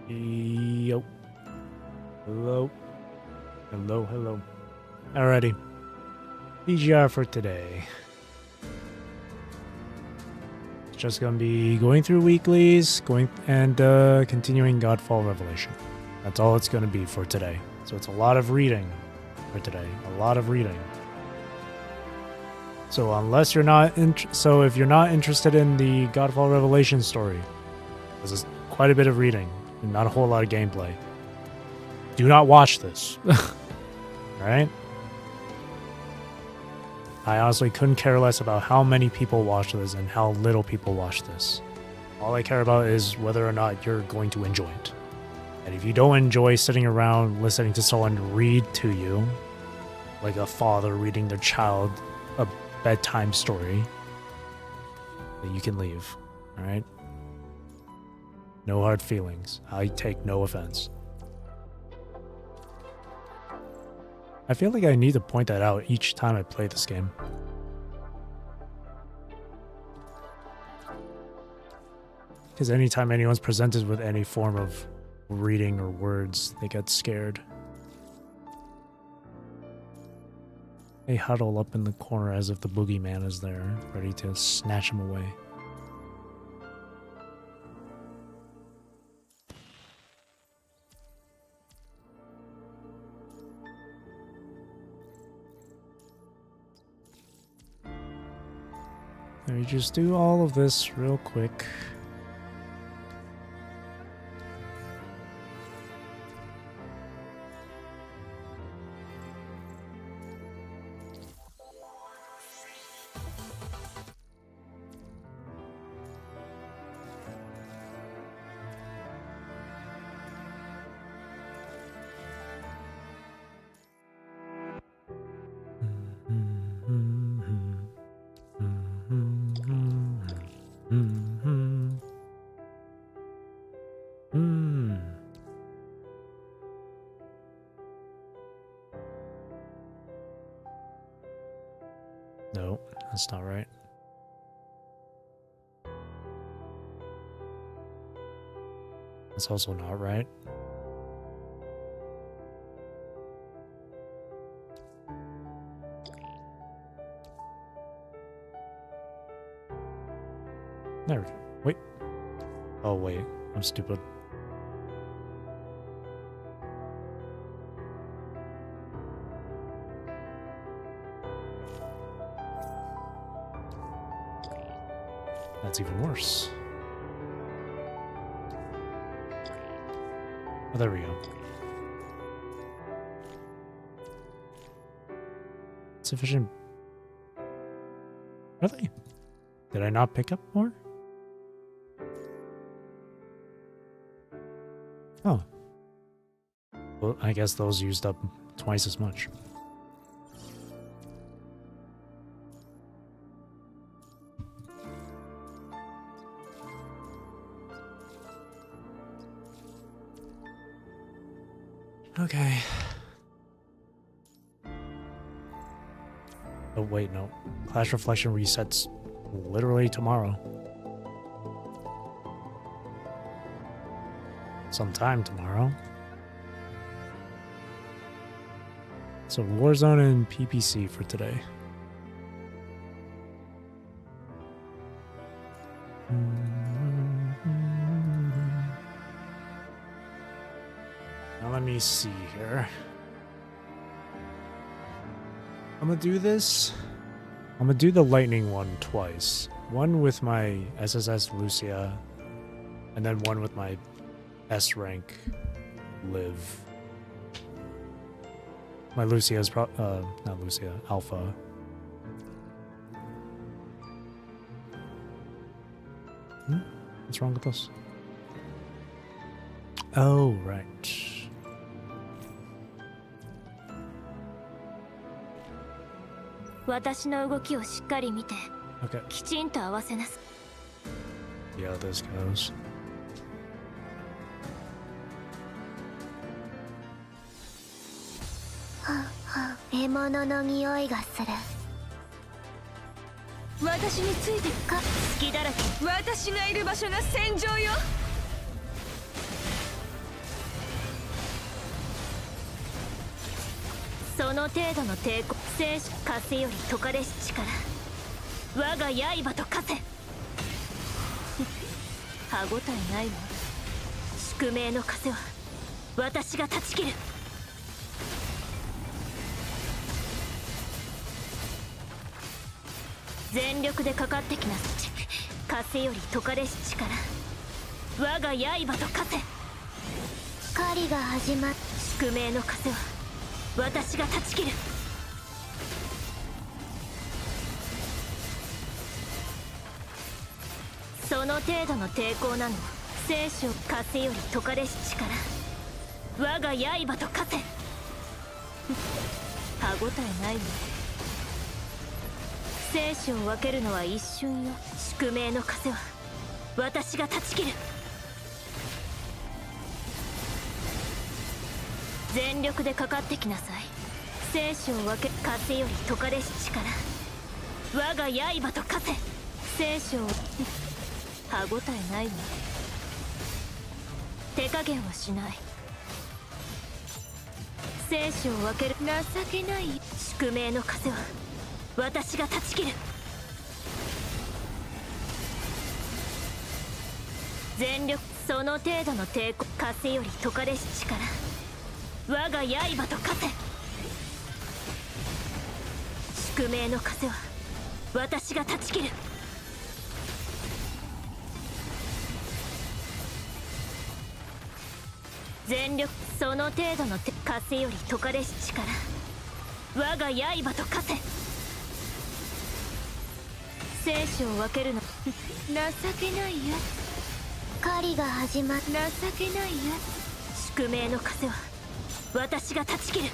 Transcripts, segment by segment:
Yo. Hello. Hello, hello. Alrighty. PGR for today. It's just gonna be going through weeklies, continuing Godfall Revelation. That's all it's gonna be for today. So it's a lot of reading for today. A lot of reading. So unless you're not if you're not interested in the Godfall Revelation story, this is quite a bit of reading and not a whole lot of gameplay. Do not watch this. Right? I honestly couldn't care less about how many people watch this and how little people watch this. All I care about is whether or not you're going to enjoy it. And if you don't enjoy sitting around listening to someone read to you, like a father reading their child a bedtime story, then you can leave. Alright? No hard feelings. I take no offense. I feel like I need to point that out each time I play this game. Because anytime anyone's presented with any form of reading or words, they get scared. They huddle up in the corner as if the boogeyman is there, ready to snatch them away. Let me just do all of this real quick. No, that's not right. That's also not right. There we go. Wait. Oh, wait. I'm stupid. That's even worse. Oh, there we go. Sufficient. Really? Did I not pick up more? Oh. Well, I guess those used up twice as much. Okay. Oh, wait, no. Clash Reflection resets literally tomorrow. Sometime tomorrow. So Warzone and PPC for today. Now let me see here. I'm gonna do this. I'm gonna do the lightning one twice. One with my SSS Lucia, and then one with my S rank Liv. My Lucia is not Lucia, Alpha. What's wrong with this? Oh, right. Okay. Yeah, this goes. その程度の抵抗、生死風より解かれし力、我が刃と化せ。歯ごたえないもん。宿命の風は私が断ち切る。全力でかかってきなさい。風より解かれし力、我が刃と化せ。狩りが始まっ宿命の風は私が断ち切る。その程度の抵抗なの。聖書風より解かれし力、我が刃と化せ。歯ごたえないもん。生死を分けるのは一瞬よ。宿命の風は私が断ち切る。全力でかかってきなさい。生死を分け風より解かれし力、我が刃と化せ。生死を歯ごたえないもん。手加減はしない。生死を分ける情けない。宿命の風は私が断ち切る。全力、その程度の抵抗、風より解かれし力、我が刃と化せ。宿命の風は私が断ち切る。全力、その程度の風より解かれし力、我が刃と化せ。生死を分けるの情けないやつ。狩りが始まっ情けないやつ。宿命の風は私が断ち切る。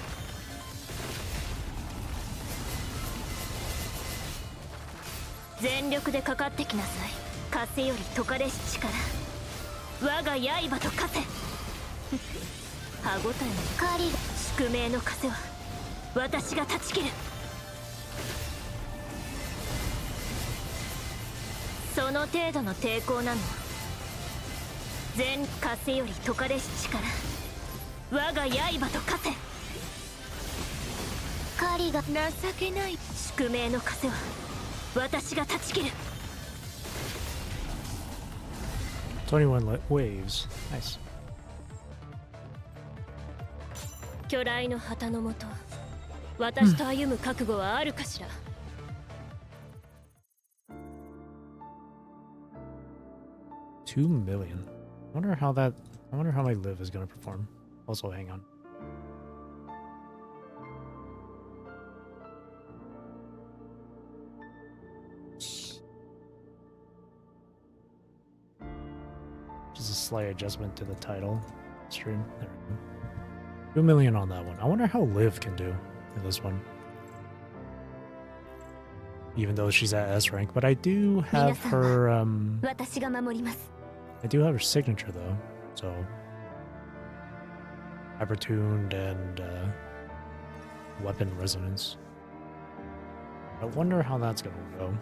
全力でかかってきなさい。風より解かれし力、我が刃と化せ。歯ごたえの狩り宿命の風は私が断ち切る。その程度の抵抗なの。全風より解かれし力、我が刃と化せ。狩りが情けない。宿命の風は私が断ち切る。21 waves. Nice. 巨来の旗のもと、私と歩む覚悟はあるかしら。2 million. I wonder how my live is gonna perform. Also, hang on. Just a slight adjustment to the title stream. There we go. 2 million on that one. I wonder how Liv can do in this one. Even though she's at S rank, but I do have her I do have her signature though, so hypertuned and weapon resonance. I wonder how that's gonna go.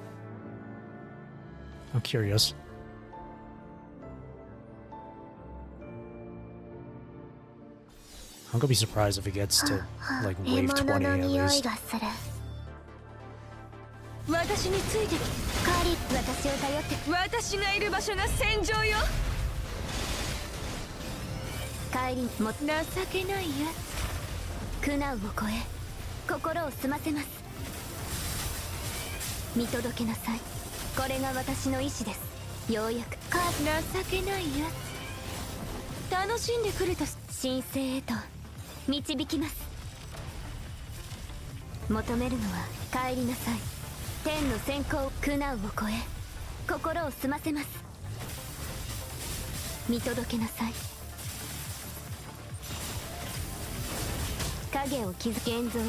I'm curious. I'm gonna be surprised if it gets to like wave 20 at least. 私についてきて。私を頼って。私がいる場所が戦場よ。帰りも情けないやつ。苦難を超え心を澄ませます。見届けなさい。これが私の意志です。ようやく情けないやつ。楽しんでくれた。神聖へと導きます。求めるのは帰りなさい。天の先行、苦難を超え心を澄ませます。見届けなさい。影を築く現像は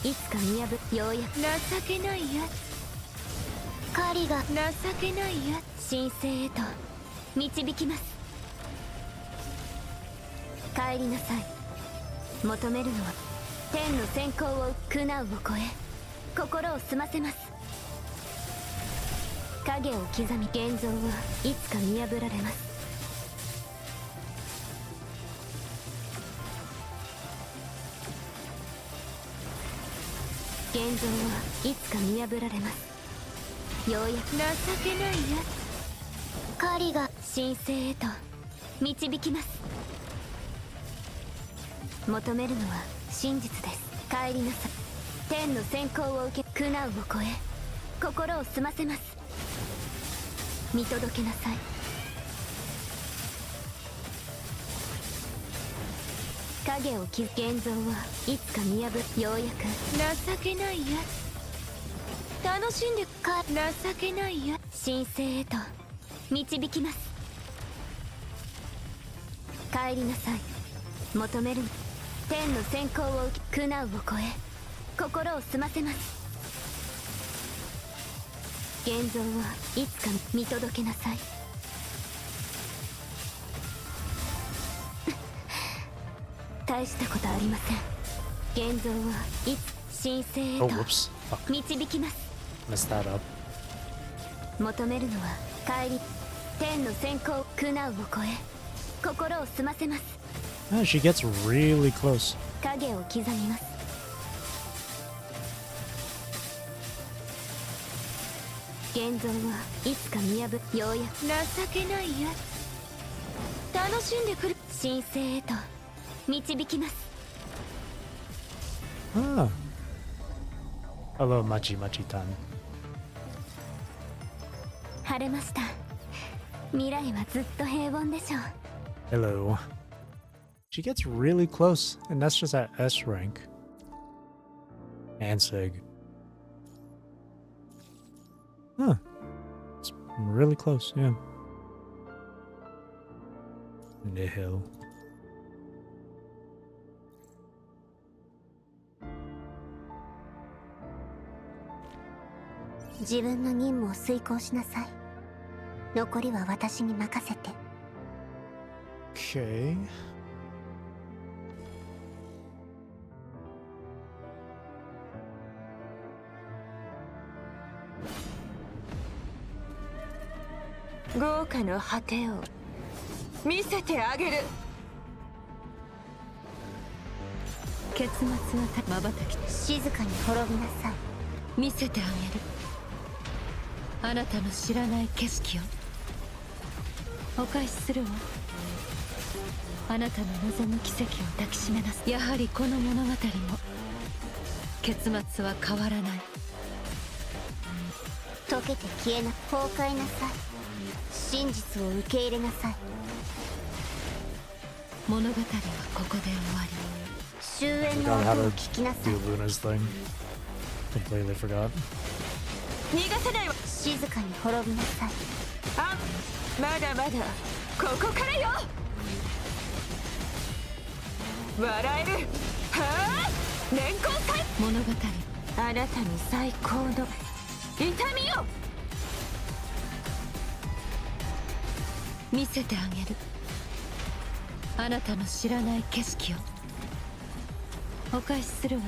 いつか見破る。ようやく情けないやつ。狩りが情けないやつ。神聖へと導きます。帰りなさい。求めるのは天の先行を苦難を超え心を澄ませます。影を刻み現像はいつか見破られます。現状はいつか見破られます。ようやく情けないや狩りが神聖へと導きます。求めるのは真実です。帰りなさい。天の先行を受け苦難を超え心を澄ませます。見届けなさい。影を切る現像はいつか見破る。ようやく情けないや楽しんでか情けないや神聖へと導きます。帰りなさい。求める天の先行を受け苦難を超え心を澄ませます。現像はいつか見届けなさい。大したことありません。現像はいつ神聖へ Oh, と whoops. Fuck. 導きます。 Messed that up. 求めるのは帰り天の先行苦難を超え心を澄ませます。 Ah, she gets really close. 影を刻みます。現像はいつか見破ようやく情けないや楽しんでくる神聖へと導きます。 Ah. Hello, Machi Machi-tan. 晴れました。未来はずっと平凡でしょう。 Hello. She gets really close, and that's just at S rank. And Sig. Huh. It's really close, yeah. Nihil. 自分の任務を遂行しなさい。残りは私に任せて。 Okay. 豪華の果てを見せてあげる。結末はまばたき静かに滅びなさい。見せてあげる。あなたの知らない景色をお返しするわ。あなたの望む奇跡を抱きしめなさい。やはりこの物語も結末は変わらない。溶けて消えな崩壊なさい。真実を受け入れなさい。物語はここで終わ終焉 Forgot の how 音を to 聞きなさい。 do Luna's thing. Completely forgot. り。逃がせないわ。静かに滅びなさい。あ、まだまだここからよ。笑える。はあ、年功祭物語。あなたに最高の痛みを見せてあげる。あなたの知らない景色をお返しするわ。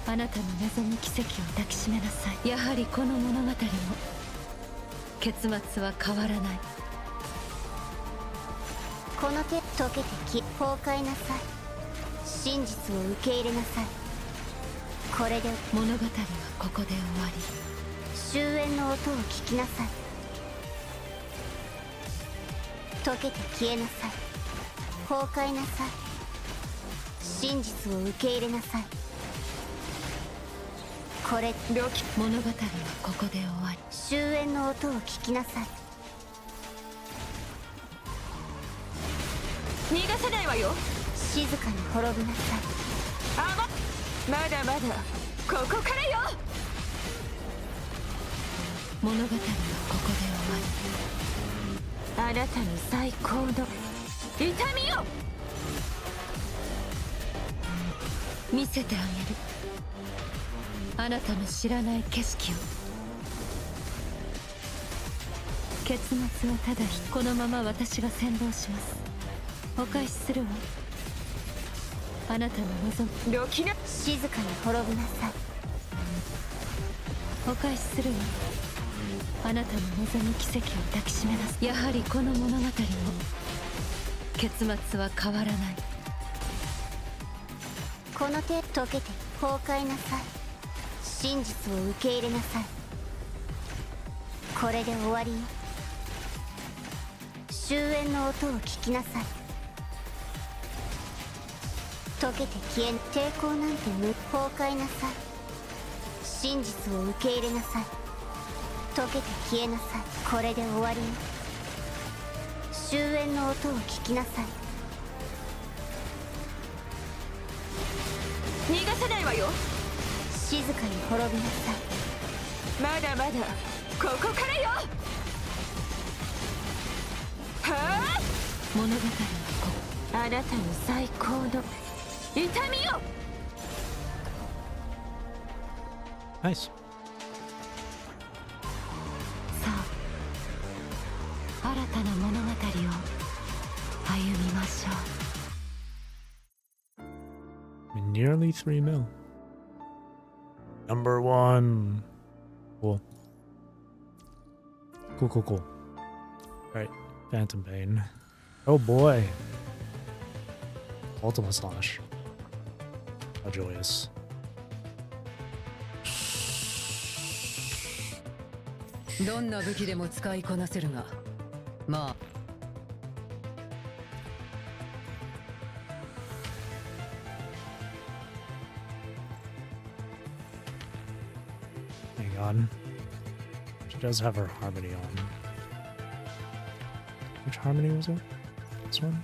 あなたの望む奇跡を抱きしめなさい。やはりこの物語も結末は変わらない。この手溶けて崩壊なさい。真実を受け入れなさい。これで物語はここで終わり。終焉の音を聞きなさい。溶けて消えなさい。崩壊なさい。真実を受け入れなさい。これ物語はここで終わり。終焉の音を聞きなさい。逃がせないわよ。静かに滅びなさい。まだまだここからよ。物語はここで終わり。あなたに最高の痛みを見せてあげる。あなたの知らない景色を。結末はただこのまま私が先導します。お返しするわ。あなたの望むロキナ静かに滅びなさい。お返しするわ。あなたの望む奇跡を抱きしめなさい。やはりこの物語も結末は変わらない。この手溶けて崩壊なさい。真実を受け入れなさい。これで終わりよ。終焉の音を聞きなさい。溶けて消えん抵抗なんて崩壊なさい。真実を受け入れなさい。溶けて消えなさい。これで終わりよ。終焉の音を聞きなさい。逃がさないわよ。静かに滅びなさい。まだまだここからよ。はあ、物語はこあなたの最高の痛みよ。ナイス。さあ、新たな物語を歩みましょう。 Nearly 3 mil. Number 1. Cool. Cool. Alright, Phantom Pain. Oh boy. Ultima Slash. How joyous. どんな武器でも使いこなせるが、まあ Hang on. She does have her harmony on. Which harmony was it? This one?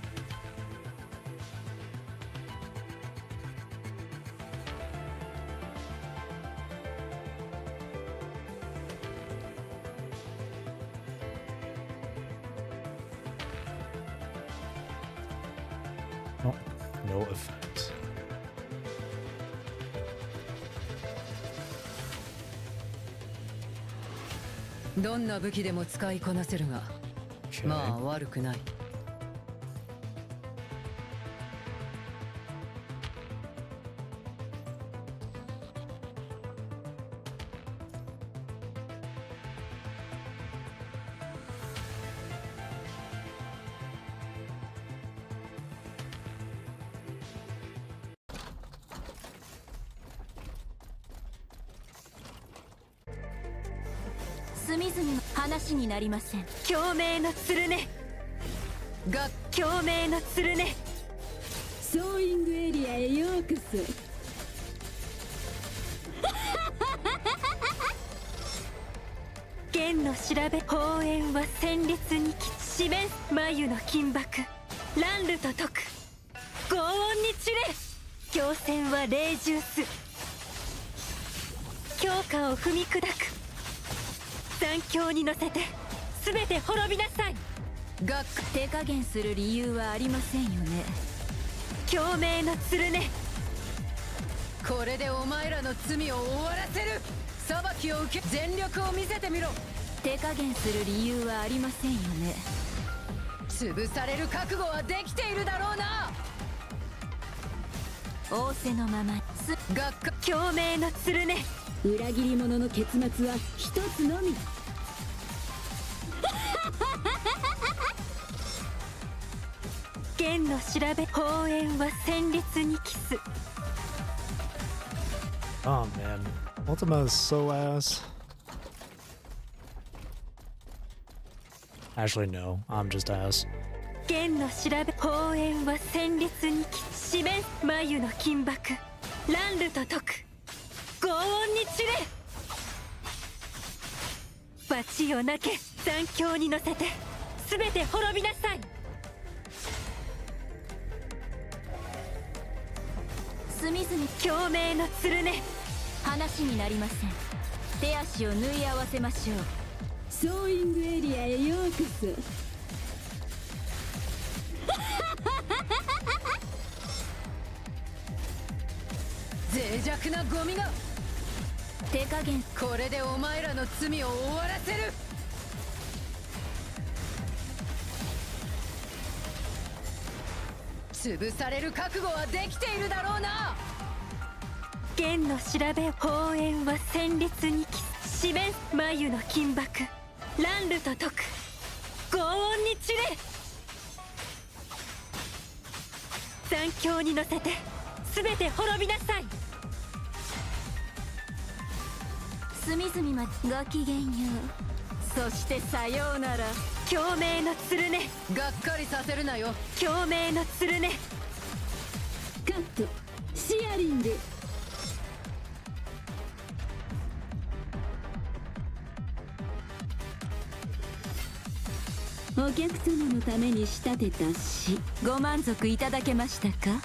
Oh, no effect. どんな武器でも使いこなせるが、 Okay. まあ悪くない。隅々の話になりません。共鳴のつるね。が共鳴のつるね。ソーイングエリアへようこそ。剣の調べ砲煙は戦慄にき四面眉の金箔乱流と解く轟音に散れ。強戦は霊獣す強化を踏み砕く。残響に乗せて全て滅びなさい。が手加減する理由はありませんよね。共鳴のつるね。これでお前らの罪を終わらせる。裁きを受け全力を見せてみろ。手加減する理由はありませんよね。潰される覚悟はできているだろうな。仰せのままが共鳴のつるね。裏切り者の結末は一つのみ。剣の調べ砲煙は戦慄にキス。 Oh man. Ultima is so ass. Actually, no. I'm just ass. 剣の調べ砲煙は戦慄にキス。四面眉の金箔乱流と解く轟音に散れ。罰をなけ残響に乗せて全て滅びなさい。隅々共鳴のつるね。話になりません。手足を縫い合わせましょう。ソーイングエリアへようこそ。脆弱なゴミが。手加減これでお前らの罪を終わらせる。潰される覚悟はできているだろうな。剣の調べ砲煙は戦慄にキス。四面眉の金箔乱流と解く轟音に散れ。残響に乗せて全て滅びなさい。隅々までごきげんよう。そしてさようなら。共鳴の鶴ね。がっかりさせるなよ。共鳴の鶴ね。カット。シアリング。お客様のために仕立てた詩、ご満足いただけましたか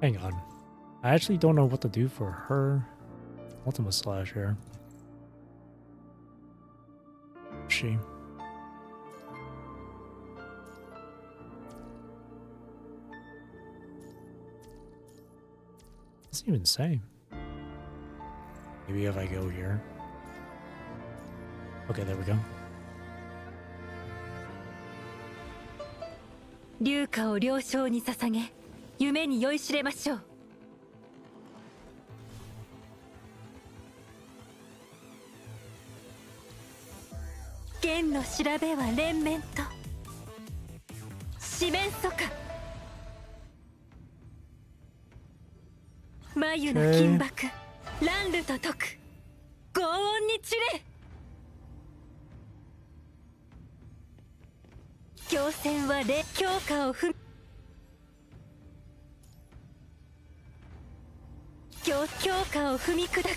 ？Hang on. I actually don't know what to do for her Ultima Slash here. She. Doesn't even say. Maybe if I go here. Okay, there we go. 龍華を了承に捧げ、夢に酔いしれましょう。剣の調べは連綿と四面楚歌。眉の金箔、乱流と解く。轟音に散れ。強戦は強化を踏強化を踏み砕く。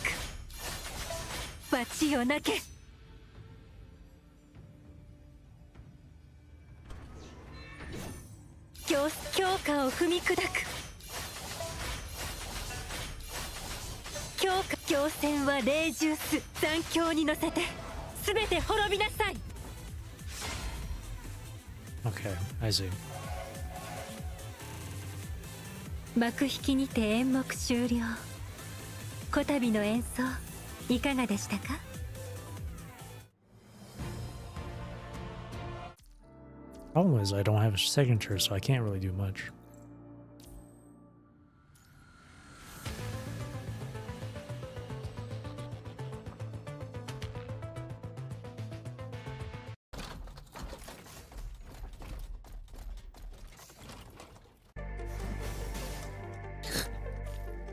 罰よなけ。強化を踏み砕く。強戦は霊獣す。残響に乗せて全て滅びなさい。Okay, I see. 幕引きにて演目終了。こたびの演奏いかがでしたか？ Problem is I don't have a signature, so I can't really do much.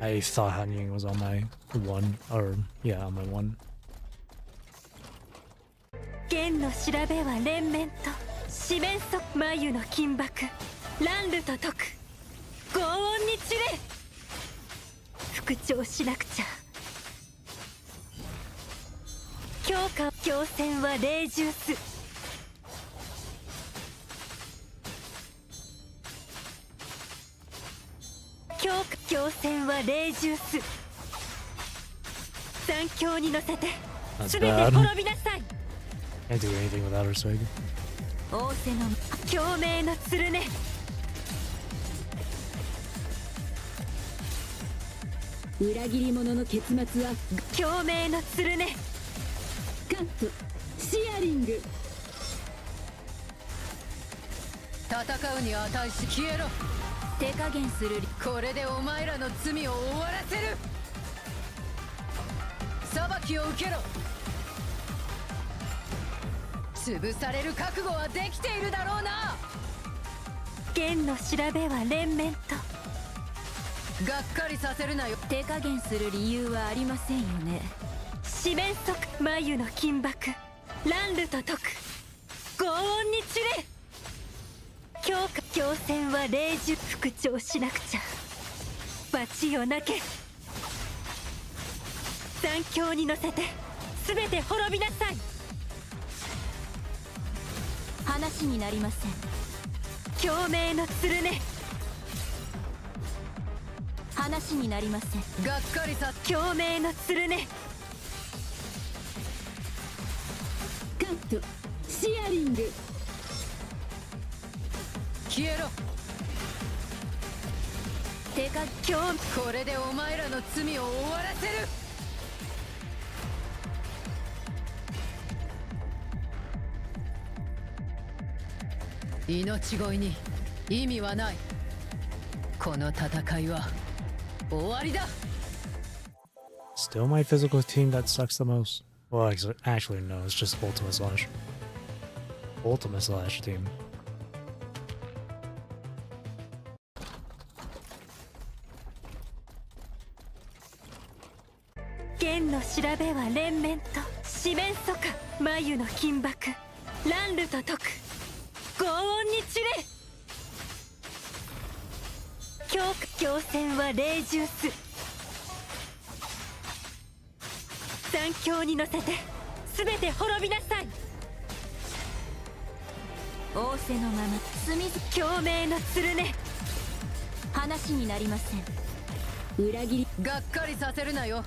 I thought Hanying was on my one, or yeah, on my one. 剣の調べは連綿と四面楚眉の金箔、乱流と解く。轟音に散れ。復調しなくちゃ。強戦は霊獣す。強戦は霊獣す。残響に乗せて全て滅びなさい。Can't do anything without her swig. 仰せの共鳴の鶴ね。裏切り者の結末は共鳴の鶴ね。カット。シアリング。戦うに値し消えろ。手加減する。これでお前らの罪を終わらせる。裁きを受けろ。潰される覚悟はできているだろうな。剣の調べは連綿とがっかりさせるなよ。手加減する理由はありませんよね。四面楚歌、眉の金箔、乱流と解く。轟音に散れ。強戦は霊獣。復調しなくちゃ。罰よなけ。残響に乗せて全て滅びなさい。話になりません。共鳴の鶴ね。話になりません。がっかりさ。共鳴の鶴ね。カット。シアリング。消えろ。手がこれでお前らの罪を終わらせる。命乞いに意味はない。この戦いは終わりだ。 Still my physical team that sucks the most. Well, actually no, it's just Ultima Slash. Ultimate Slash team. 剣の調べは連綿と四面楚歌眉の金箔乱流と解く轟音に散れ強戦は霊獣す残響に乗せて全て滅びなさい仰せのまま墨共鳴の鶴ね話になりません。裏切りがっかりさせるなよ。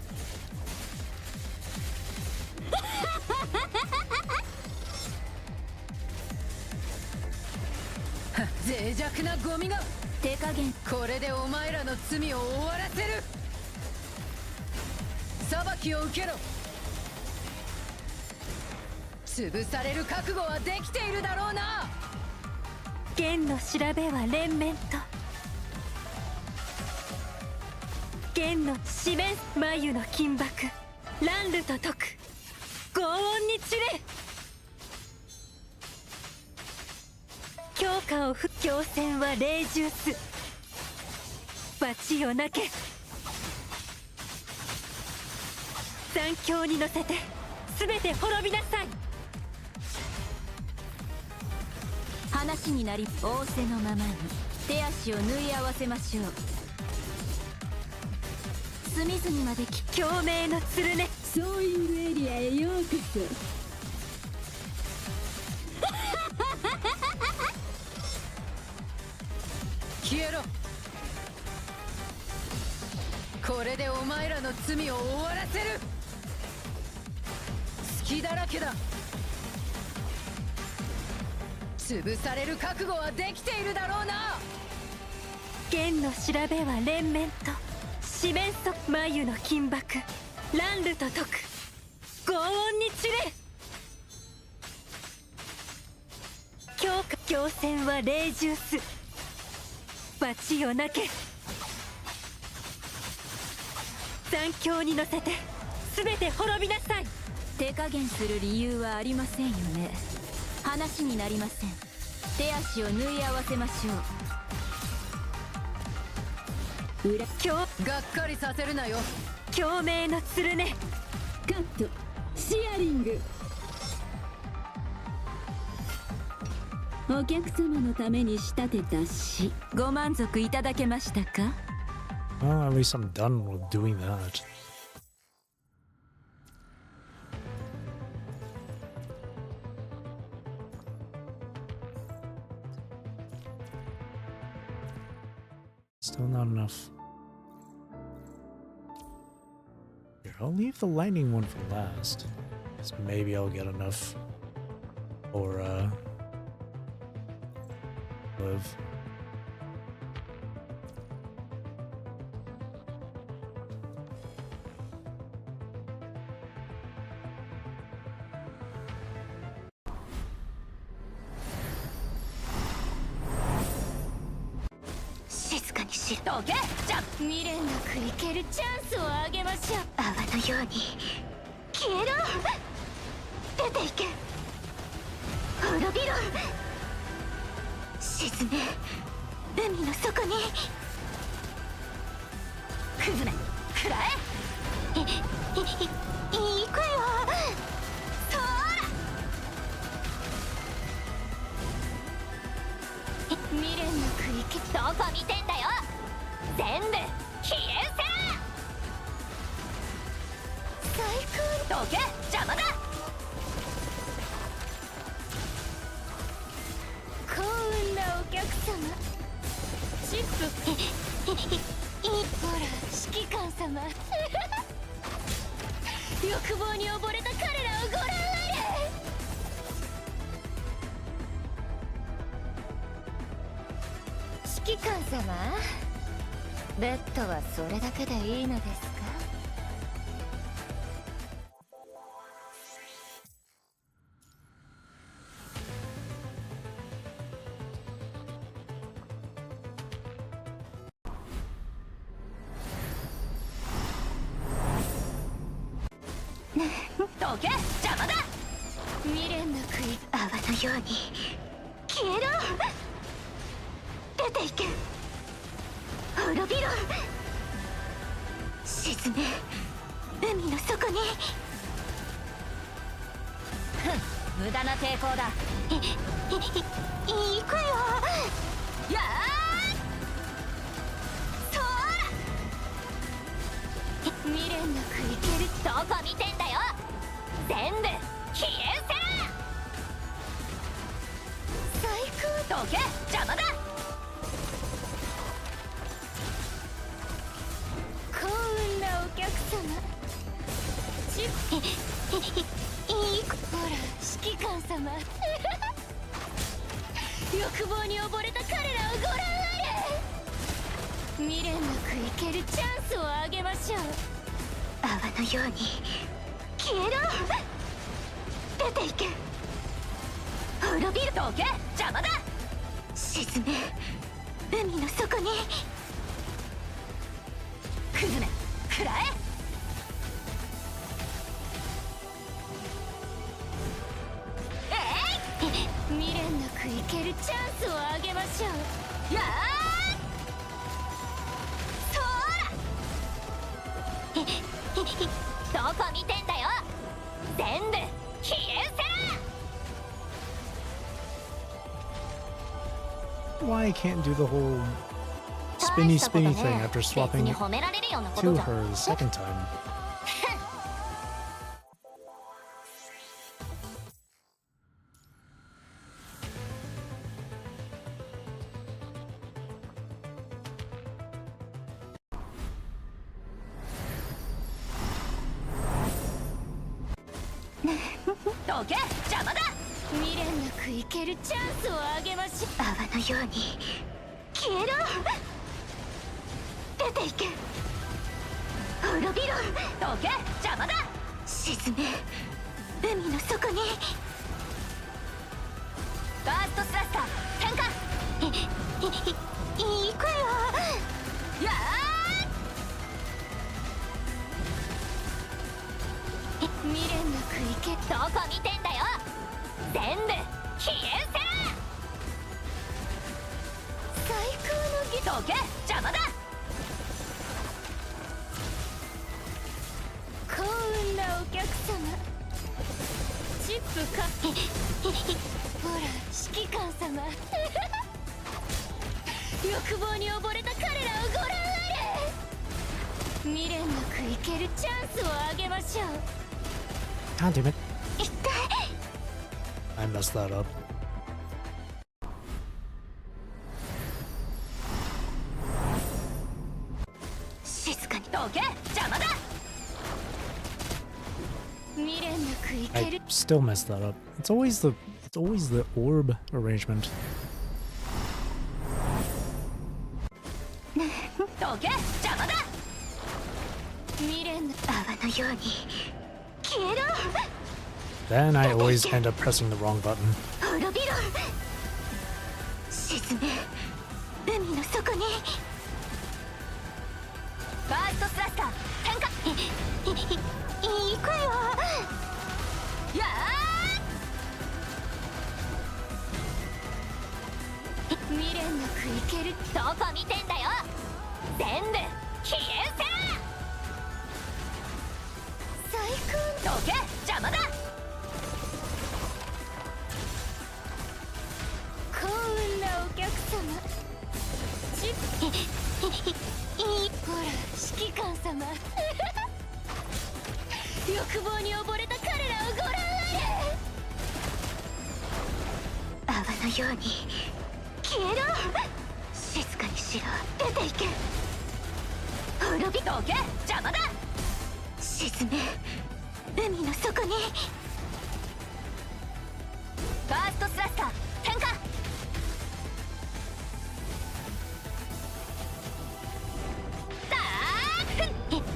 脆弱なゴミが手加減これでお前らの罪を終わらせる。裁きを受けろ。潰される覚悟はできているだろうな。剣の調べは連綿と剣の四面眉の金箔乱流と解く轟音に散れ強化を強戦は霊獣す罰をなけ残響に乗せて全て滅びなさい話になり仰せのままに手足を縫い合わせましょう。隅々まで共鳴の鶴ねソーイングエリアへようこそ。消えろ。これでお前らの罪を終わらせる。隙だらけだ。潰される覚悟はできているだろうな。剣の調べは連綿と四面楚眉の金箔乱流と解く轟音に散れ強戦は霊獣す罰をなけ残響に乗せて全て滅びなさい手加減する理由はありませんよね。話になりません。手足を縫い合わせましょう。裏がっかりさせるなよ。共鳴の鶴ねカットシアリング。お客様のために仕立てた詩ご満足いただけましたか？ Well, at least I'm done with doing that. Still not enough. Here, I'll leave the lightning one for last. 'Cause maybe I'll get enough for live.どけじゃ未練なく生けるチャンスをあげましょう。泡のように消えろ。出ていけ滅びろ。沈め海の底に崩れ食らえ行くよ。そら未練なく生きどこ見てんだよ。全部消えせ。最高どけ邪魔だ。幸運なお客様チップほら指揮官様欲望に溺れた彼らをご覧あれ。指揮官様ベッドはそれだけでいいのですか？どけ邪魔だ。未練なくい泡泡のように消えろ。出ていけ。滅びろ。沈め海の底に。無駄な抵抗だ。行くよ。やそー未練なくいける。どこ見てんだよ。全部消え失せろ。最高。どけ、邪魔だ。幸運なお客様。ほら指揮官様。欲望に溺れた彼らをご覧あれ。未練なくいけるチャンスをあげましょう。泡のように消えろ。出ていけ。滅びる。どけ、邪魔だ。沈め海の底に。クズめ、食らえ。未練なくいけるチャンスをあげましょう。やえへへーどこ見てんだよ。全部消え失せろ。 Why I can't do the whole spinny spinny thing after 別 swapping に it 褒められるようなこと to じゃ her the second time?どけ、邪魔だ。未練なくいけるチャンスをあげましょう。泡のように消えろ。出ていけ。滅びろ。どけ、邪魔だ。沈め海の底に。バーストスラスター点火。行くよ。や未練なくいけ。ーどこ見てんだよ。全部消え失せろ。どけ、邪魔だ。幸運なお客様。チップか。ほら指揮官様。欲望に溺れた彼らをご覧あれ。未練なくいけるチャンスをあげましょう。 God damn it. 痛い。 I messed that up. 静かに。どけ、邪魔だ。未練なくいけ I る。 still messed that up. It's always the orb arrangement. どけ、邪魔だ。未練な。泡のように消えろ。 Then I always end up pressing the wrong button. 滅びろ。沈め海の底に。バーストスラスター点火。行くよ。や未練なくいける。ーどこ見てんだよ。全部消え失せろ。最高。どけ、邪魔だ。幸運なお客様。チップ。ほら指揮官様。欲望に溺れた彼らをご覧あれ。泡のように消えろ。静かにしろ。出ていけ。滅び。どけ、邪魔だ。沈め海の底に。バーストスラスター点火。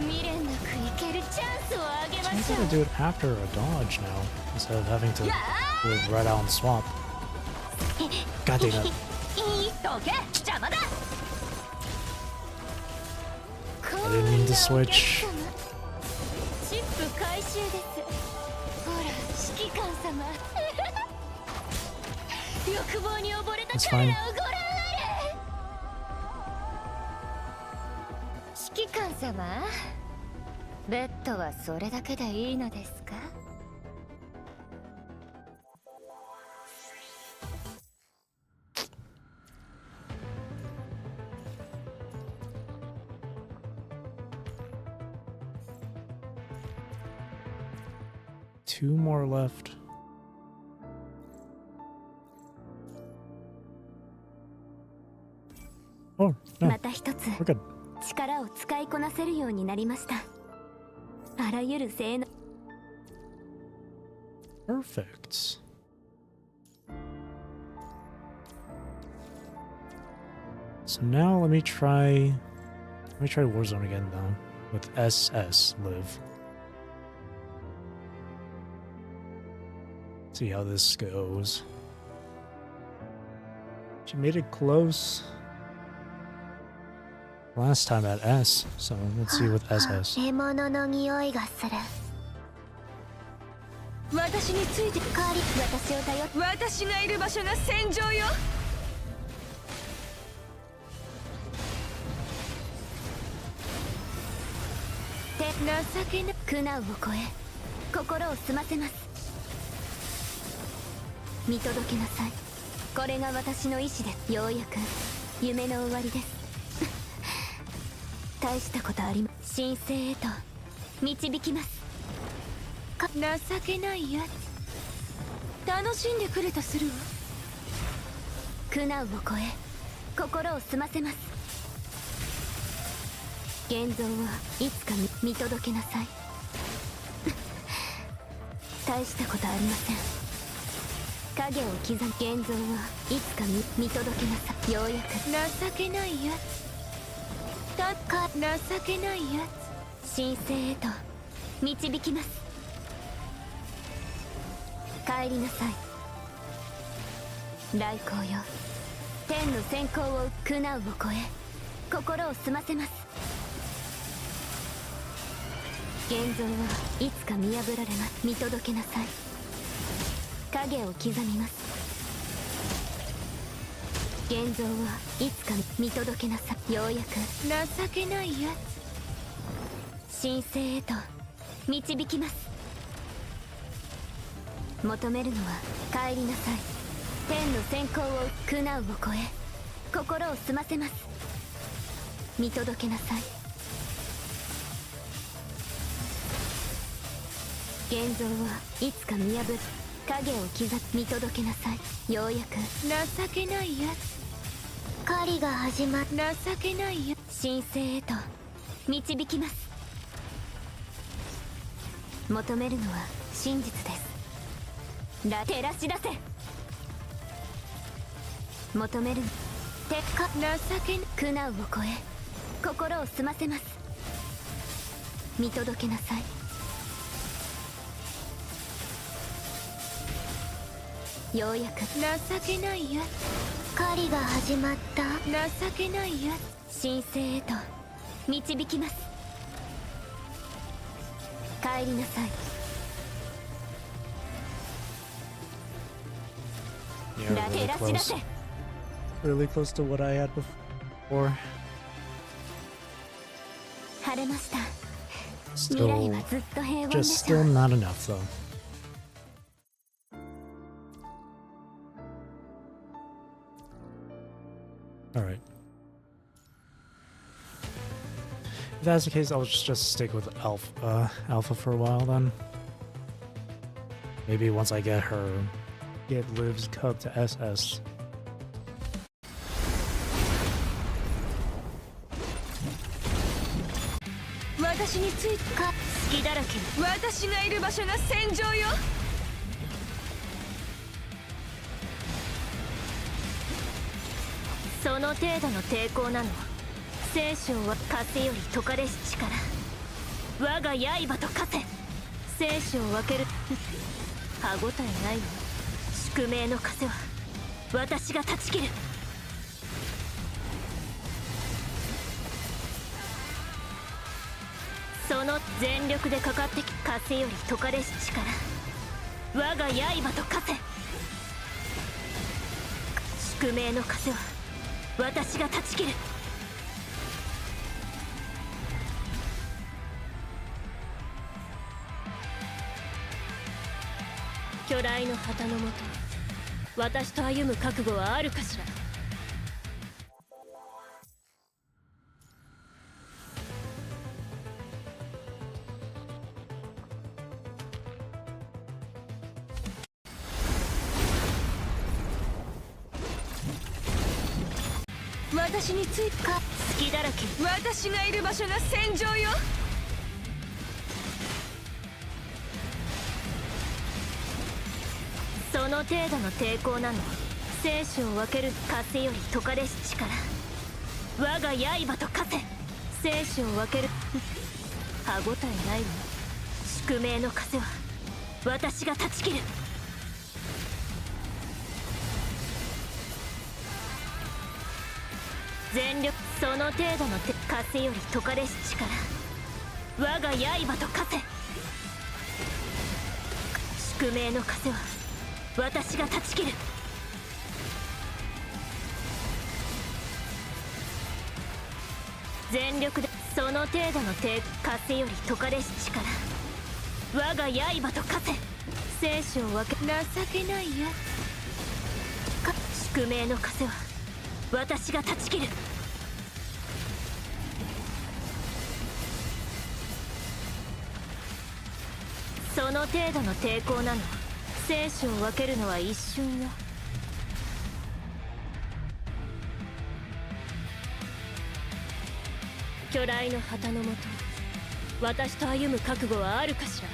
未練なくいけるチャンスをあげま I'm しょ gonna う。 do it after a dodge now, instead of having to live right out and swap. God damn it. どけ、邪魔だ。幸 I 運 didn't な mean お to 客 switch. 様。チップ回収です。ほら指揮官様。欲望に溺れた It's 彼 fine. らをご覧あれ。指揮官様、ベッドはそれだけでいいのですか？ 2 more left. Oh, no, また一つ we're good. 力を使いこなせるようになりました。あらゆる性能 Perfect. So now let me try Warzone again though with SS live. See how this goes. She made it close last time at S, so let's see with SS. 獲物の匂いがする。私について代わり私を頼っ私がいる場所が戦場よ。て情けな苦難を超え心を澄ませます。見届けなさい。これが私の意志でようやく夢の終わりです。大したことありま神聖へと導きます。情けないやつ。楽しんでくれとするわ。苦難を超え心を澄ませます。現像はいつか見届けなさい。大したことありません。影を刻む現像はいつか見届けなさい。ようやく情けないやつ。たか情けないやつ。神聖へと導きます。帰りなさい来光よ。天の閃光を苦難を超え心を澄ませます。現像はいつか見破られます。見届けなさい。影を刻みます。現像はいつか見届けなさい。ようやく情けないや神聖へと導きます。求めるのは帰りなさい。天の閃光を苦難を超え心を澄ませます。見届けなさい。現像はいつか見破る影を刻み見届けなさい。ようやくつ。情けないや狩りが始まっつ。情けないや神聖へと導きます。求めるのは真実です。照らし出せ。求める鉄火情けな苦難を超え心を澄ませます。見届けなさい。ようやく情けないや狩りが始まった。つ。情けないや神聖へと導きます。帰りなさい。 Yeah, 照らし出せ。 really close to what I had before. 晴れました。未来 Still, はずっと平凡で just しょ still う。 not enough though. All right. If that's the case, I'll just stick with Alpha for a while then. Maybe once I get Liv's cup to SS. 私についてか隙だらけ。私がいる場所が戦場よ。その程度の抵抗なの。聖書は風より解かれし力。我が刃と化せ。聖書を分ける歯ごたえないの。宿命の風は私が断ち切る。その全力でかかってき風より解かれし力。我が刃と化せ。宿命の風は私が断ち切る。巨来の旗のもと私と歩む覚悟はあるかしら。私についか隙だらけ。私がいる場所が戦場よ。その程度の抵抗なの。生死を分ける風より解かれし力。我が刃と化せ。生死を分ける歯ごたえないわ。宿命の風は私が断ち切る。全力。その程度の風より解かれし力。我が刃と化せ。宿命の風は私が断ち切る。全力で。その程度の風より解かれし力。我が刃と化せ。生死を分け。情けないや宿命の風は私が断ち切る。その程度の抵抗なの。生死を分けるのは一瞬よ。巨来の旗のもと私と歩む覚悟はあるかしら。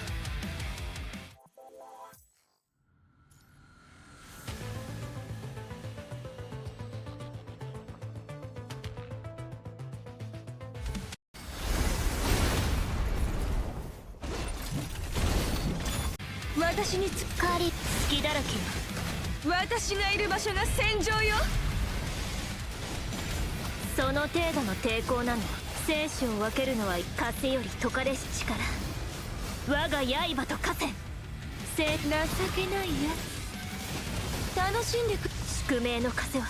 私につかり隙だらけ。私がいる場所が戦場よ。その程度の抵抗なの。生死を分けるのは風より解かれし力。我が刃と化せ。情けないや楽しんでく。宿命の風は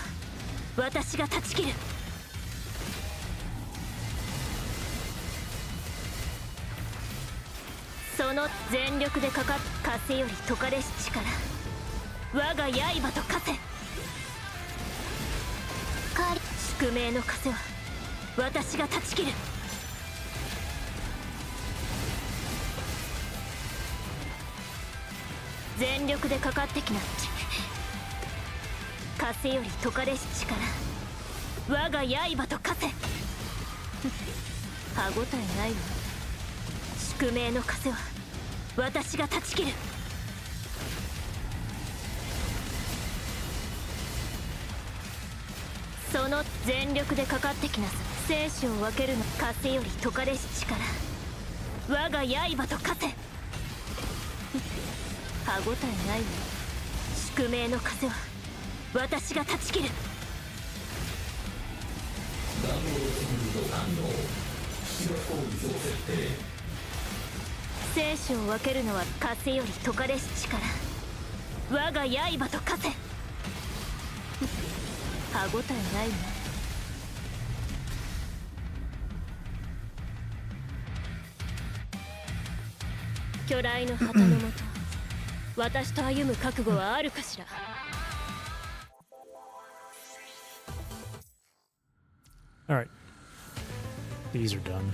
私が断ち切る。その全力でかかっ風より解かれし力。我が刃と化せ。宿命の風は私が断ち切る。全力でかかってきな。風より解かれし力。我が刃と化せ。歯ごたえないわ。宿命の風は私が断ち切る。その全力でかかってきなさい。生死を分けるの。風より解かれし力。我が刃と化せ。歯ごたえないわ。宿命の風は私が断ち切る。生死を分けるのは風より解かれし力。我が刃と化せ。歯ごたえないわ。巨来の旗のもと私と歩む覚悟はあるかしら。Alright. These are done.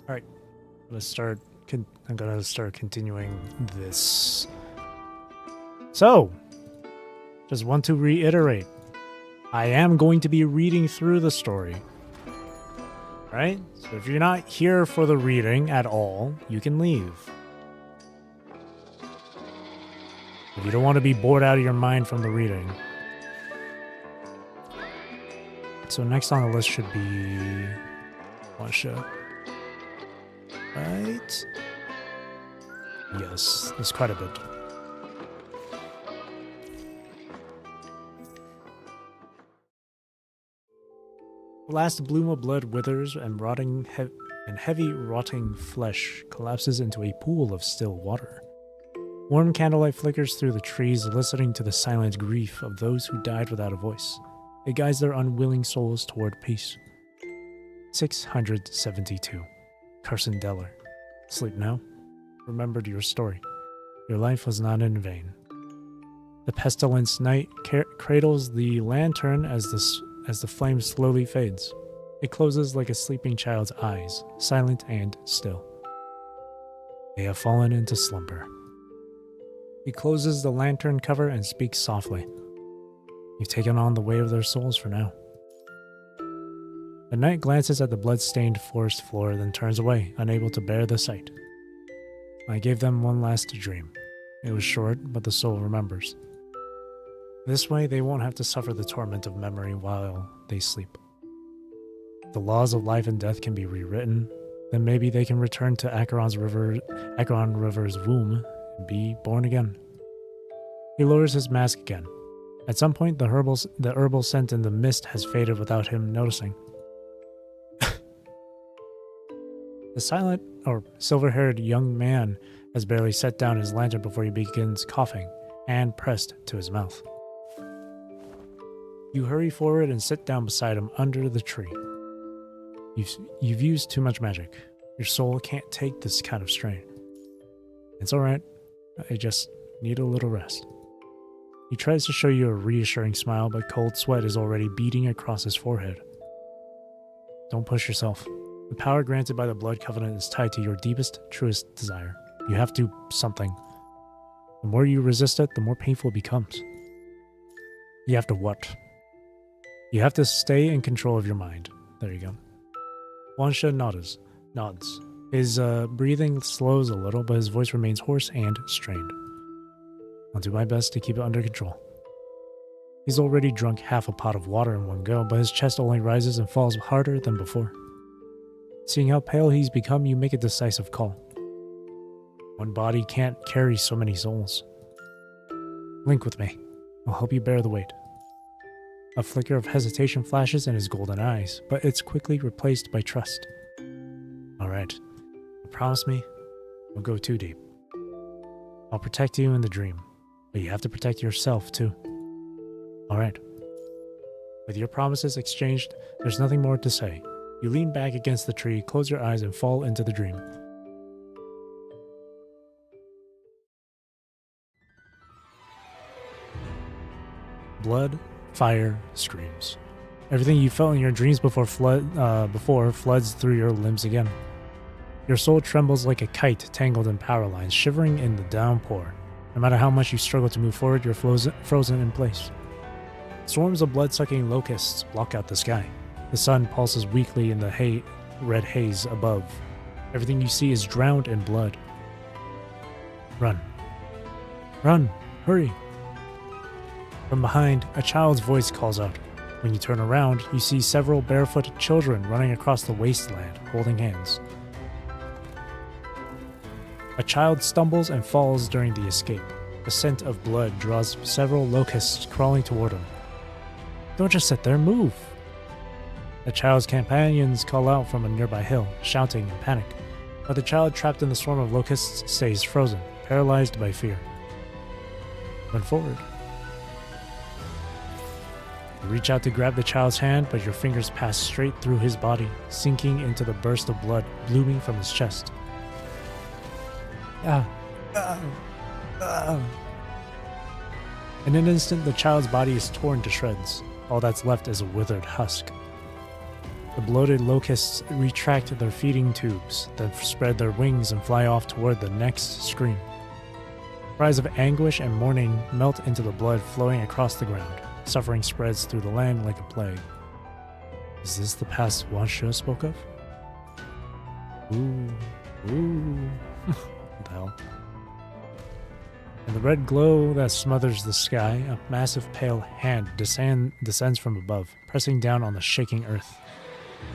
Alright. I'm gonna start continuing this. So, just want to reiterate, I am going to be reading through the story. Right? So if you're not here for the reading at all, you can leave. If you don't want to be bored out of your mind from the reading. So next on the list should be one shot. Right? Yes, there's quite a bit. The last bloom of blood withers, and heavy rotting flesh collapses into a pool of still water. Warm candlelight flickers through the trees, listening to the silent grief of those who died without a voice. It guides their unwilling souls toward peace. 672. Carson Deller. Sleep now. Remembered your story. Your life was not in vain. The pestilence night cradles the lantern as the flame slowly fades. It closes like a sleeping child's eyes, silent and still. They have fallen into slumber. He closes the lantern cover and speaks softly. You've taken on the weight of their souls for now. The knight glances at the blood-stained forest floor, then turns away, unable to bear the sight. I gave them one last dream. It was short, but the soul remembers. This way, they won't have to suffer the torment of memory while they sleep. If the laws of life and death can be rewritten, then maybe they can return to Acheron River's womb and be born again. He lowers his mask again. At some point, the herbal scent in the mist has faded without him noticing. The silent or silver-haired young man has barely set down his lantern before he begins coughing, hand pressed to his mouth. You hurry forward and sit down beside him under the tree. You've used too much magic. Your soul can't take this kind of strain. It's alright. I just need a little rest. He tries to show you a reassuring smile, but cold sweat is already beating across his forehead. Don't push yourself. The power granted by the Blood Covenant is tied to your deepest, truest desire. You have to something. The more you resist it, the more painful it becomes. You have to what? You have to stay in control of your mind. There you go. Wansha nods. His breathing slows a little, but his voice remains hoarse and strained. I'll do my best to keep it under control. He's already drunk half a pot of water in one go, but his chest only rises and falls harder than before. Seeing how pale he's become, you make a decisive call. One body can't carry so many souls. Link with me. I'll help you bear the weight. A flicker of hesitation flashes in his golden eyes, but it's quickly replaced by trust. Alright. Promise me, don't go too deep. I'll protect you in the dream, but you have to protect yourself too. Alright. With your promises exchanged, there's nothing more to say. You lean back against the tree, close your eyes, and fall into the dream. Blood, fire, screams. Everything you felt in your dreams before floods through your limbs again. Your soul trembles like a kite tangled in power lines, shivering in the downpour. No matter how much you struggle to move forward, you're frozen in place. Swarms of blood-sucking locusts block out the sky. The sun pulses weakly in the red haze above. Everything you see is drowned in blood. Run. Run! Hurry! From behind, a child's voice calls out. When you turn around, you see several barefoot children running across the wasteland, holding hands. A child stumbles and falls during the escape. The scent of blood draws several locusts crawling toward him. Don't just sit there, move! The child's companions call out from a nearby hill, shouting in panic, but the child trapped in the swarm of locusts stays frozen, paralyzed by fear. Run forward. You reach out to grab the child's hand, but your fingers pass straight through his body, sinking into the burst of blood blooming from his chest. In an instant, the child's body is torn to shreds. All that's left is a withered husk. The bloated locusts retract their feeding tubes, then spread their wings and fly off toward the next scream. Cries of anguish and mourning melt into the blood flowing across the ground. Suffering spreads through the land like a plague. Is this the past Wansha spoke of? Ooh. What the hell? In the red glow that smothers the sky, a massive pale hand descends from above, pressing down on the shaking earth.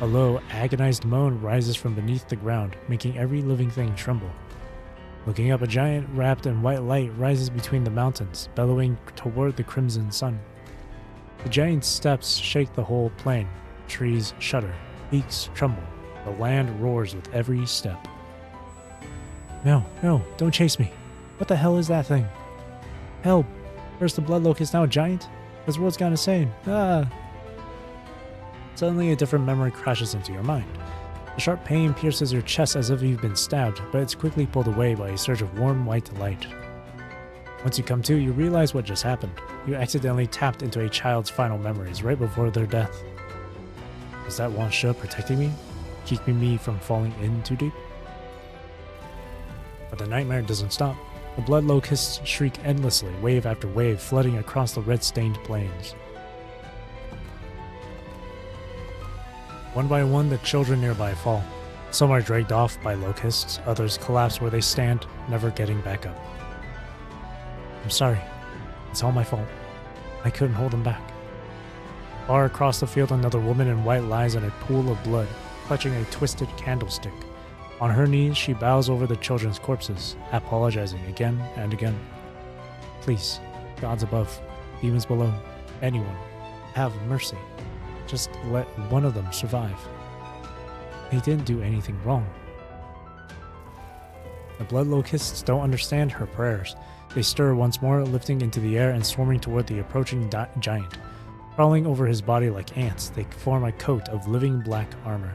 A low, agonized moan rises from beneath the ground, making every living thing tremble. Looking up, a giant wrapped in white light rises between the mountains, bellowing toward the crimson sun. The giant's steps shake the whole plain. Trees shudder, peaks tremble. The land roars with every step. No, don't chase me. What the hell is that thing? Help! First the blood locust, now a giant? This world's gone insane. Ah! Suddenly a different memory crashes into your mind. A sharp pain pierces your chest as if you've been stabbed, but it's quickly pulled away by a surge of warm white light. Once you come to, you realize what just happened. You accidentally tapped into a child's final memories right before their death. Was that Wansha protecting me? Keeping me from falling in too deep? But the nightmare doesn't stop. The blood locusts shriek endlessly, wave after wave, flooding across the red-stained plains. One by one, the children nearby fall. Some are dragged off by locusts, others collapse where they stand, never getting back up. I'm sorry. It's all my fault. I couldn't hold them back. Far across the field, another woman in white lies in a pool of blood, clutching a twisted candlestick. On her knees, she bows over the children's corpses, apologizing again and again. Please, gods above, demons below, anyone, have mercy. Just let one of them survive. They didn't do anything wrong. The blood locusts don't understand her prayers. They stir once more, lifting into the air and swarming toward the approaching giant. Crawling over his body like ants, they form a coat of living black armor.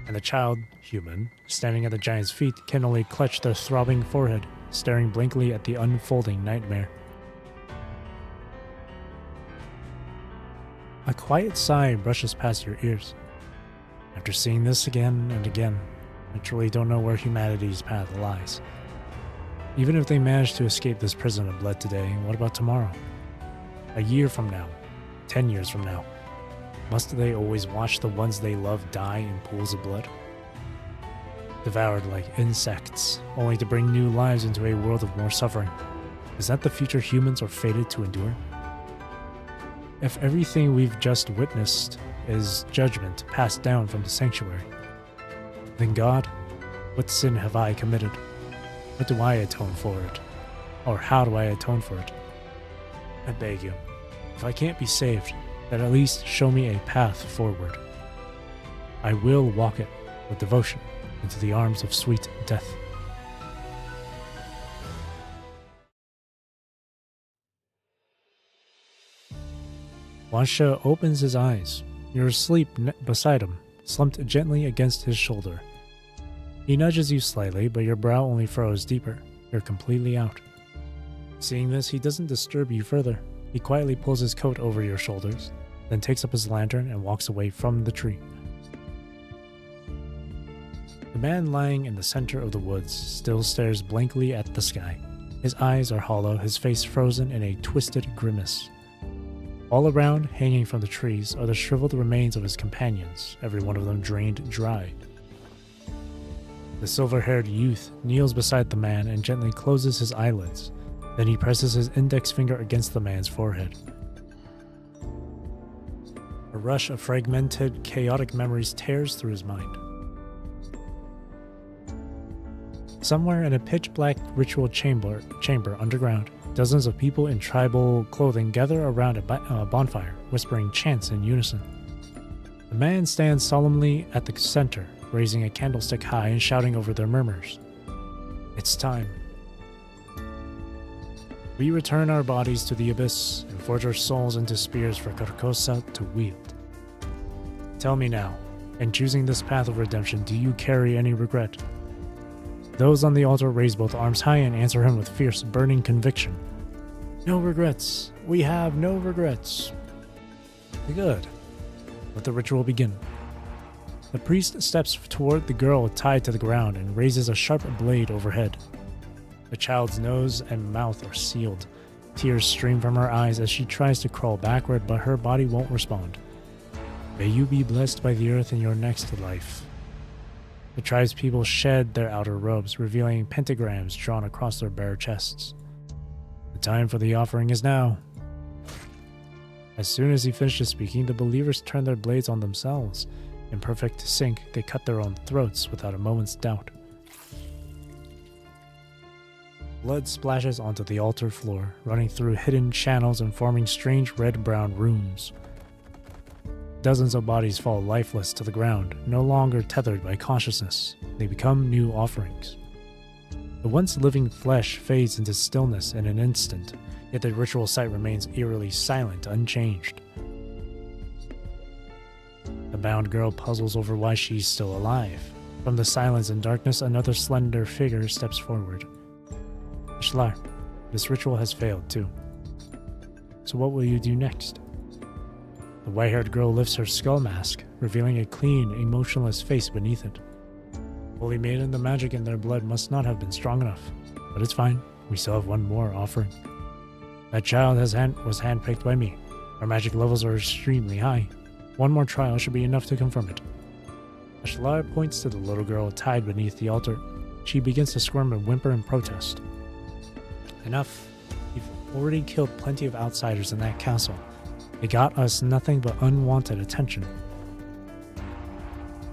And the child, human, standing at the giant's feet, can only clutch their throbbing forehead, staring blankly at the unfolding nightmare. A quiet sigh brushes past your ears. After seeing this again and again, I truly don't know where humanity's path lies. Even if they manage to escape this prison of blood today, what about tomorrow? A year from now? 10 years from now? Must they always watch the ones they love die in pools of blood? Devoured like insects, only to bring new lives into a world of more suffering. Is that the future humans are fated to endure? If everything we've just witnessed is judgment passed down from the sanctuary, then God, what sin have I committed? What do I atone for it? Or how do I atone for it? I beg you, if I can't be saved, then at least show me a path forward. I will walk it with devotion into the arms of sweet death. Wansha opens his eyes. You're asleep beside him, slumped gently against his shoulder. He nudges you slightly, but your brow only furrows deeper. You're completely out. Seeing this, he doesn't disturb you further. He quietly pulls his coat over your shoulders, then takes up his lantern and walks away from the tree. The man lying in the center of the woods still stares blankly at the sky. His eyes are hollow, his face frozen in a twisted grimace. All around, hanging from the trees, are the shriveled remains of his companions, every one of them drained dry. The silver-haired youth kneels beside the man and gently closes his eyelids. Then he presses his index finger against the man's forehead. A rush of fragmented, chaotic memories tears through his mind. Somewhere in a pitch-black ritual chamber underground, dozens of people in tribal clothing gather around a bonfire, whispering chants in unison. The man stands solemnly at the center, raising a candlestick high and shouting over their murmurs. It's time. We return our bodies to the abyss and forge our souls into spears for Carcosa to wield. Tell me now, in choosing this path of redemption, do you carry any regret? Those on the altar raise both arms high and answer him with fierce, burning conviction. No regrets. We have no regrets. Good. Let the ritual begin. The priest steps toward the girl tied to the ground and raises a sharp blade overhead. The child's nose and mouth are sealed. Tears stream from her eyes as she tries to crawl backward, but her body won't respond. May you be blessed by the earth in your next life. The tribespeople shed their outer robes, revealing pentagrams drawn across their bare chests. The time for the offering is now. As soon as he finishes speaking, the believers turn their blades on themselves. In perfect sync, they cut their own throats without a moment's doubt. Blood splashes onto the altar floor, running through hidden channels and forming strange red-brown rooms. Dozens of bodies fall lifeless to the ground, no longer tethered by consciousness. They become new offerings. The once living flesh fades into stillness in an instant, yet the ritual site remains eerily silent, unchanged. The bound girl puzzles over why she's still alive. From the silence and darkness, another slender figure steps forward. Ashlar, this ritual has failed too. So what will you do next? The white-haired girl lifts her skull mask, revealing a clean, emotionless face beneath it. Holy Maiden, the magic in their blood must not have been strong enough. But it's fine, we still have one more offering. That child was handpicked by me. Our magic levels are extremely high. One more trial should be enough to confirm it. Ashlar points to the little girl tied beneath the altar. She begins to squirm and whimper in protest. Enough. You've already killed plenty of outsiders in that castle. They got us nothing but unwanted attention.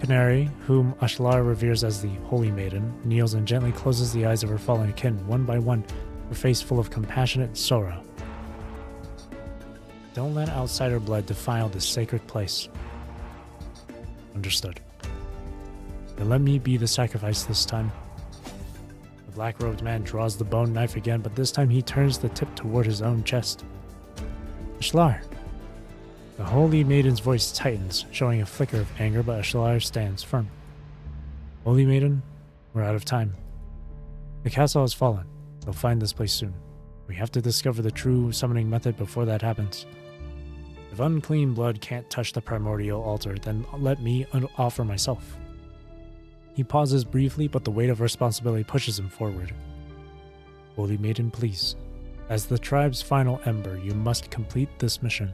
Canary, whom Ashlar reveres as the Holy Maiden, kneels and gently closes the eyes of her fallen kin one by one, her face full of compassionate sorrow. Don't let outsider blood defile this sacred place. Understood. Then let me be the sacrifice this time. The black-robed man draws the bone knife again, but this time he turns the tip toward his own chest. Ashlar! The Holy Maiden's voice tightens, showing a flicker of anger, but Ashlar stands firm. Holy Maiden, we're out of time. The castle has fallen. They'll find this place soon. We have to discover the true summoning method before that happens. If unclean blood can't touch the primordial altar, then let me offer myself. He pauses briefly, but the weight of responsibility pushes him forward. Holy Maiden, please. As the tribe's final ember, you must complete this mission.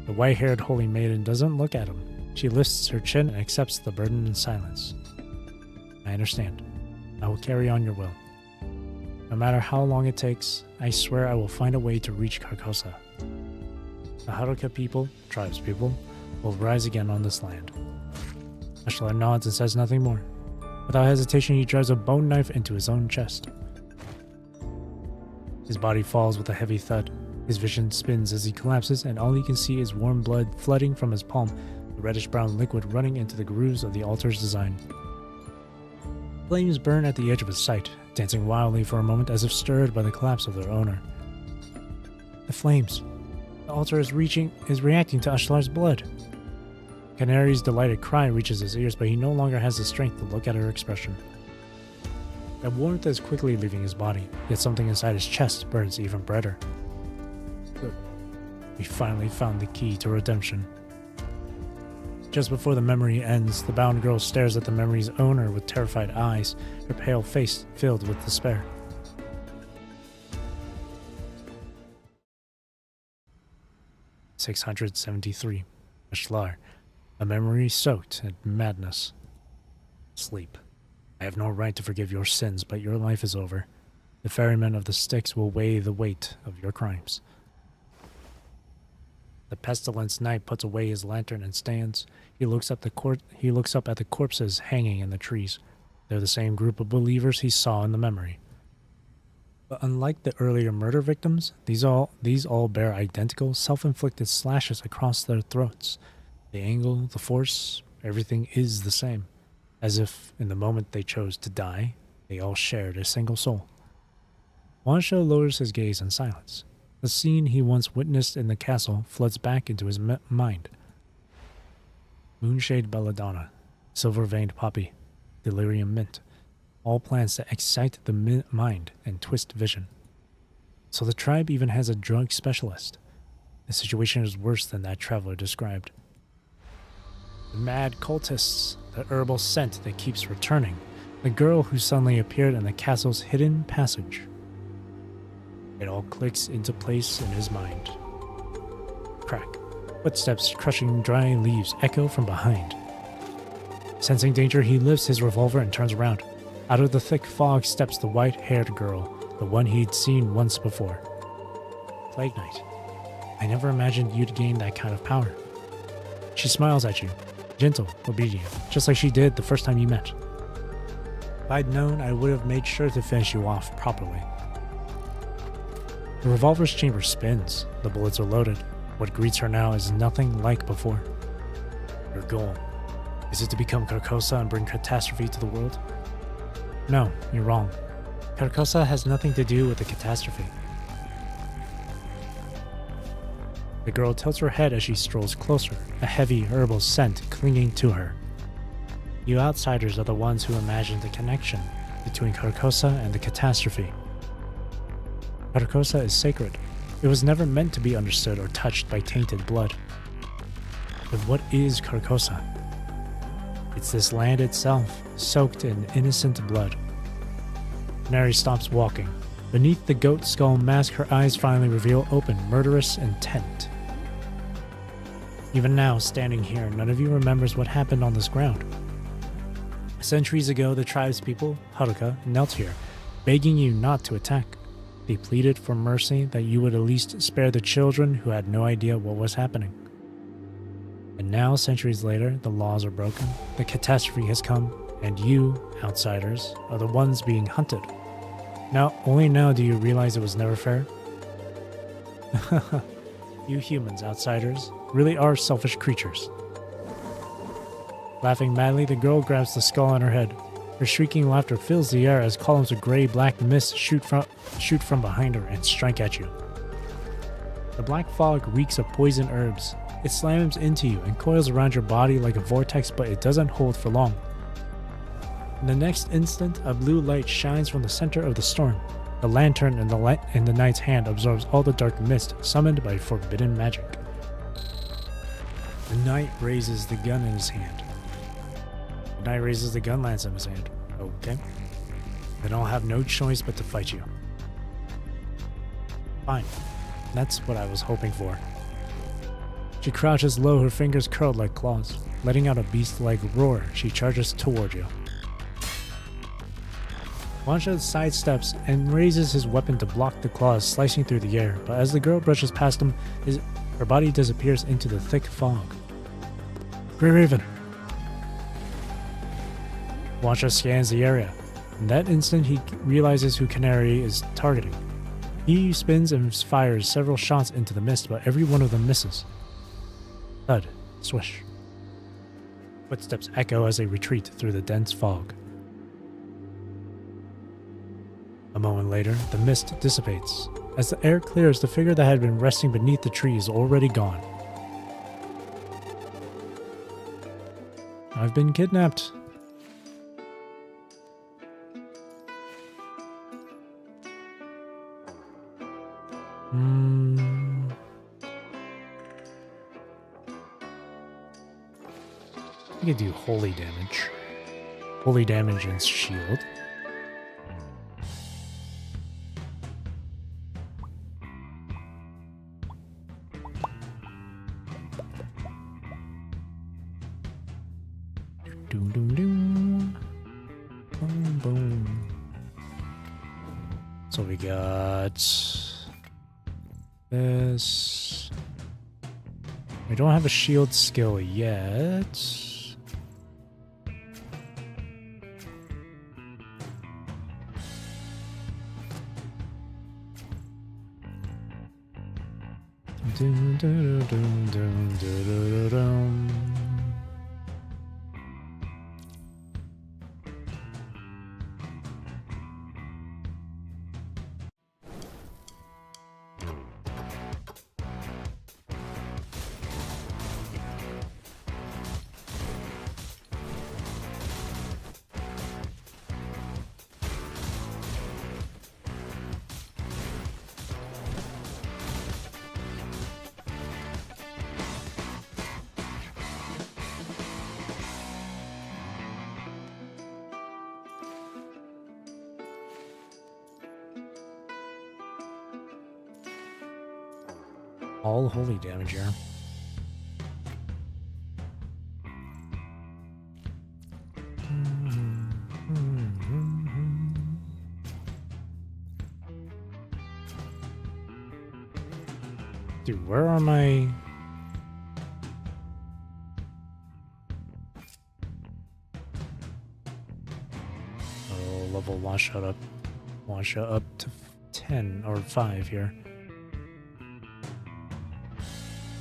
The white-haired Holy Maiden doesn't look at him. She lifts her chin and accepts the burden in silence. I understand. I will carry on your will. No matter how long it takes, I swear I will find a way to reach Carcosa. The Haruka people, tribe's people, will rise again on this land. Ashlar nods and says nothing more. Without hesitation, he drives a bone knife into his own chest. His body falls with a heavy thud. His vision spins as he collapses, and all he can see is warm blood flooding from his palm, the reddish-brown liquid running into the grooves of the altar's design. Flames burn at the edge of his sight, dancing wildly for a moment as if stirred by the collapse of their owner. The flames. The altar is reacting to Ashlar's blood. Canary's delighted cry reaches his ears, but he no longer has the strength to look at her expression. The warmth is quickly leaving his body, yet something inside his chest burns even brighter. Good. We finally found the key to redemption. Just before the memory ends, the bound girl stares at the memory's owner with terrified eyes, her pale face filled with despair. "673. Ashlar. A memory soaked in madness. Sleep. I have no right to forgive your sins, but your life is over. The ferryman of the Styx will weigh the weight of your crimes." The Pestilence knight puts away his lantern and stands. He looks up at the corpses hanging in the trees. They're the same group of believers he saw in the memory. But unlike the earlier murder victims, these all bear identical, self-inflicted slashes across their throats. The angle, the force, everything is the same. As if, in the moment they chose to die, they all shared a single soul. Juancho lowers his gaze in silence. The scene he once witnessed in the castle floods back into his mind. Moonshade belladonna, silver-veined poppy, delirium mint, all plans to excite the mind and twist vision. So the tribe even has a drug specialist. The situation is worse than that traveler described. The mad cultists, the herbal scent that keeps returning, the girl who suddenly appeared in the castle's hidden passage. It all clicks into place in his mind. Crack. Footsteps crushing dry leaves echo from behind. Sensing danger, he lifts his revolver and turns around. Out of the thick fog steps the white-haired girl, the one he'd seen once before. Plague Knight. I never imagined you'd gain that kind of power. She smiles at you, gentle, obedient, just like she did the first time you met. If I'd known, I would have made sure to finish you off properly. The revolver's chamber spins. The bullets are loaded. What greets her now is nothing like before. Your goal. Is it to become Carcosa and bring catastrophe to the world? No, you're wrong. Carcosa has nothing to do with the catastrophe. The girl tilts her head as she strolls closer, a heavy herbal scent clinging to her. You outsiders are the ones who imagined the connection between Carcosa and the catastrophe. Carcosa is sacred. It was never meant to be understood or touched by tainted blood. But what is Carcosa? It's this land itself, soaked in innocent blood. Neri stops walking. Beneath the goat skull mask, her eyes finally reveal open, murderous intent. Even now, standing here, none of you remembers what happened on this ground. Centuries ago, the tribespeople, Haruka, knelt here, begging you not to attack. They pleaded for mercy that you would at least spare the children who had no idea what was happening. And now, centuries later, the laws are broken, the catastrophe has come, and you, outsiders, are the ones being hunted. Now, only now do you realize it was never fair? You humans, outsiders, really are selfish creatures. Laughing madly, the girl grabs the skull on her head. Her shrieking laughter fills the air as columns of gray-black mist shoot from behind her and strike at you. The black fog reeks of poison herbs. It slams into you and coils around your body like a vortex, but it doesn't hold for long. In the next instant, a blue light shines from the center of the storm. The lantern in the knight's hand absorbs all the dark mist summoned by forbidden magic. The knight raises the gun in his hand. The knight raises the gun lance in his hand. Okay. Then I'll have no choice but to fight you. Fine. That's what I was hoping for. She crouches low, her fingers curled like claws. Letting out a beast-like roar, she charges toward you. Wansha sidesteps and raises his weapon to block the claws slicing through the air, but as the girl brushes past him, her body disappears into the thick fog. Grey Raven! Wansha scans the area. In that instant, he realizes who Canary is targeting. He spins and fires several shots into the mist, but every one of them misses. Thud. Swish. Footsteps echo as they retreat through the dense fog. A moment later, the mist dissipates. As the air clears, the figure that had been resting beneath the tree is already gone. I've been kidnapped. I could do holy damage. Holy damage and shield. Doom doom doom. Boom boom. So we got this. We don't have a shield skill yet. Dum, dum, dum, dum, dum, dum. All holy damage here. Dude, where are my... level wash up to 10 or 5 here.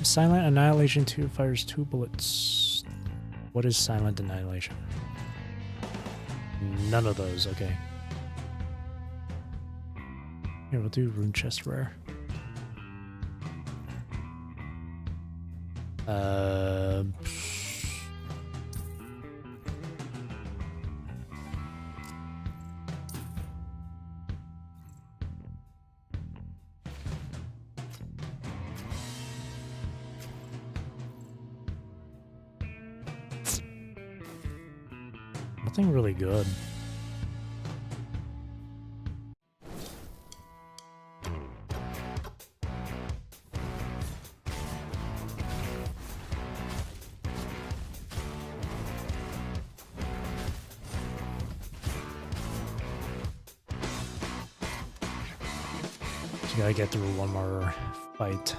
Silent Annihilation 2 fires 2 bullets. What is Silent Annihilation? None of those, okay. Here, we'll do Rune Chest Rare. Nothing really good. Just gotta get through one more fight.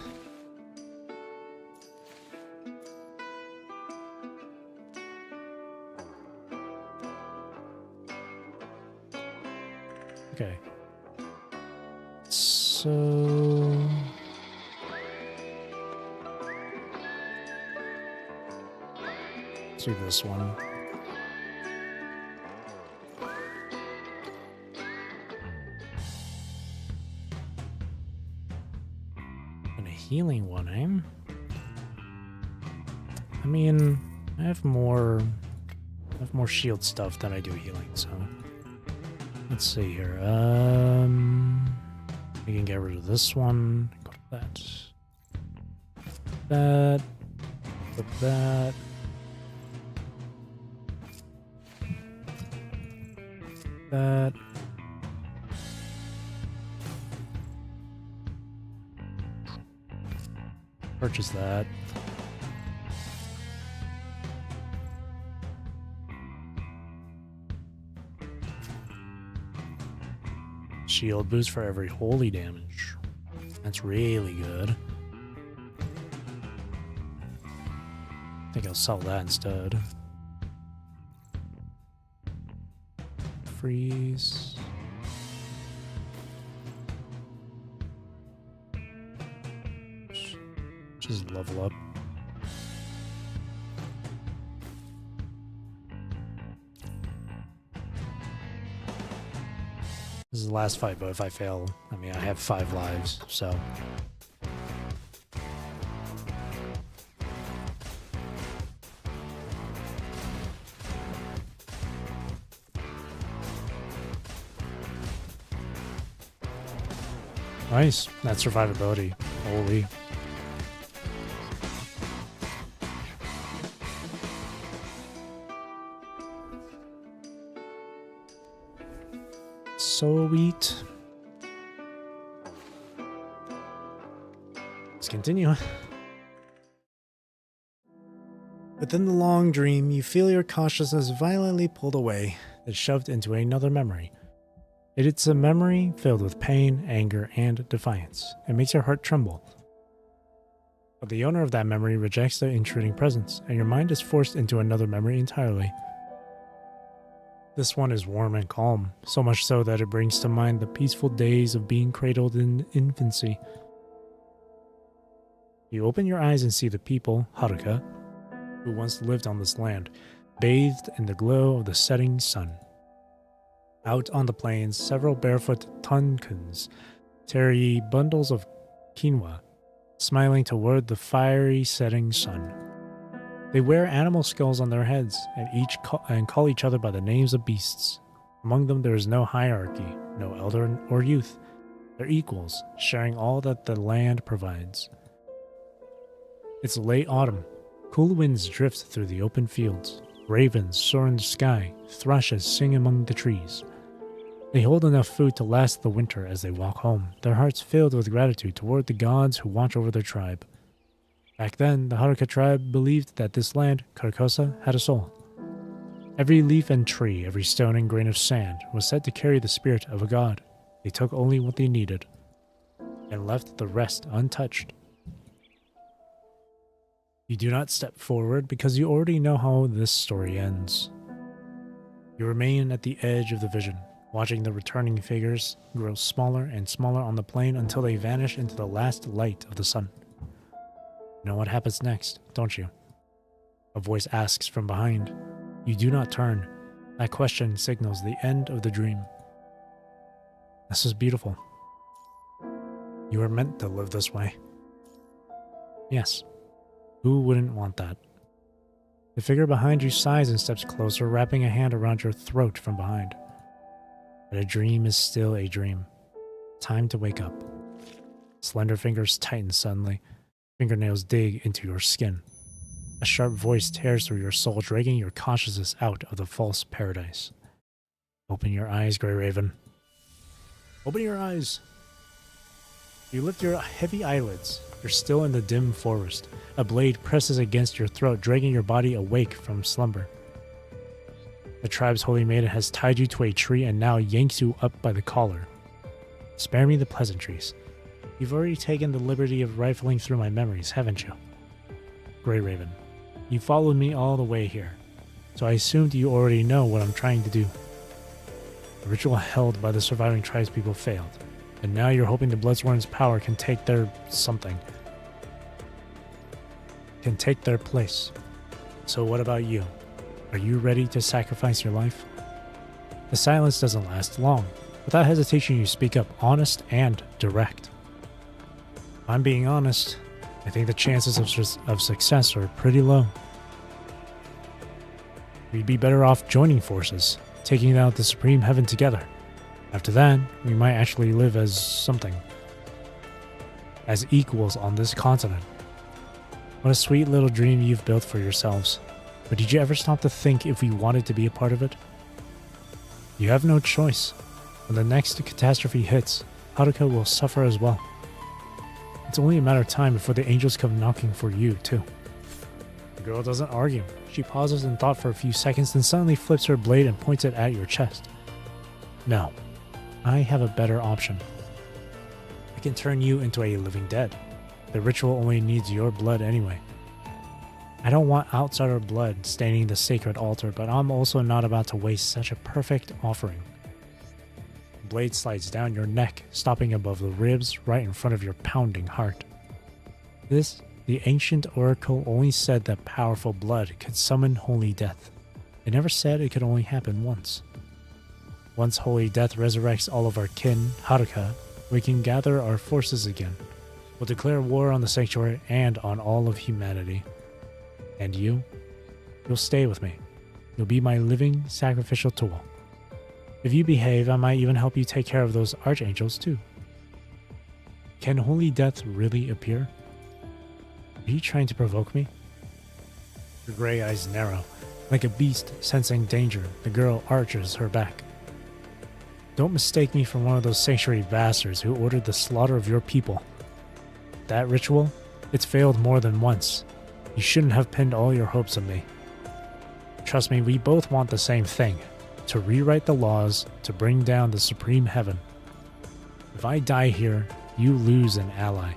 Okay. So let's do this one. And a healing one, eh? I mean, I have more shield stuff than I do healing, so let's see here. We can get rid of this one. Go to that. That. Put that. That. Purchase that. Shield boost for every holy damage. That's really good. I think I'll sell that instead. Freeze. Just level up. This is the last fight, but if I fail, I mean, I have 5 lives, so. Nice. That survivability. Holy. Sweet. Let's continue. Within the long dream, you feel your consciousness violently pulled away and shoved into another memory. It's a memory filled with pain, anger, and defiance. It makes your heart tremble. But the owner of that memory rejects the intruding presence, and your mind is forced into another memory entirely. This one is warm and calm, so much so that it brings to mind the peaceful days of being cradled in infancy. You open your eyes and see the people, Haruka, who once lived on this land, bathed in the glow of the setting sun. Out on the plains, several barefoot Tunkins carry bundles of quinoa, smiling toward the fiery setting sun. They wear animal skulls on their heads and call each other by the names of beasts. Among them there is no hierarchy, no elder or youth. They're equals, sharing all that the land provides. It's late autumn. Cool winds drift through the open fields. Ravens soar in the sky. Thrushes sing among the trees. They hold enough food to last the winter as they walk home, their hearts filled with gratitude toward the gods who watch over their tribe. Back then, the Haruka tribe believed that this land, Carcosa, had a soul. Every leaf and tree, every stone and grain of sand was said to carry the spirit of a god. They took only what they needed and left the rest untouched. You do not step forward because you already know how this story ends. You remain at the edge of the vision, watching the returning figures grow smaller and smaller on the plain until they vanish into the last light of the sun. You know what happens next, don't you? A voice asks from behind. You do not turn. That question signals the end of the dream. This is beautiful. You were meant to live this way. Yes. Who wouldn't want that? The figure behind you sighs and steps closer, wrapping a hand around your throat from behind. But a dream is still a dream. Time to wake up. Slender fingers tighten suddenly. Fingernails dig into your skin. A sharp voice tears through your soul, dragging your consciousness out of the false paradise. Open your eyes, Grey Raven. Open your eyes. You lift your heavy eyelids. You're still in the dim forest. A blade presses against your throat, dragging your body awake from slumber. The tribe's holy maiden has tied you to a tree and now yanks you up by the collar. Spare me the pleasantries. You've already taken the liberty of rifling through my memories, haven't you? Grey Raven, you followed me all the way here, so I assumed you already know what I'm trying to do. The ritual held by the surviving tribespeople failed, and now you're hoping the Bloodsworn's power can take their something. Can take their place. So what about you? Are you ready to sacrifice your life? The silence doesn't last long. Without hesitation, you speak up, honest and direct. If I'm being honest, I think the chances of success are pretty low. We'd be better off joining forces, taking out the Supreme Heaven together. After that, we might actually live as something. As equals on this continent. What a sweet little dream you've built for yourselves. But did you ever stop to think if we wanted to be a part of it? You have no choice. When the next catastrophe hits, Haruka will suffer as well. It's only a matter of time before the angels come knocking for you, too. The girl doesn't argue. She pauses in thought for a few seconds, then suddenly flips her blade and points it at your chest. No, I have a better option. I can turn you into a living dead. The ritual only needs your blood anyway. I don't want outsider blood staining the sacred altar, but I'm also not about to waste such a perfect offering. The blade slides down your neck, stopping above the ribs right in front of your pounding heart. The ancient oracle only said that powerful blood could summon holy death. It never said it could only happen once. Once holy death resurrects all of our kin, Haruka, we can gather our forces again. We'll declare war on the sanctuary and on all of humanity. And you'll stay with me. You'll be my living sacrificial tool. If you behave, I might even help you take care of those archangels too. Can holy death really appear? Are you trying to provoke me? Her gray eyes narrow. Like a beast sensing danger, the girl arches her back. Don't mistake me for one of those sanctuary bastards who ordered the slaughter of your people. That ritual? It's failed more than once. You shouldn't have pinned all your hopes on me. Trust me, we both want the same thing. To rewrite the laws, to bring down the Supreme Heaven. If I die here, you lose an ally.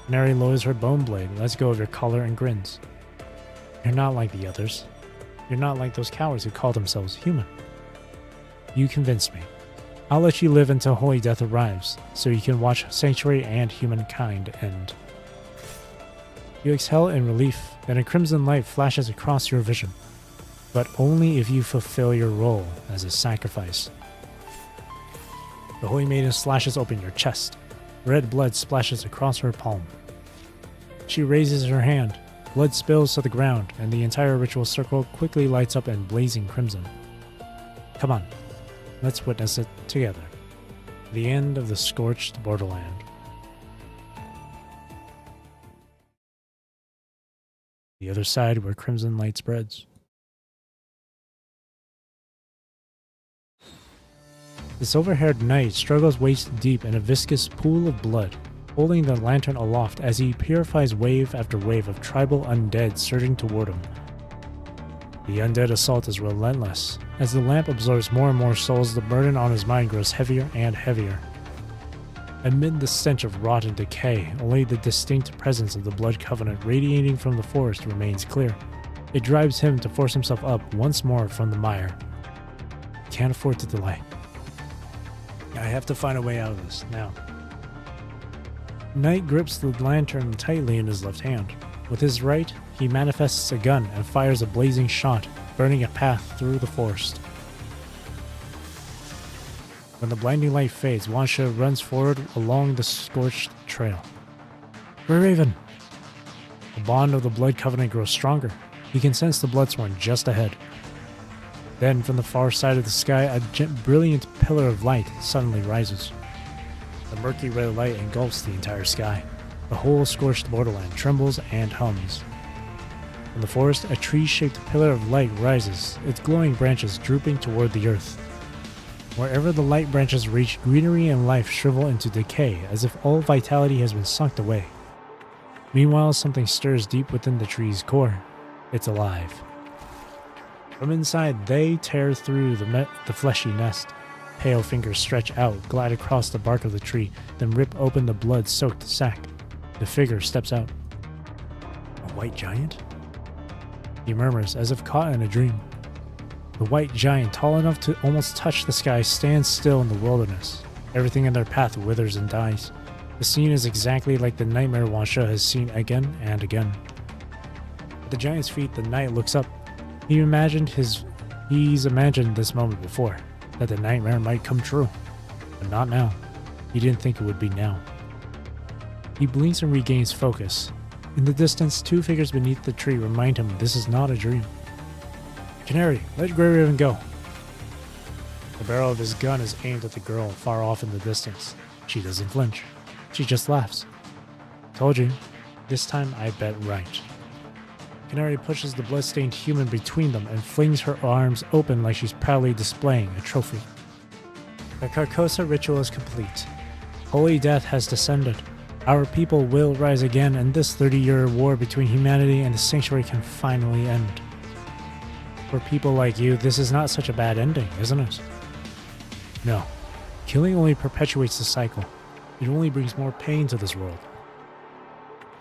Neri lowers her bone blade, lets go of your collar and grins. You're not like the others. You're not like those cowards who call themselves human. You convinced me. I'll let you live until holy death arrives, so you can watch sanctuary and humankind end. You exhale in relief, then a crimson light flashes across your vision. But only if you fulfill your role as a sacrifice. The Holy Maiden slashes open your chest. Red blood splashes across her palm. She raises her hand. Blood spills to the ground, and the entire ritual circle quickly lights up in blazing crimson. Come on, let's witness it together. The end of the scorched borderland. The other side where crimson light spreads. The silver-haired knight struggles waist deep in a viscous pool of blood, holding the lantern aloft as he purifies wave after wave of tribal undead surging toward him. The undead assault is relentless. As the lamp absorbs more and more souls, the burden on his mind grows heavier and heavier. Amid the stench of rot and decay, only the distinct presence of the Blood Covenant radiating from the forest remains clear. It drives him to force himself up once more from the mire. can't afford to delay. I have to find a way out of this, now. Knight grips the lantern tightly in his left hand. With his right, he manifests a gun and fires a blazing shot, burning a path through the forest. When the blinding light fades, Wansha runs forward along the scorched trail. Grey Raven! The bond of the Blood Covenant grows stronger. He can sense the Bloodsworn just ahead. Then, from the far side of the sky, a brilliant pillar of light suddenly rises. The murky red light engulfs the entire sky. The whole scorched borderland trembles and hums. From the forest, a tree-shaped pillar of light rises, its glowing branches drooping toward the earth. Wherever the light branches reach, greenery and life shrivel into decay, as if all vitality has been sucked away. Meanwhile, something stirs deep within the tree's core. It's alive. From inside, they tear through the fleshy nest. Pale fingers stretch out, glide across the bark of the tree, then rip open the blood-soaked sack. The figure steps out. A white giant? He murmurs, as if caught in a dream. The white giant, tall enough to almost touch the sky, stands still in the wilderness. Everything in their path withers and dies. The scene is exactly like the nightmare Wansha has seen again and again. At the giant's feet, the knight looks up. He's imagined this moment before, that the nightmare might come true. But not now. He didn't think it would be now. He blinks and regains focus. In the distance, two figures beneath the tree remind him this is not a dream. Canary, let Grey Raven go. The barrel of his gun is aimed at the girl far off in the distance. She doesn't flinch. She just laughs. Told you. This time I bet right. Canary pushes the bloodstained human between them and flings her arms open like she's proudly displaying a trophy. The Carcosa ritual is complete. Holy death has descended. Our people will rise again, and this 30-year war between humanity and the Sanctuary can finally end. For people like you, this is not such a bad ending, isn't it? No. Killing only perpetuates the cycle. It only brings more pain to this world.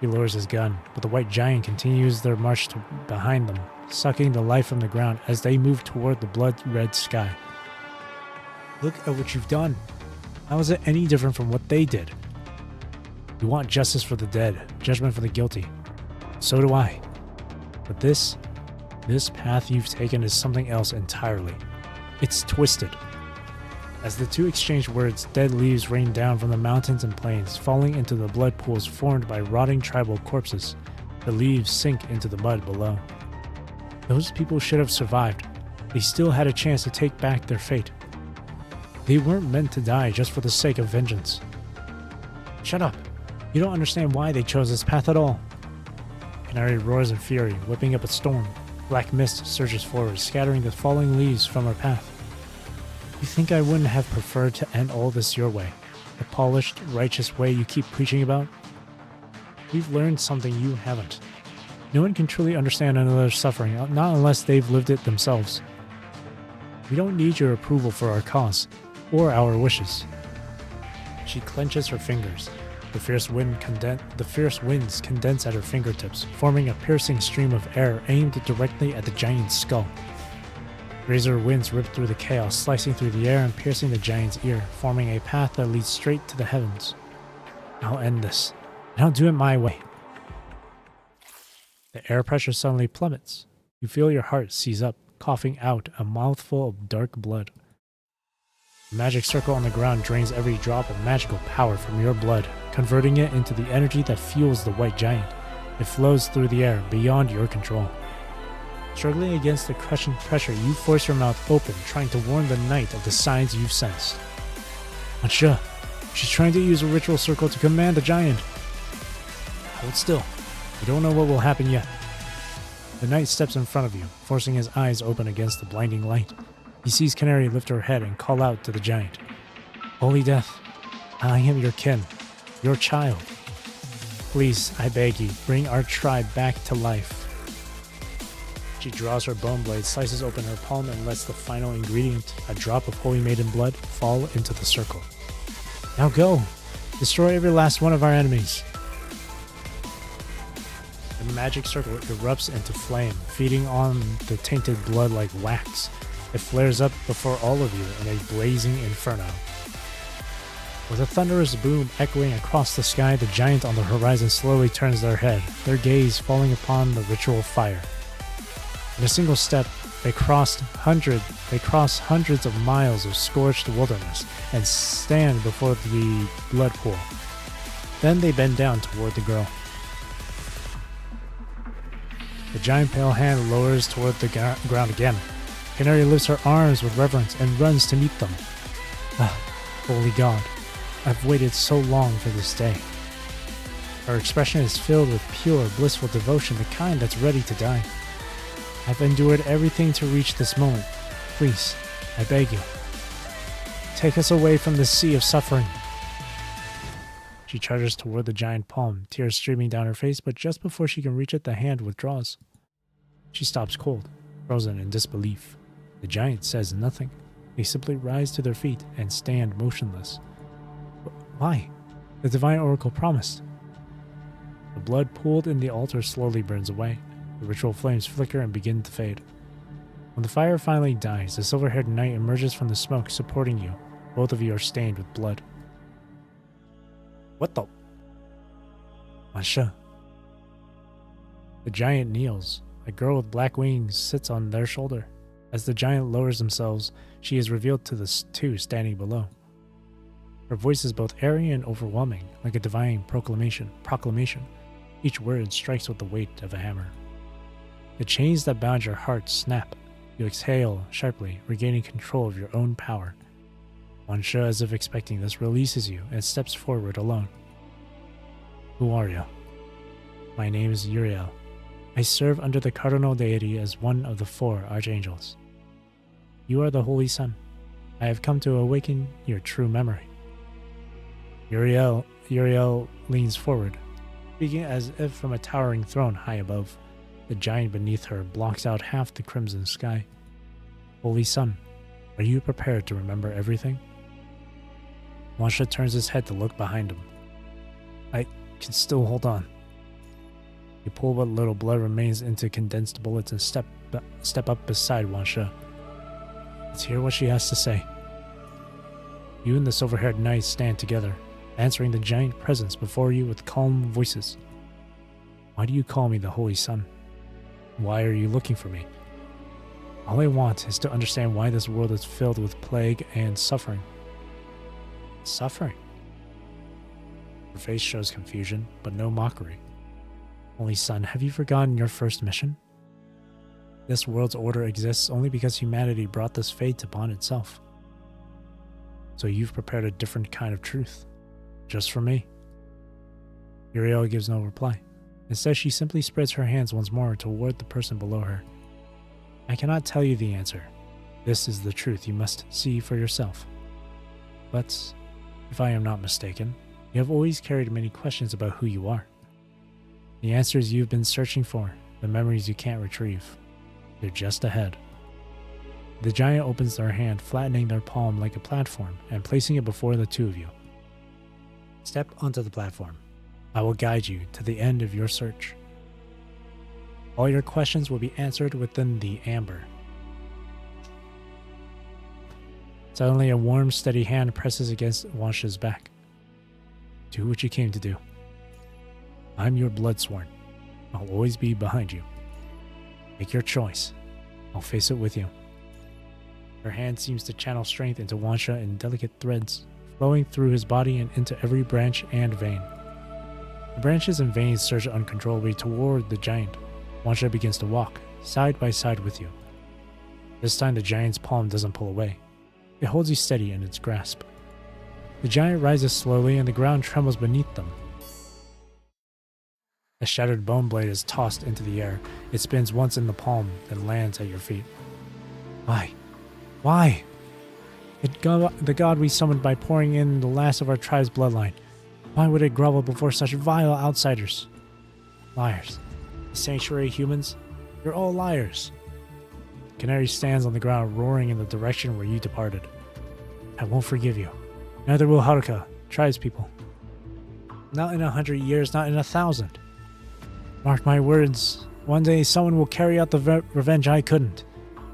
He lowers his gun, but the white giant continues their march behind them, sucking the life from the ground as they move toward the blood-red sky. Look at what you've done. How is it any different from what they did? You want justice for the dead, judgment for the guilty. So do I. But this path you've taken is something else entirely. It's twisted. As the two exchange words, dead leaves rain down from the mountains and plains, falling into the blood pools formed by rotting tribal corpses. The leaves sink into the mud below. Those people should have survived. They still had a chance to take back their fate. They weren't meant to die just for the sake of vengeance. Shut up. You don't understand why they chose this path at all. Canary roars in fury, whipping up a storm. Black mist surges forward, scattering the falling leaves from her path. You think I wouldn't have preferred to end all this your way? The polished, righteous way you keep preaching about? We've learned something you haven't. No one can truly understand another's suffering, not unless they've lived it themselves. We don't need your approval for our cause, or our wishes. She clenches her fingers. The fierce winds condense at her fingertips, forming a piercing stream of air aimed directly at the giant's skull. Razor winds rip through the chaos, slicing through the air and piercing the giant's ear, forming a path that leads straight to the heavens. I'll end this, and I'll do it my way. The air pressure suddenly plummets. You feel your heart seize up, coughing out a mouthful of dark blood. The magic circle on the ground drains every drop of magical power from your blood, converting it into the energy that fuels the white giant. It flows through the air, beyond your control. Struggling against the crushing pressure, you force your mouth open, trying to warn the knight of the signs you've sensed. Wansha, she's trying to use a ritual circle to command the giant. Hold still. You don't know what will happen yet. The knight steps in front of you, forcing his eyes open against the blinding light. He sees Canary lift her head and call out to the giant. Holy Death, I am your kin, your child. Please, I beg you, bring our tribe back to life. She draws her bone blade, slices open her palm, and lets the final ingredient, a drop of Holy Maiden blood, fall into the circle. Now go! Destroy every last one of our enemies! The magic circle erupts into flame, feeding on the tainted blood like wax. It flares up before all of you in a blazing inferno. With a thunderous boom echoing across the sky, the giant on the horizon slowly turns their head, their gaze falling upon the ritual fire. In a single step, they cross hundreds of miles of scorched wilderness and stand before the blood pool. Then they bend down toward the girl. The giant pale hand lowers toward the ground again. Canary lifts her arms with reverence and runs to meet them. Ah, holy God, I've waited so long for this day. Her expression is filled with pure, blissful devotion, the kind that's ready to die. I've endured everything to reach this moment. Please, I beg you, take us away from this sea of suffering. She charges toward the giant palm, tears streaming down her face, but just before she can reach it, the hand withdraws. She stops cold, frozen in disbelief. The giant says nothing. They simply rise to their feet and stand motionless. Why? The divine oracle promised. The blood pooled in the altar slowly burns away. The ritual flames flicker and begin to fade. When the fire finally dies, the silver-haired knight emerges from the smoke, supporting you. Both of you are stained with blood. What the? Masha. The giant kneels. A girl with black wings sits on their shoulder. As the giant lowers themselves, she is revealed to the two standing below. Her voice is both airy and overwhelming, like a divine proclamation. Each word strikes with the weight of a hammer. The chains that bound your heart snap. You exhale sharply, regaining control of your own power. Wansha, as if expecting this, releases you and steps forward alone. Who are you? My name is Uriel. I serve under the cardinal deity as one of the 4 archangels. You are the Holy Son. I have come to awaken your true memory. Uriel leans forward, speaking as if from a towering throne high above. The giant beneath her blocks out half the crimson sky. Holy Son, are you prepared to remember everything? Wansha turns his head to look behind him. I can still hold on. You pull what little blood remains into condensed bullets and step up beside Wansha. Let's hear what she has to say. You and the silver-haired knight stand together, answering the giant presence before you with calm voices. Why do you call me the Holy Son? Why are you looking for me? All I want is to understand why this world is filled with plague and suffering. Suffering? Her face shows confusion, but no mockery. Holy Son, have you forgotten your first mission? This world's order exists only because humanity brought this fate upon itself. So you've prepared a different kind of truth, just for me. Uriel gives no reply. Instead, she simply spreads her hands once more toward the person below her. I cannot tell you the answer. This is the truth you must see for yourself. But, if I am not mistaken, you have always carried many questions about who you are. The answers you've been searching for, the memories you can't retrieve. They're just ahead. The giant opens their hand, flattening their palm like a platform and placing it before the two of you. Step onto the platform. I will guide you to the end of your search. All your questions will be answered within the amber. Suddenly, a warm, steady hand presses against Wansha's back. Do what you came to do. I'm your bloodsworn. I'll always be behind you. Make your choice. I'll face it with you. Her hand seems to channel strength into Wansha in delicate threads, flowing through his body and into every branch and vein. The branches and veins surge uncontrollably toward the giant. Wansha begins to walk, side by side with you. This time the giant's palm doesn't pull away. It holds you steady in its grasp. The giant rises slowly and the ground trembles beneath them. A shattered bone blade is tossed into the air. It spins once in the palm, then lands at your feet. Why? Why? The god we summoned by pouring in the last of our tribe's bloodline. Why would it grovel before such vile outsiders? Liars. The sanctuary humans, you're all liars. Canary stands on the ground, roaring in the direction where you departed. I won't forgive you. Neither will Haruka, tribespeople. Not in 100 years, not in 1,000. Mark my words, one day someone will carry out the revenge I couldn't.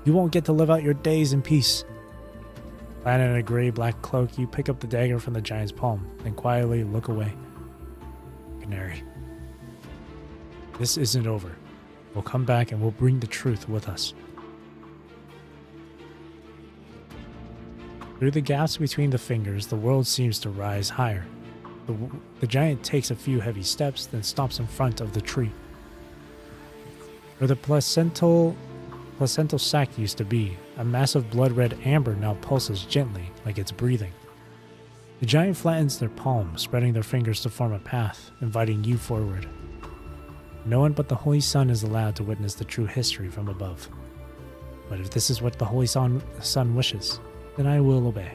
You won't get to live out your days in peace. Clad in a gray-black cloak, you pick up the dagger from the giant's palm and quietly look away. Canary. This isn't over. We'll come back and we'll bring the truth with us. Through the gaps between the fingers, the world seems to rise higher. The giant takes a few heavy steps, then stops in front of the tree. Where the placental sac used to be, a massive blood-red amber now pulses gently, like it's breathing. The giant flattens their palm, spreading their fingers to form a path, inviting you forward. No one but the Holy Sun is allowed to witness the true history from above. But if this is what the Holy Sun wishes, then I will obey.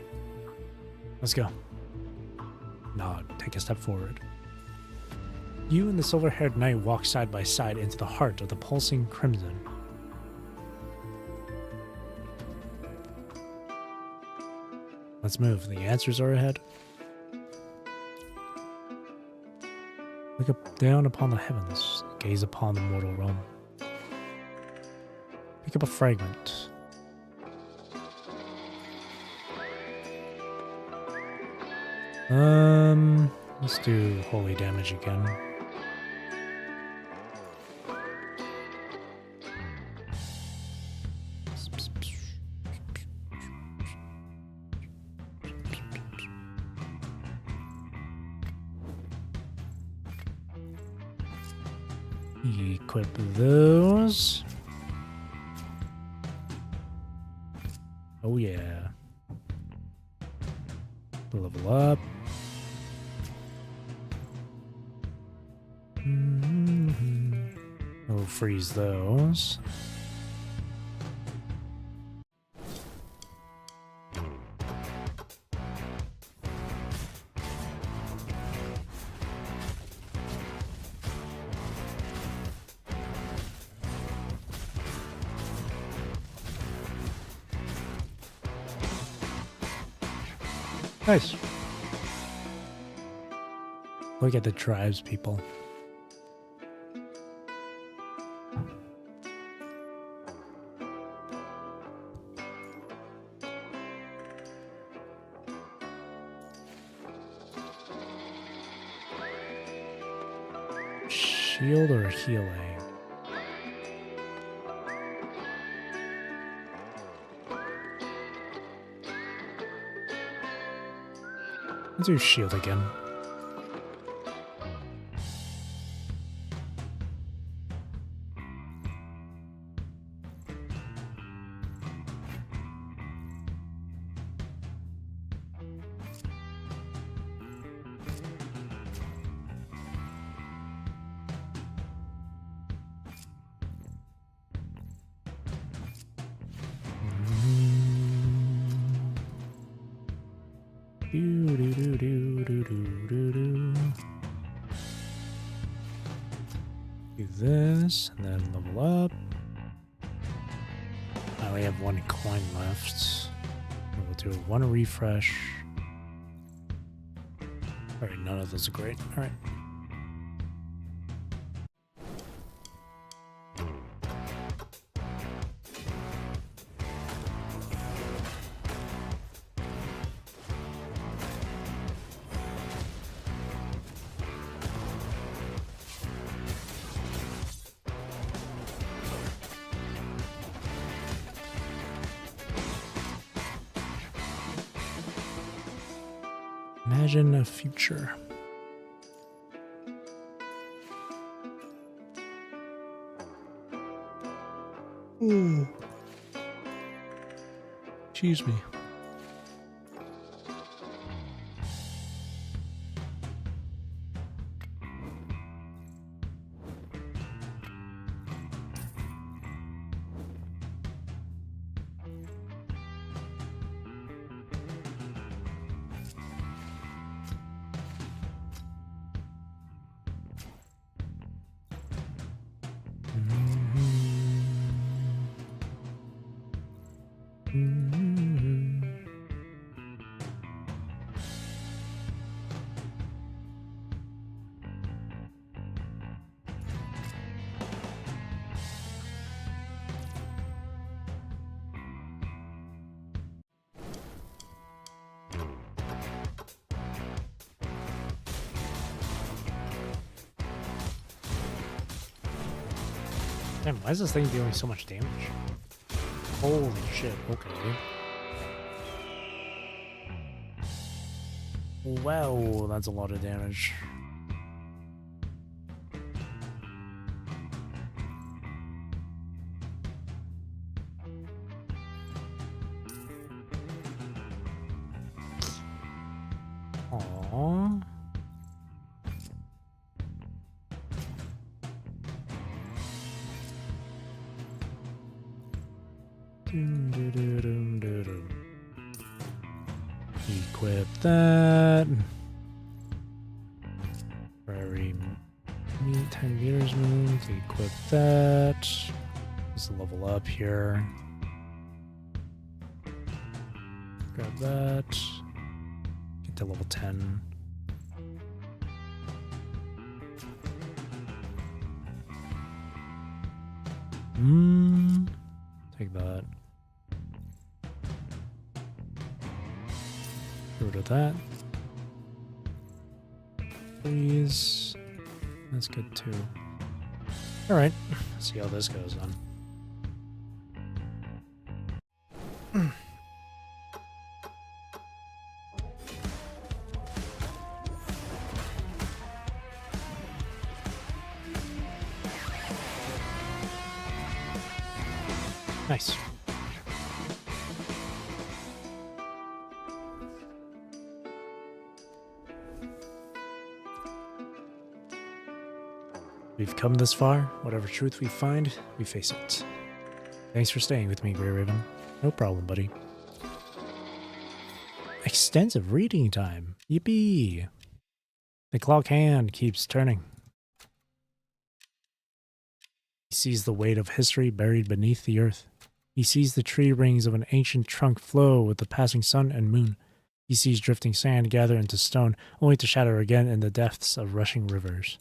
Let's go. Nod, take a step forward. You and the silver-haired knight walk side by side into the heart of the pulsing crimson. Let's move. The answers are ahead. Look up down upon the heavens. Gaze upon the mortal realm. Pick up a fragment. Let's do holy damage again. Equip those. Oh yeah. Level up. We'll freeze those. Nice. Look at the tribes people. Shield or healing? Let's do shield again. Do this, and then level up. I only have one coin left. We'll do one refresh. Alright, none of those are great. Alright. Imagine a future. Ooh. Excuse me. Damn, why is this thing dealing so much damage? Holy shit, okay. Wow, that's a lot of damage. Aww. Equip that. Prairie meat, 10 meters moved. Equip that. Just level up here. Grab that. Get to level 10. Take that. Get rid of that. Please. That's good too. Alright. See how this goes on. Nice. We've come this far. Whatever truth we find, we face it. Thanks for staying with me, Grey Raven. No problem, buddy. Extensive reading time. Yippee! The clock hand keeps turning. He sees the weight of history buried beneath the earth. He sees the tree rings of an ancient trunk flow with the passing sun and moon. He sees drifting sand gather into stone, only to shatter again in the depths of rushing rivers.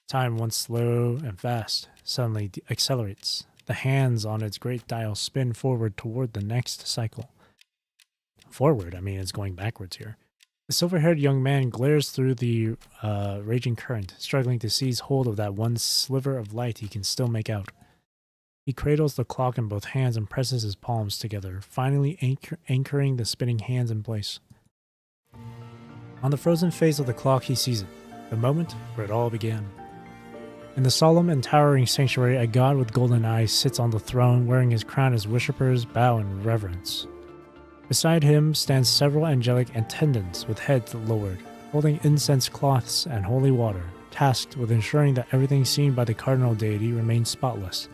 Time, once slow and fast, suddenly accelerates. The hands on its great dial spin forward toward the next cycle. Forward? I mean, it's going backwards here. The silver-haired young man glares through the raging current, struggling to seize hold of that one sliver of light he can still make out. He cradles the clock in both hands and presses his palms together, finally anchoring the spinning hands in place. On the frozen face of the clock he sees it, the moment where it all began. In the solemn and towering sanctuary, a god with golden eyes sits on the throne, wearing his crown as worshippers bow in reverence. Beside him stand several angelic attendants with heads lowered, holding incense cloths and holy water, tasked with ensuring that everything seen by the cardinal deity remains spotless.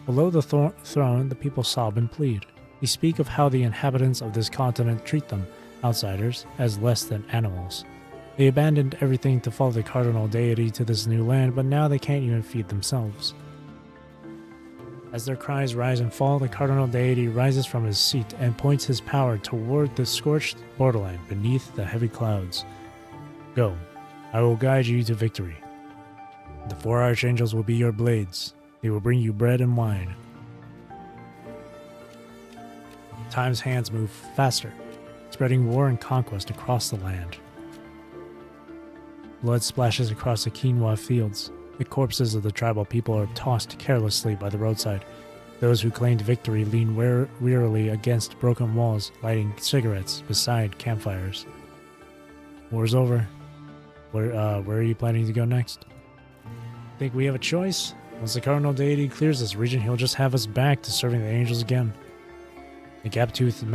Below the throne, the people sob and plead. They speak of how the inhabitants of this continent treat them, outsiders, as less than animals. They abandoned everything to follow the cardinal deity to this new land, but now they can't even feed themselves. As their cries rise and fall, the cardinal deity rises from his seat and points his power toward the scorched borderland beneath the heavy clouds. Go, I will guide you to victory. The 4 archangels will be your blades. They will bring you bread and wine. Time's hands move faster, spreading war and conquest across the land. Blood splashes across the quinoa fields. The corpses of the tribal people are tossed carelessly by the roadside. Those who claimed victory lean wearily against broken walls, lighting cigarettes beside campfires. War's over. Where are you planning to go next? Think we have a choice? Once the cardinal deity clears this region, he'll just have us back to serving the angels again. The gap-toothed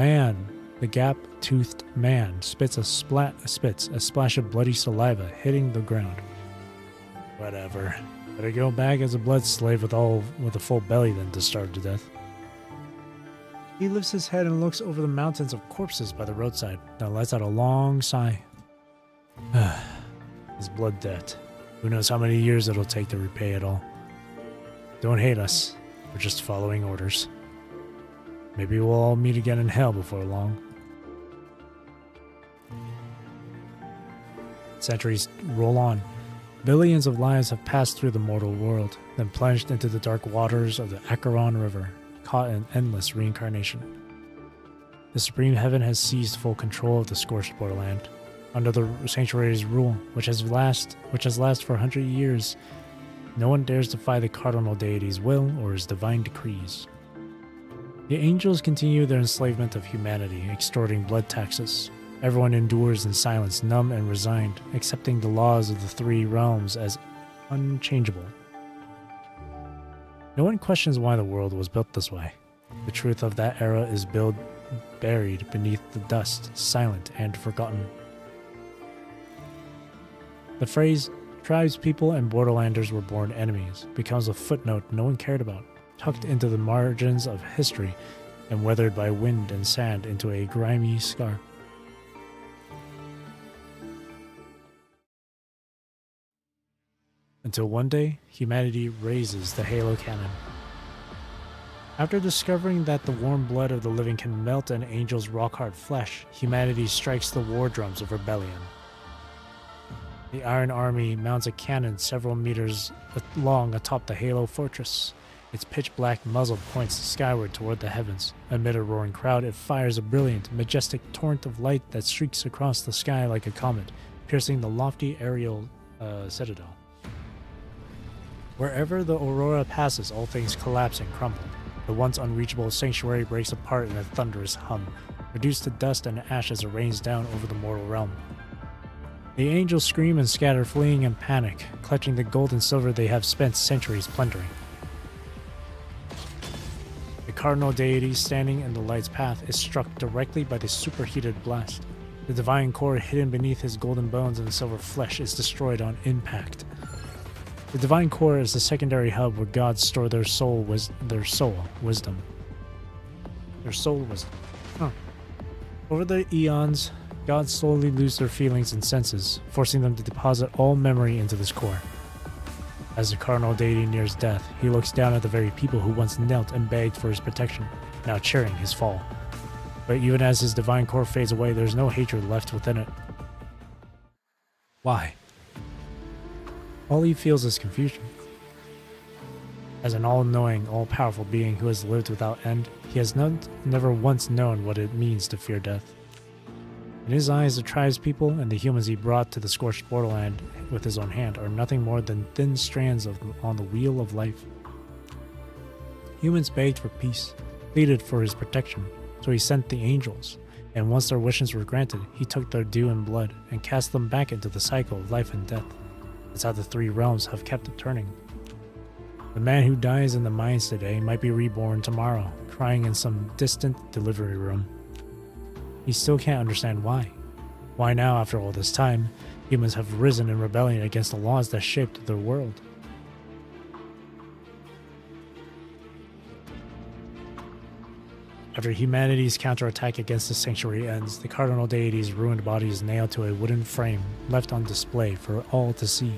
man spits a splash of bloody saliva hitting the ground. Whatever. Better go back as a blood slave with a full belly than to starve to death. He lifts his head and looks over the mountains of corpses by the roadside, then lets out a long sigh. His blood debt. Who knows how many years it'll take to repay it all. Don't hate us. We're just following orders. Maybe we'll all meet again in hell before long. Centuries roll on. Billions of lives have passed through the mortal world, then plunged into the dark waters of the Acheron River, caught in endless reincarnation. The Supreme Heaven has seized full control of the scorched borderland. Under the Sanctuary's rule, which has lasted for 100 years, No one dares defy the cardinal deity's will or his divine decrees. The angels continue their enslavement of humanity, extorting blood taxes. Everyone endures in silence, numb and resigned, accepting the laws of the three realms as unchangeable. No one questions why the world was built this way. The truth of that era is buried beneath the dust, silent and forgotten. The phrase, tribespeople and borderlanders were born enemies, becomes a footnote no one cared about, tucked into the margins of history and weathered by wind and sand into a grimy scar. Until one day, humanity raises the Halo cannon. After discovering that the warm blood of the living can melt an angel's rock-hard flesh, humanity strikes the war drums of rebellion. The Iron Army mounts a cannon several meters long atop the Halo fortress. Its pitch-black muzzle points skyward toward the heavens. Amid a roaring crowd, it fires a brilliant, majestic torrent of light that streaks across the sky like a comet, piercing the lofty aerial citadel. Wherever the aurora passes, all things collapse and crumble. The once unreachable sanctuary breaks apart in a thunderous hum, reduced to dust and ash as it rains down over the mortal realm. The angels scream and scatter, fleeing in panic, clutching the gold and silver they have spent centuries plundering. The cardinal deity standing in the light's path is struck directly by the superheated blast. The divine core hidden beneath his golden bones and silver flesh is destroyed on impact. The divine core is the secondary hub where gods store their soul wisdom. Over the eons, gods slowly lose their feelings and senses, forcing them to deposit all memory into this core. As the cardinal deity nears death, he looks down at the very people who once knelt and begged for his protection, now cheering his fall. But even as his divine core fades away, there's no hatred left within it. Why? All he feels is confusion. As an all-knowing, all-powerful being who has lived without end, he has never once known what it means to fear death. In his eyes, the tribespeople and the humans he brought to the scorched borderland with his own hand are nothing more than thin strands on the wheel of life. Humans begged for peace, pleaded for his protection, so he sent the angels, and once their wishes were granted, he took their due in blood and cast them back into the cycle of life and death. That's how the three realms have kept it turning. The man who dies in the mines today might be reborn tomorrow, crying in some distant delivery room. He still can't understand why. Why now, after all this time, humans have risen in rebellion against the laws that shaped their world. After humanity's counterattack against the sanctuary ends, the cardinal deity's ruined body is nailed to a wooden frame, left on display for all to see.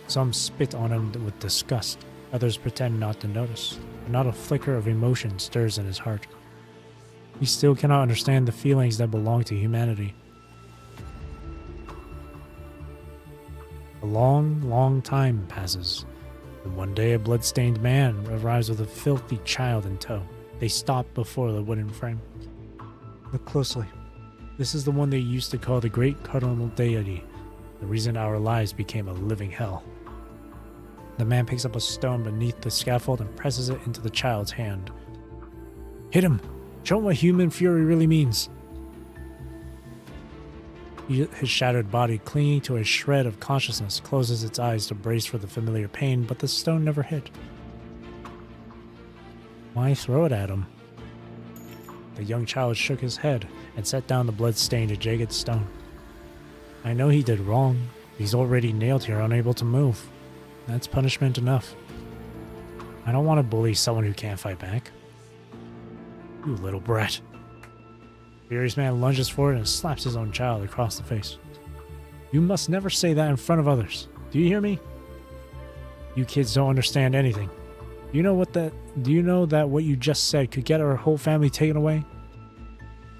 Some spit on him with disgust, others pretend not to notice, but not a flicker of emotion stirs in his heart. He still cannot understand the feelings that belong to humanity. A long, long time passes, and one day a blood-stained man arrives with a filthy child in tow. They stop before the wooden frame. Look closely. This is the one they used to call the Great Cardinal Deity, the reason our lives became a living hell. The man picks up a stone beneath the scaffold and presses it into the child's hand. Hit him! Show him what human fury really means! His shattered body, clinging to a shred of consciousness, closes its eyes to brace for the familiar pain, but the stone never hit. Why throw it at him? The young child shook his head and set down the blood-stained, jagged stone. I know he did wrong. He's already nailed here, unable to move. That's punishment enough. I don't want to bully someone who can't fight back. You little brat. The furious man lunges forward and slaps his own child across the face. You must never say that in front of others. Do you hear me? You kids don't understand anything. Do you know that what you just said could get our whole family taken away?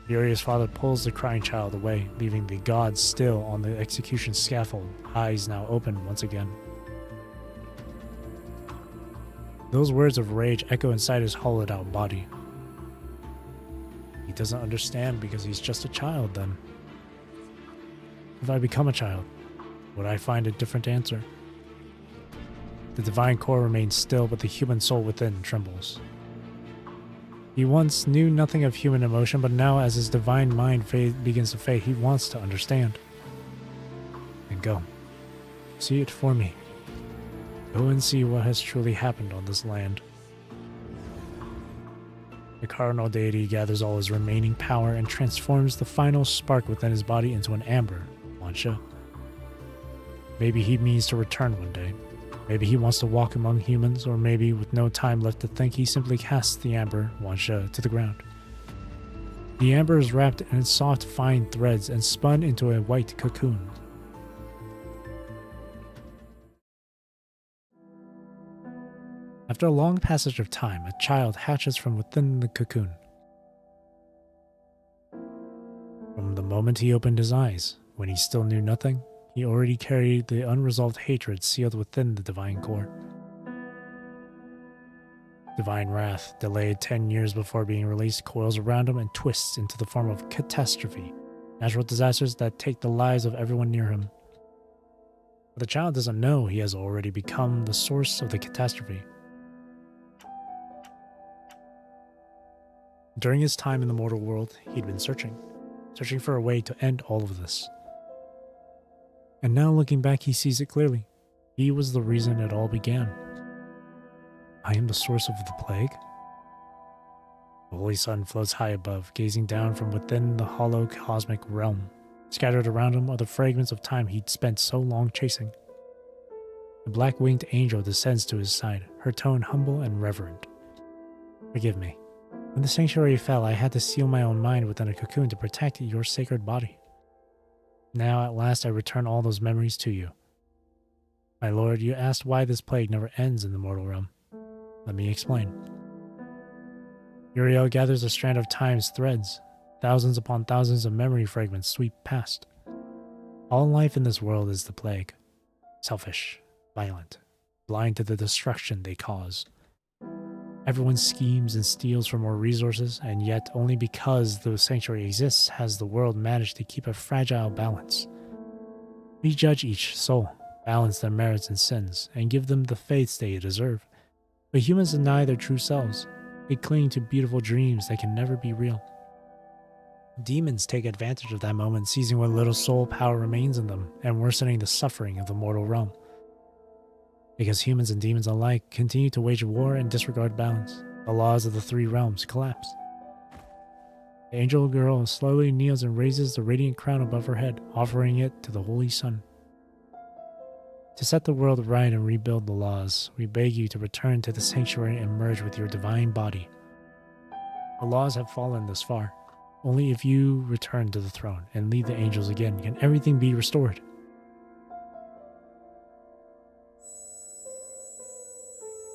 The furious father pulls the crying child away, leaving the god still on the execution scaffold, eyes now open once again. Those words of rage echo inside his hollowed-out body. He doesn't understand because he's just a child, then. If I become a child, would I find a different answer? The divine core remains still, but the human soul within trembles. He once knew nothing of human emotion, but now as his divine mind begins to fade, he wants to understand. And go. See it for me. Go and see what has truly happened on this land. The cardinal deity gathers all his remaining power and transforms the final spark within his body into an amber, Wansha. Maybe he means to return one day. Maybe he wants to walk among humans, or maybe with no time left to think, he simply casts the amber, Wansha, to the ground. The amber is wrapped in soft, fine threads and spun into a white cocoon. After a long passage of time, a child hatches from within the cocoon. From the moment he opened his eyes, when he still knew nothing, he already carried the unresolved hatred sealed within the divine core. Divine wrath, delayed 10 years before being released, coils around him and twists into the form of catastrophe, natural disasters that take the lives of everyone near him. But the child doesn't know he has already become the source of the catastrophe. During his time in the mortal world, he'd been searching for a way to end all of this. And now looking back, he sees it clearly. He was the reason it all began. I am the source of the plague? The holy sun floats high above, gazing down from within the hollow cosmic realm. Scattered around him are the fragments of time he'd spent so long chasing. The black-winged angel descends to his side, her tone humble and reverent. Forgive me. When the sanctuary fell, I had to seal my own mind within a cocoon to protect your sacred body. Now, at last, I return all those memories to you. My lord, you asked why this plague never ends in the mortal realm. Let me explain. Uriel gathers a strand of time's threads. Thousands upon thousands of memory fragments sweep past. All life in this world is the plague. Selfish, violent, blind to the destruction they cause. Everyone schemes and steals for more resources, and yet only because the sanctuary exists has the world managed to keep a fragile balance. We judge each soul, balance their merits and sins, and give them the fates they deserve. But humans deny their true selves. They cling to beautiful dreams that can never be real. Demons take advantage of that moment, seizing what little soul power remains in them, and worsening the suffering of the mortal realm. Because humans and demons alike continue to wage war and disregard balance, the laws of the three realms collapse. The angel girl slowly kneels and raises the radiant crown above her head, offering it to the holy sun. To set the world right and rebuild the laws, we beg you to return to the sanctuary and merge with your divine body. The laws have fallen this far. Only if you return to the throne and lead the angels again can everything be restored.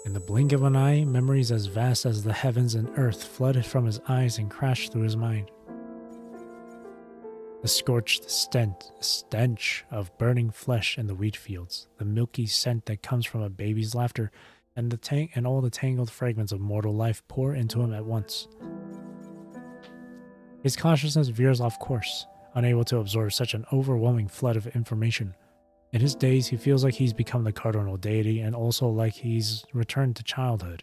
In the blink of an eye, memories as vast as the heavens and earth flooded from his eyes and crashed through his mind. The scorched stench of burning flesh in the wheat fields, the milky scent that comes from a baby's laughter, and all the tangled fragments of mortal life pour into him at once. His consciousness veers off course, unable to absorb such an overwhelming flood of information. In his days, he feels like he's become the cardinal deity and also like he's returned to childhood.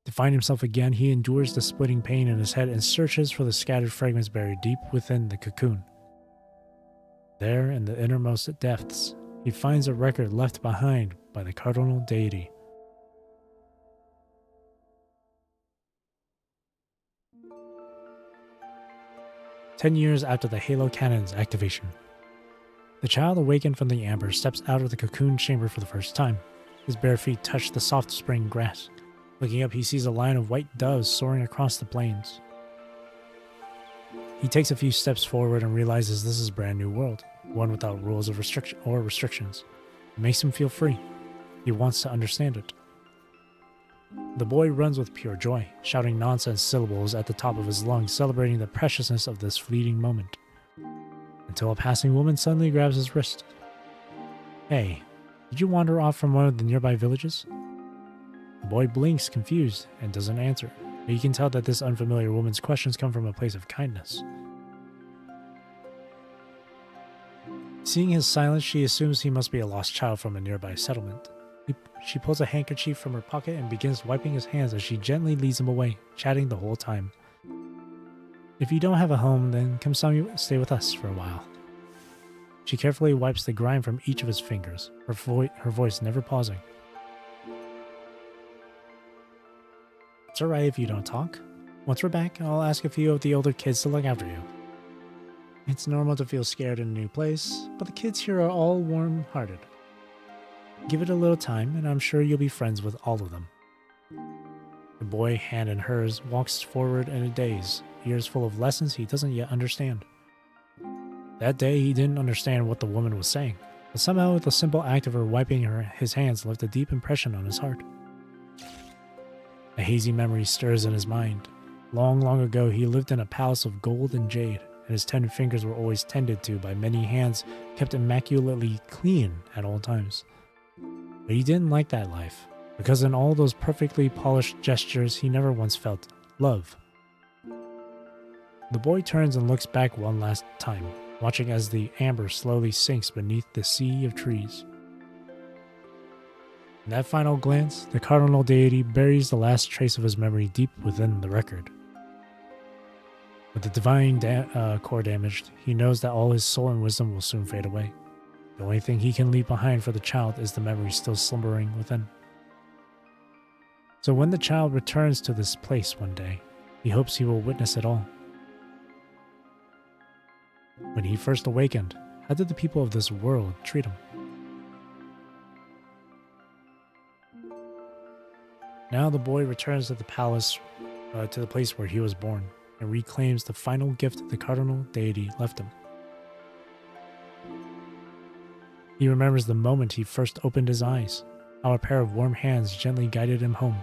To find himself again, he endures the splitting pain in his head and searches for the scattered fragments buried deep within the cocoon. There, in the innermost depths, he finds a record left behind by the cardinal deity. "10 years after the Halo Cannon's activation. The child awakened from the amber steps out of the cocoon chamber for the first time. His bare feet touch the soft spring grass. Looking up, he sees a line of white doves soaring across the plains. He takes a few steps forward and realizes this is a brand new world, one without rules of restrictions. It makes him feel free. He wants to understand it. The boy runs with pure joy, shouting nonsense syllables at the top of his lungs, celebrating the preciousness of this fleeting moment. Until a passing woman suddenly grabs his wrist. "Hey, did you wander off from one of the nearby villages?" The boy blinks, confused, and doesn't answer, but you can tell that this unfamiliar woman's questions come from a place of kindness. Seeing his silence, she assumes he must be a lost child from a nearby settlement. She pulls a handkerchief from her pocket and begins wiping his hands as she gently leads him away, chatting the whole time. If you don't have a home, then come stay with us for a while. She carefully wipes the grime from each of his fingers, her voice never pausing. It's alright if you don't talk. Once we're back, I'll ask a few of the older kids to look after you. It's normal to feel scared in a new place, but the kids here are all warm-hearted. Give it a little time, and I'm sure you'll be friends with all of them. The boy, hand in hers, walks forward in a daze, ears full of lessons he doesn't yet understand. That day, he didn't understand what the woman was saying, but somehow the simple act of her wiping his hands left a deep impression on his heart. A hazy memory stirs in his mind. Long, long ago, he lived in a palace of gold and jade, and his 10 fingers were always tended to by many hands kept immaculately clean at all times. But he didn't like that life, because in all those perfectly polished gestures, he never once felt love. The boy turns and looks back one last time, watching as the amber slowly sinks beneath the sea of trees. In that final glance, the cardinal deity buries the last trace of his memory deep within the record. With the divine core damaged, he knows that all his soul and wisdom will soon fade away. The only thing he can leave behind for the child is the memory still slumbering within. So when the child returns to this place one day, he hopes he will witness it all. When he first awakened, how did the people of this world treat him? Now the boy returns to the palace, to the place where he was born, and reclaims the final gift the cardinal deity left him. He remembers the moment he first opened his eyes, how a pair of warm hands gently guided him home.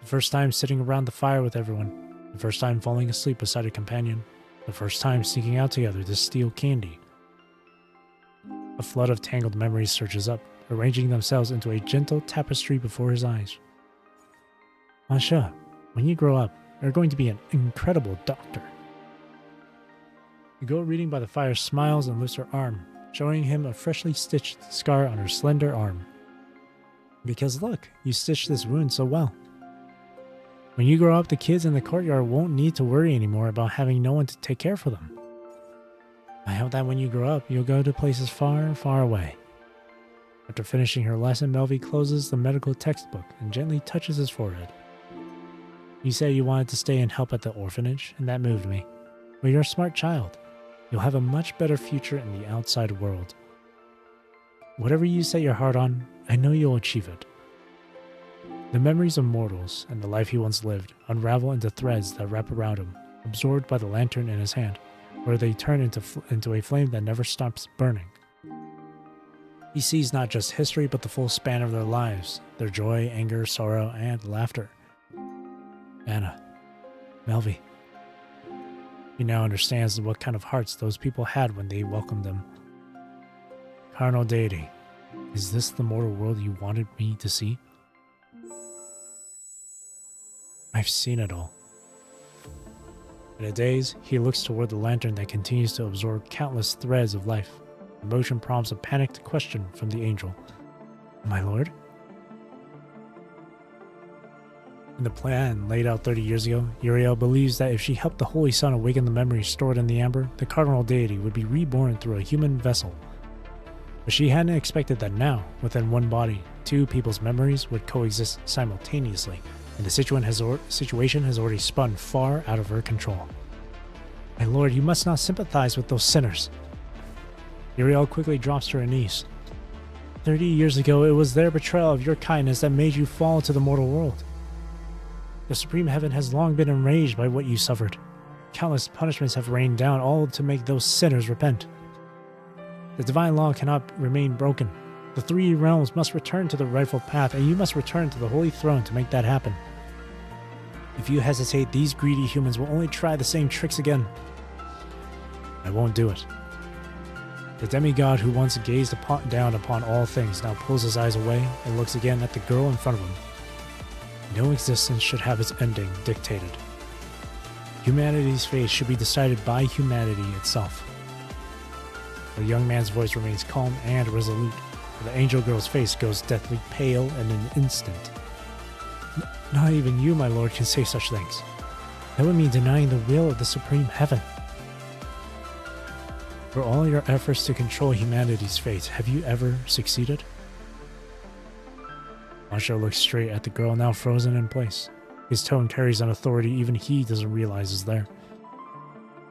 The first time sitting around the fire with everyone, the first time falling asleep beside a companion, the first time sneaking out together to steal candy. A flood of tangled memories surges up, arranging themselves into a gentle tapestry before his eyes. Masha, when you grow up, you're going to be an incredible doctor. The girl reading by the fire smiles and lifts her arm, showing him a freshly stitched scar on her slender arm. Because look, you stitched this wound so well. When you grow up, the kids in the courtyard won't need to worry anymore about having no one to take care for them. I hope that when you grow up, you'll go to places far, far away. After finishing her lesson, Melvi closes the medical textbook and gently touches his forehead. You said you wanted to stay and help at the orphanage, and that moved me. Well, you're a smart child. You'll have a much better future in the outside world. Whatever you set your heart on, I know you'll achieve it. The memories of mortals and the life he once lived unravel into threads that wrap around him, absorbed by the lantern in his hand, where they turn into a flame that never stops burning. He sees not just history, but the full span of their lives, their joy, anger, sorrow, and laughter. Anna, Melvi. He now understands what kind of hearts those people had when they welcomed them. Carnal deity, is this the mortal world you wanted me to see? I've seen it all. In a daze, he looks toward the lantern that continues to absorb countless threads of life. The motion prompts a panicked question from the angel. My lord? In the plan laid out 30 years ago, Uriel believes that if she helped the Holy Sun awaken the memories stored in the amber, the cardinal deity would be reborn through a human vessel. But she hadn't expected that now, within one body, two people's memories would coexist simultaneously, and the situation has already spun far out of her control. My lord, you must not sympathize with those sinners. Uriel quickly drops to her knees. 30 years ago, it was their betrayal of your kindness that made you fall to the mortal world. The supreme heaven has long been enraged by what you suffered. Countless punishments have rained down, all to make those sinners repent. The divine law cannot remain broken. The three realms must return to the rightful path, and you must return to the holy throne to make that happen. If you hesitate, these greedy humans will only try the same tricks again. I won't do it. The demigod who once gazed down upon all things now pulls his eyes away and looks again at the girl in front of him. No existence should have its ending dictated. Humanity's fate should be decided by humanity itself. The young man's voice remains calm and resolute, The angel girl's face goes deathly pale in an instant. Not even you, my lord, can say such things. That would mean denying the will of the supreme heaven. For all your efforts to control humanity's fate, have you ever succeeded? Masha looks straight at the girl, now frozen in place. His tone carries an authority even he doesn't realize is there.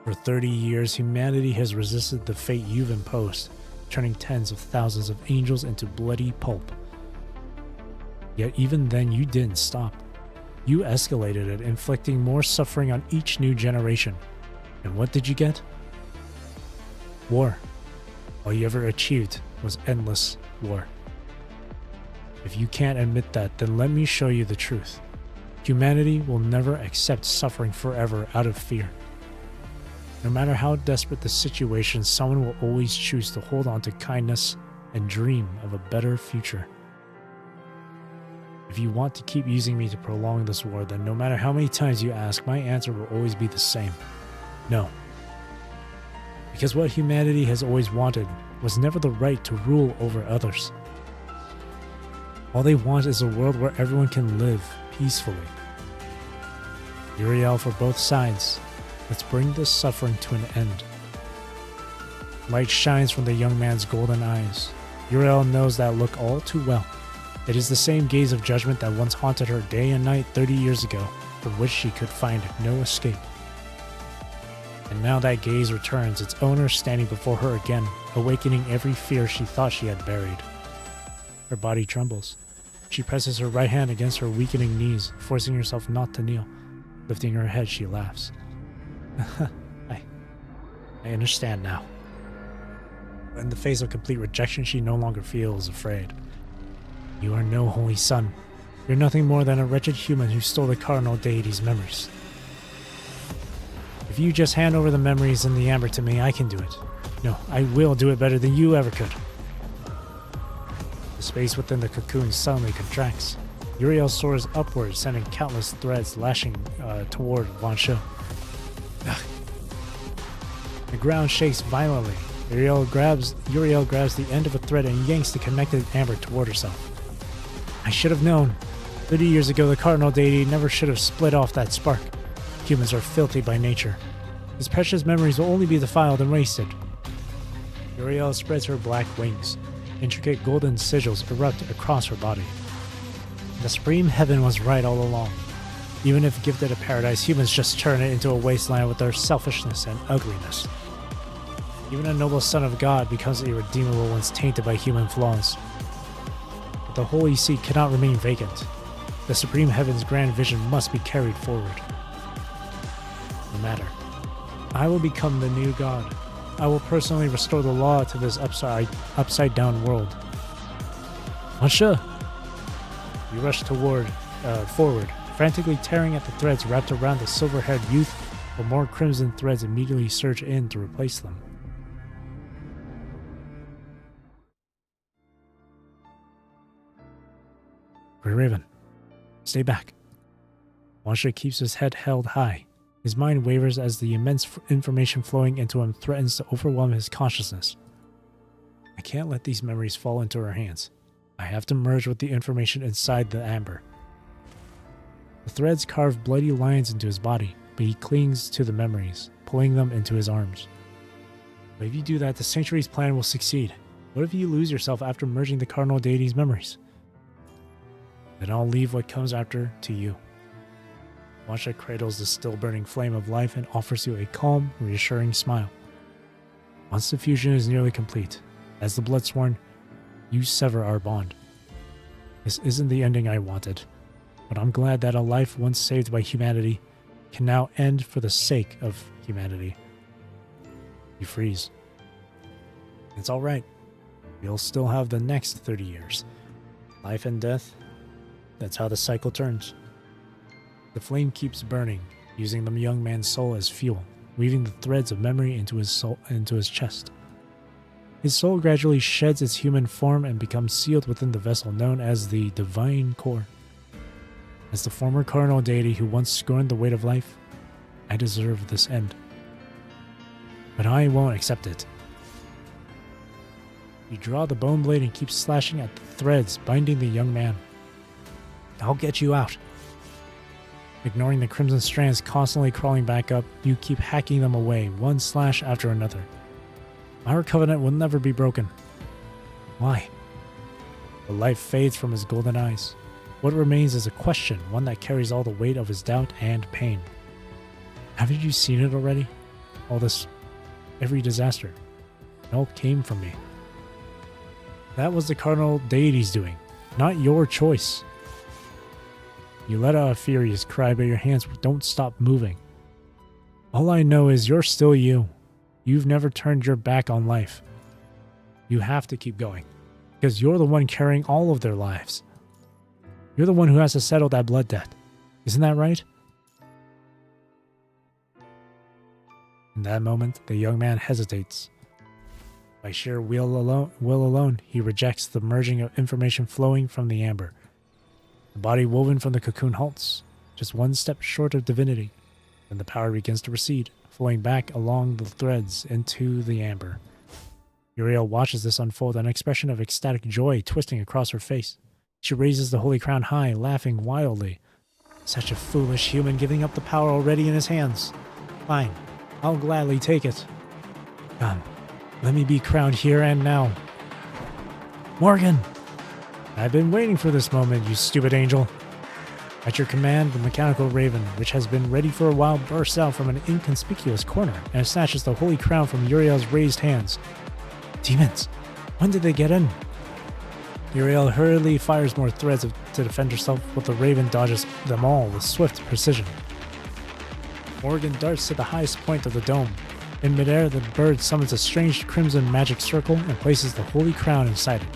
For 30 years, humanity has resisted the fate you've imposed, turning tens of thousands of angels into bloody pulp. Yet even then, you didn't stop. You escalated it, inflicting more suffering on each new generation. And what did you get? War. All you ever achieved was endless war. If you can't admit that, then let me show you the truth. Humanity will never accept suffering forever out of fear. No matter how desperate the situation, someone will always choose to hold on to kindness and dream of a better future. If you want to keep using me to prolong this war, then no matter how many times you ask, my answer will always be the same. No. Because what humanity has always wanted was never the right to rule over others. All they want is a world where everyone can live peacefully. Uriel for both sides. Let's bring this suffering to an end. Light shines from the young man's golden eyes. Uriel knows that look all too well. It is the same gaze of judgment that once haunted her day and night 30 years ago, from which she could find no escape. And now that gaze returns, its owner standing before her again, awakening every fear she thought she had buried. Her body trembles. She presses her right hand against her weakening knees, forcing herself not to kneel. Lifting her head, she laughs. I understand now. In the face of complete rejection, she no longer feels afraid. You are no holy son. You're nothing more than a wretched human who stole the cardinal deity's memories. If you just hand over the memories in the amber to me, I can do it. No, I will do it better than you ever could. The space within the cocoon suddenly contracts. Uriel soars upward, sending countless threads lashing toward Van Sche. The ground shakes violently. Uriel grabs the end of a thread and yanks the connected amber toward herself. I should have known. 30 years ago, the cardinal deity never should have split off that spark. Humans are filthy by nature. His precious memories will only be defiled and wasted. Uriel spreads her black wings. Intricate golden sigils erupt across her body. The supreme heaven was right all along. Even if gifted a paradise, humans just turn it into a wasteland with their selfishness and ugliness. Even a noble son of God becomes irredeemable once tainted by human flaws. But the holy seat cannot remain vacant. The supreme heaven's grand vision must be carried forward. No matter. I will become the new God. I will personally restore the law to this upside down world. Masha! You rush forward, frantically tearing at the threads wrapped around the silver-haired youth, while more crimson threads immediately surge in to replace them. Grey Raven, stay back. Masha keeps his head held high. His mind wavers as the immense information flowing into him threatens to overwhelm his consciousness. I can't let these memories fall into her hands. I have to merge with the information inside the amber. The threads carve bloody lines into his body, but he clings to the memories, pulling them into his arms. But if you do that, the Sanctuary's plan will succeed. What if you lose yourself after merging the Cardinal Deity's memories? Then I'll leave what comes after to you. Masha cradles the still-burning flame of life and offers you a calm, reassuring smile. Once the fusion is nearly complete, as the Bloodsworn, you sever our bond. This isn't the ending I wanted, but I'm glad that a life once saved by humanity can now end for the sake of humanity. You freeze. It's all right. We'll still have the next 30 years. Life and death, that's how the cycle turns. The flame keeps burning, using the young man's soul as fuel, weaving the threads of memory into his chest. His soul gradually sheds its human form and becomes sealed within the vessel known as the Divine Core. As the former Cardinal Deity who once scorned the weight of life, I deserve this end. But I won't accept it. You draw the bone blade and keep slashing at the threads binding the young man. I'll get you out. Ignoring the crimson strands constantly crawling back up, you keep hacking them away, one slash after another. Our covenant will never be broken. Why? The light fades from his golden eyes. What remains is a question, one that carries all the weight of his doubt and pain. Haven't you seen it already? All this, every disaster. It all came from me. That was the cardinal deity's doing, not your choice. You let out a furious cry, but your hands don't stop moving. All I know is you're still you. You've never turned your back on life. You have to keep going, because you're the one carrying all of their lives. You're the one who has to settle that blood debt. Isn't that right? In that moment, the young man hesitates. By sheer will alone, he rejects the merging of information flowing from the amber. The body woven from the cocoon halts, just one step short of divinity. Then the power begins to recede, flowing back along the threads into the amber. Uriel watches this unfold, an expression of ecstatic joy twisting across her face. She raises the holy crown high, laughing wildly. Such a foolish human giving up the power already in his hands. Fine, I'll gladly take it. Come, let me be crowned here and now. Morgan! I've been waiting for this moment, you stupid angel. At your command, the mechanical raven, which has been ready for a while, bursts out from an inconspicuous corner and snatches the holy crown from Uriel's raised hands. Demons! When did they get in? Uriel hurriedly fires more threads to defend herself, but the raven dodges them all with swift precision. Morgan darts to the highest point of the dome. In midair, the bird summons a strange crimson magic circle and places the holy crown inside it.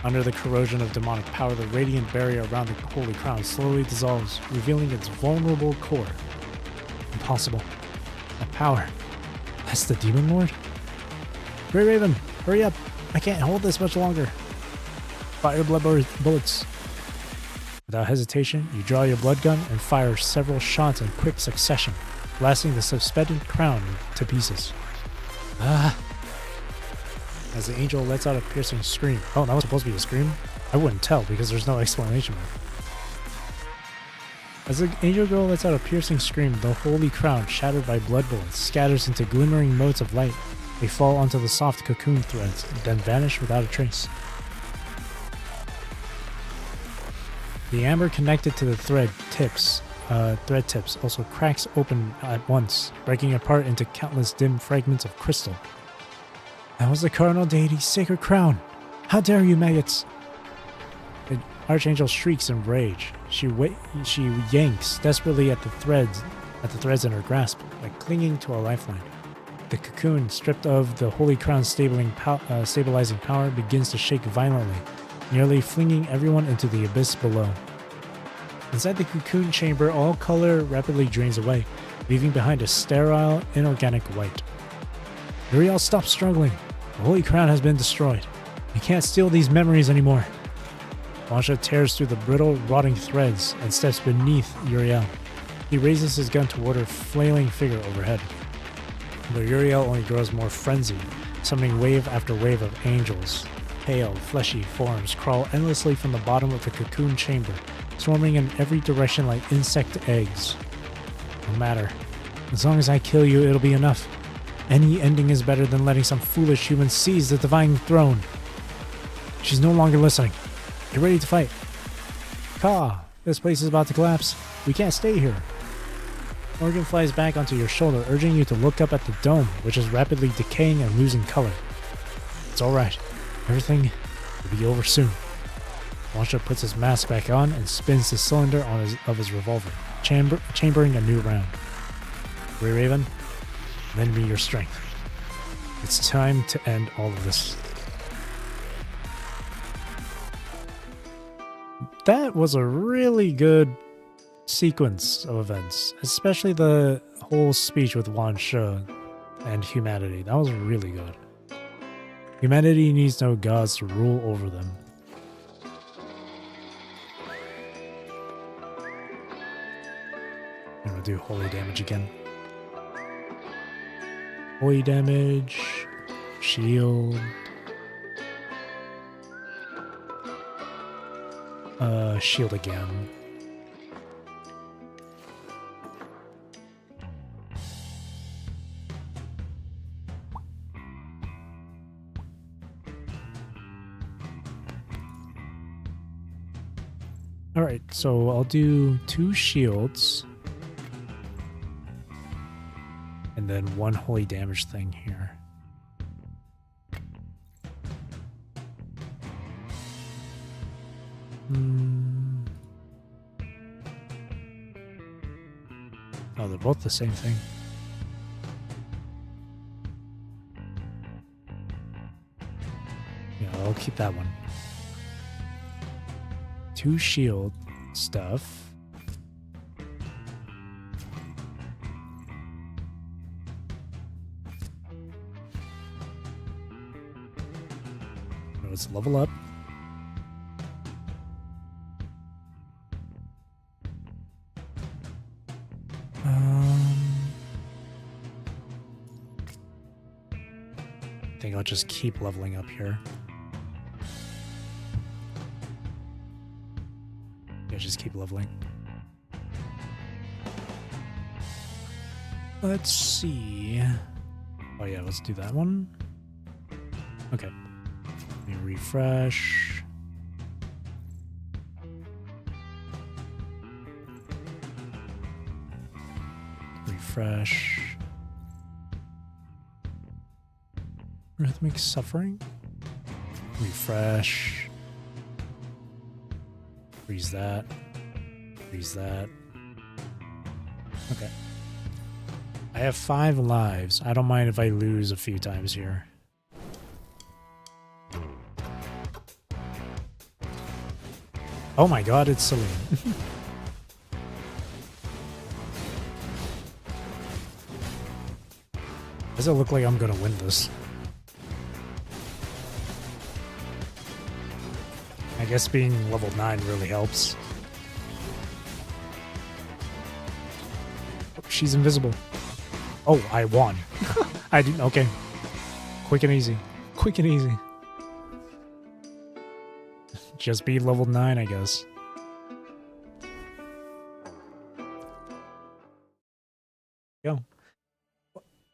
Under the corrosion of demonic power, the radiant barrier around the holy crown slowly dissolves, revealing its vulnerable core. Impossible. That power. That's the demon lord? Grey Raven, hurry up. I can't hold this much longer. Fire blood bullets. Without hesitation, you draw your blood gun and fire several shots in quick succession, blasting the suspended crown to pieces. Ah! As the angel lets out a piercing scream. Oh, that was supposed to be a scream? I wouldn't tell because there's no explanation for it. As the angel girl lets out a piercing scream, the holy crown, shattered by blood bullets, scatters into glimmering motes of light. They fall onto the soft cocoon threads, then vanish without a trace. The amber connected to the thread tips also cracks open at once, breaking apart into countless dim fragments of crystal. That was the cardinal deity's sacred crown. How dare you, maggots! The archangel shrieks in rage. She yanks desperately at the threads in her grasp, like clinging to a lifeline. The cocoon, stripped of the holy crown's stabilizing power, begins to shake violently, nearly flinging everyone into the abyss below. Inside the cocoon chamber, all color rapidly drains away, leaving behind a sterile, inorganic white. Uriel, stop struggling. The holy crown has been destroyed. You can't steal these memories anymore. Wansha tears through the brittle, rotting threads and steps beneath Uriel. He raises his gun toward her flailing figure overhead. But Uriel only grows more frenzied, summoning wave after wave of angels. Pale, fleshy forms crawl endlessly from the bottom of the cocoon chamber, swarming in every direction like insect eggs. No matter. As long as I kill you, it'll be enough. Any ending is better than letting some foolish human seize the divine throne. She's no longer listening. Get ready to fight. Ka! This place is about to collapse. We can't stay here. Morgan flies back onto your shoulder, urging you to look up at the dome, which is rapidly decaying and losing color. It's alright. Everything will be over soon. Wansha puts his mask back on and spins the cylinder of his revolver, chambering a new round. Grey Raven, lend me your strength. It's time to end all of this. That was a really good sequence of events, especially the whole speech with Wansha and humanity. That was really good. Humanity needs no gods to rule over them. I'm gonna do holy damage again. Holy damage, shield, Shield again. Alright, so I'll do 2 shields. And then 1 holy damage thing here. Oh, they're both the same thing. Yeah, I'll keep that one. 2 shield stuff. Let's level up. I think I'll just keep leveling up here. Yeah, just keep leveling. Let's see. Oh yeah, let's do that one. Okay. Let me refresh. Refresh. Rhythmic suffering. Refresh. Freeze that. Freeze that. Okay. I have 5 lives. I don't mind if I lose a few times here. Oh my god, it's Celine. Does it look like I'm gonna win this? I guess being level 9 really helps. Oh, she's invisible. Oh, I won. I didn't. Okay. Quick and easy. Quick and easy. Just be level 9, I guess. Go.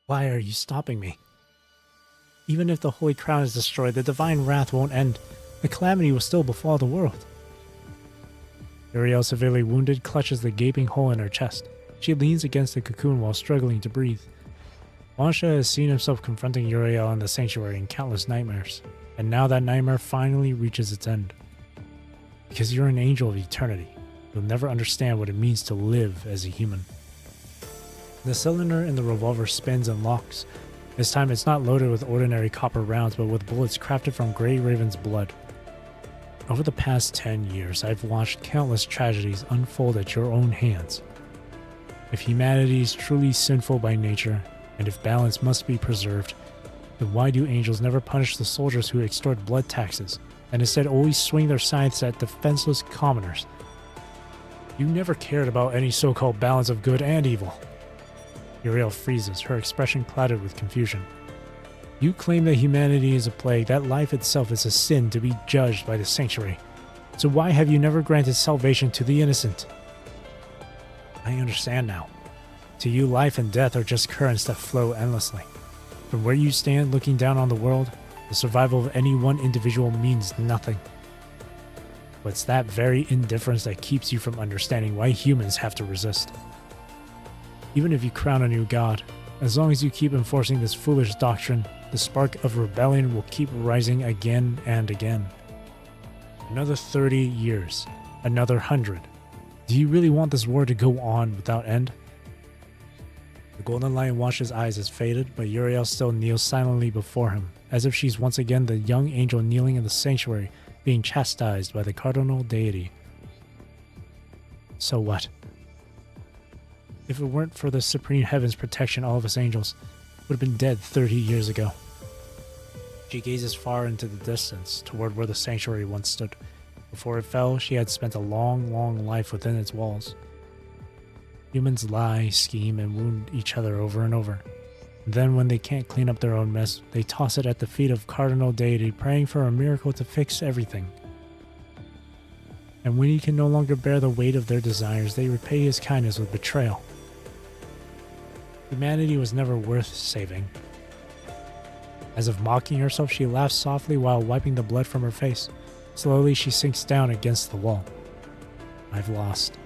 Why are you stopping me? Even if the Holy Crown is destroyed, the divine wrath won't end. The calamity will still befall the world. Uriel, severely wounded, clutches the gaping hole in her chest. She leans against the cocoon while struggling to breathe. Wansha has seen himself confronting Uriel in the sanctuary in countless nightmares, and now that nightmare finally reaches its end. Because you're an angel of eternity, you'll never understand what it means to live as a human. The cylinder in the revolver spins and locks. This time it's not loaded with ordinary copper rounds, but with bullets crafted from Grey Raven's blood. Over the past 10 years, I've watched countless tragedies unfold at your own hands. If humanity is truly sinful by nature, and if balance must be preserved, then why do angels never punish the soldiers who extort blood taxes, and instead always swing their scythes at defenseless commoners? You never cared about any so-called balance of good and evil. Uriel freezes, her expression clouded with confusion. You claim that humanity is a plague, that life itself is a sin to be judged by the sanctuary. So why have you never granted salvation to the innocent? I understand now. To you, life and death are just currents that flow endlessly. From where you stand looking down on the world, the survival of any one individual means nothing. But it's that very indifference that keeps you from understanding why humans have to resist. Even if you crown a new god, as long as you keep enforcing this foolish doctrine, the spark of rebellion will keep rising again and again. Another 30 years, another 100. Do you really want this war to go on without end? The golden light in Wash's eyes has faded, but Uriel still kneels silently before him, as if she's once again the young angel kneeling in the sanctuary, being chastised by the cardinal deity. So what? If it weren't for the supreme heaven's protection, all of us angels would have been dead 30 years ago. She gazes far into the distance, toward where the sanctuary once stood. Before it fell, she had spent a long, long life within its walls. Humans lie, scheme, and wound each other over and over. Then, when they can't clean up their own mess, they toss it at the feet of cardinal deity, praying for a miracle to fix everything. And when he can no longer bear the weight of their desires, they repay his kindness with betrayal. Humanity was never worth saving. As if mocking herself, she laughs softly while wiping the blood from her face. Slowly, she sinks down against the wall. I've lost.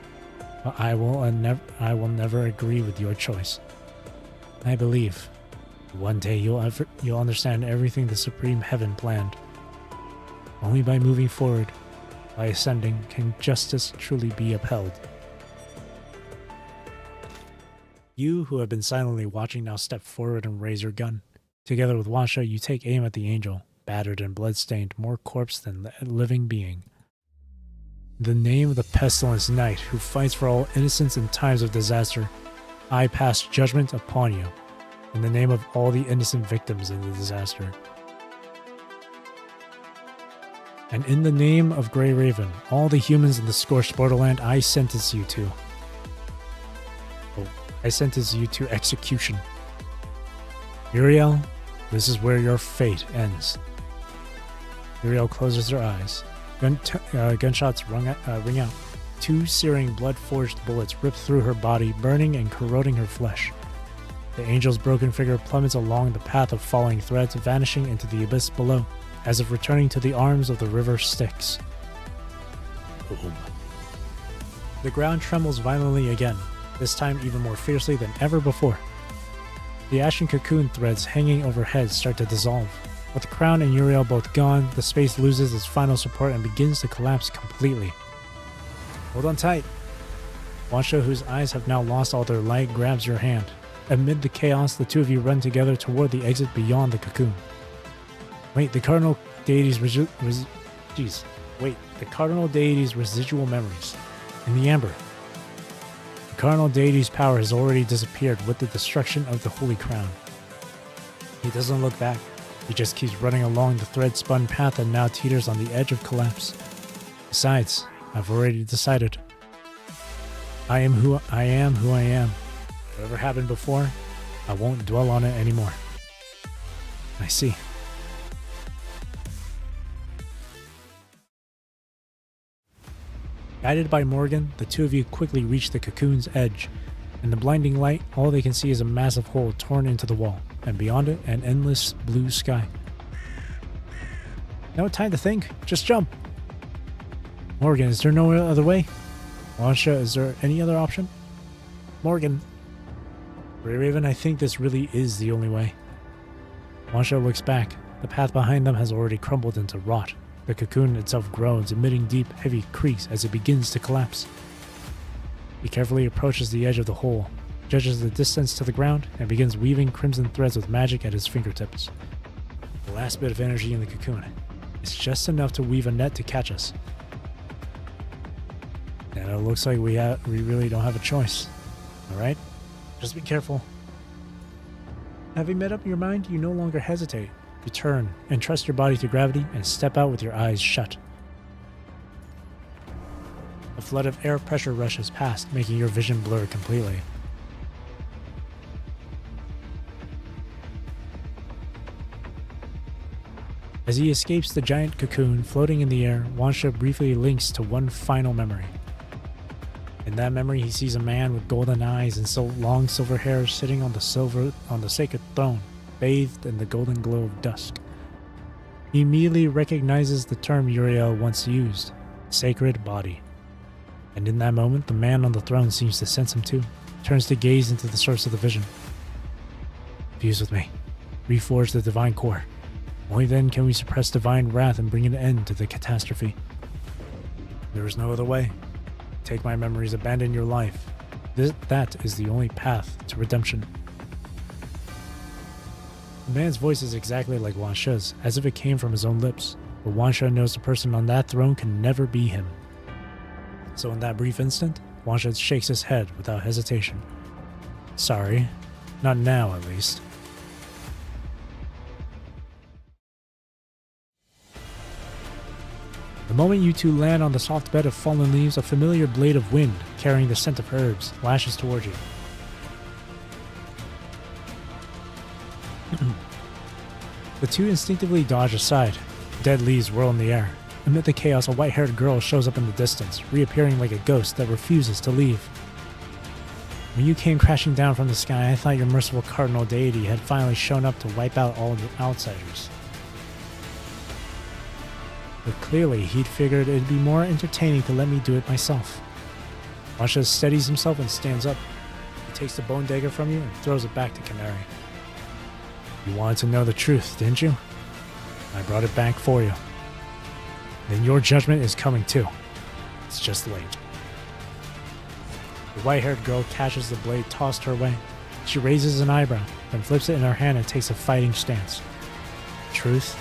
But I will never agree with your choice. I believe one day you'll understand everything the Supreme Heaven planned. Only by moving forward, by ascending, can justice truly be upheld. You who have been silently watching now step forward and raise your gun. Together with Wansha, you take aim at the angel, battered and bloodstained, more corpse than living being. In the name of the Pestilence Knight, who fights for all innocence in times of disaster, I pass judgment upon you. In the name of all the innocent victims in the disaster. And in the name of Grey Raven, all the humans in the scorched borderland, I sentence you to. I sentence you to execution. Uriel, this is where your fate ends. Uriel closes her eyes. Gunshots ring out. 2 searing, blood-forged bullets rip through her body, burning and corroding her flesh. The angel's broken figure plummets along the path of falling threads, vanishing into the abyss below, as if returning to the arms of the river Styx. Boom. The ground trembles violently again, this time even more fiercely than ever before. The ashen cocoon threads hanging overhead start to dissolve. With the crown and Uriel both gone, the space loses its final support and begins to collapse completely. Hold on tight. Wansha, whose eyes have now lost all their light, grabs your hand. Amid the chaos, the two of you run together toward the exit beyond the cocoon. Wait, the Cardinal Deity's the Cardinal Deity's residual memories. In the amber. The Cardinal Deity's power has already disappeared with the destruction of the Holy Crown. He doesn't look back. He just keeps running along the thread-spun path that now teeters on the edge of collapse. Besides, I've already decided. I am who I am. Whatever happened before, I won't dwell on it anymore. I see. Guided by Morgan, the two of you quickly reach the cocoon's edge. In the blinding light, all they can see is a massive hole torn into the wall, and beyond it, an endless blue sky. No time to think, just jump! Morgan, is there no other way? Wansha, is there any other option? Morgan. Grey Raven, I think this really is the only way. Wansha looks back. The path behind them has already crumbled into rot. The cocoon itself groans, emitting deep, heavy creaks as it begins to collapse. He carefully approaches the edge of the hole, judges the distance to the ground, and begins weaving crimson threads with magic at his fingertips. The last bit of energy in the cocoon. It's just enough to weave a net to catch us. And it looks like we really don't have a choice. Alright? Just be careful. Having made up your mind, you no longer hesitate. You turn and trust your body to gravity and step out with your eyes shut. A flood of air pressure rushes past, making your vision blur completely. As he escapes the giant cocoon floating in the air, Wansha briefly links to one final memory. In that memory, he sees a man with golden eyes and long silver hair sitting on the sacred throne, bathed in the golden glow of dusk. He immediately recognizes the term Uriel once used, sacred body. And in that moment, the man on the throne seems to sense him too, turns to gaze into the source of the vision. Fuse with me. Reforge the divine core. Only then can we suppress divine wrath and bring an end to the catastrophe. There is no other way. Take my memories, abandon your life. That is the only path to redemption. The man's voice is exactly like Wansha's, as if it came from his own lips, but Wansha knows the person on that throne can never be him. So in that brief instant, Wansha shakes his head without hesitation. Sorry, not now at least. The moment you two land on the soft bed of fallen leaves, a familiar blade of wind, carrying the scent of herbs, lashes toward you. The two instinctively dodge aside. Dead leaves whirl in the air. Amid the chaos, a white-haired girl shows up in the distance, reappearing like a ghost that refuses to leave. When you came crashing down from the sky, I thought your merciful cardinal deity had finally shown up to wipe out all the outsiders. But clearly, he'd figured it'd be more entertaining to let me do it myself. Wansha steadies himself and stands up. He takes the bone dagger from you and throws it back to Canary. You wanted to know the truth, didn't you? I brought it back for you. Then your judgment is coming too. It's just late. The white-haired girl catches the blade tossed her way. She raises an eyebrow, then flips it in her hand and takes a fighting stance. Truth?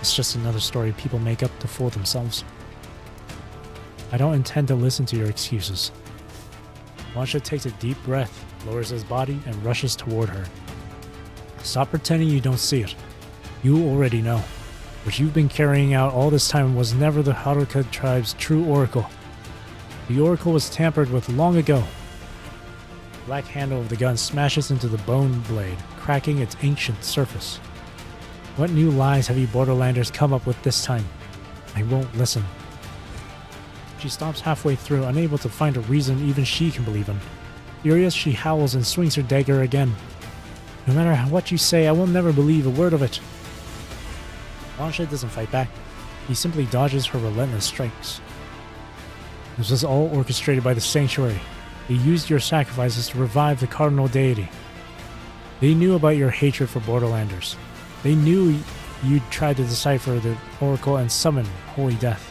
It's just another story people make up to fool themselves. I don't intend to listen to your excuses. Wansha takes a deep breath, lowers his body, and rushes toward her. Stop pretending you don't see it. You already know. What you've been carrying out all this time was never the Haruka tribe's true oracle. The oracle was tampered with long ago. The black handle of the gun smashes into the bone blade, cracking its ancient surface. What new lies have you Borderlanders come up with this time? I won't listen. She stops halfway through, unable to find a reason even she can believe in. Furious, she howls and swings her dagger again. No matter what you say, I will never believe a word of it. Wansha doesn't fight back. He simply dodges her relentless strikes. This was all orchestrated by the Sanctuary. They used your sacrifices to revive the Cardinal Deity. They knew about your hatred for Borderlanders. They knew you'd tried to decipher the Oracle and summon Holy Death.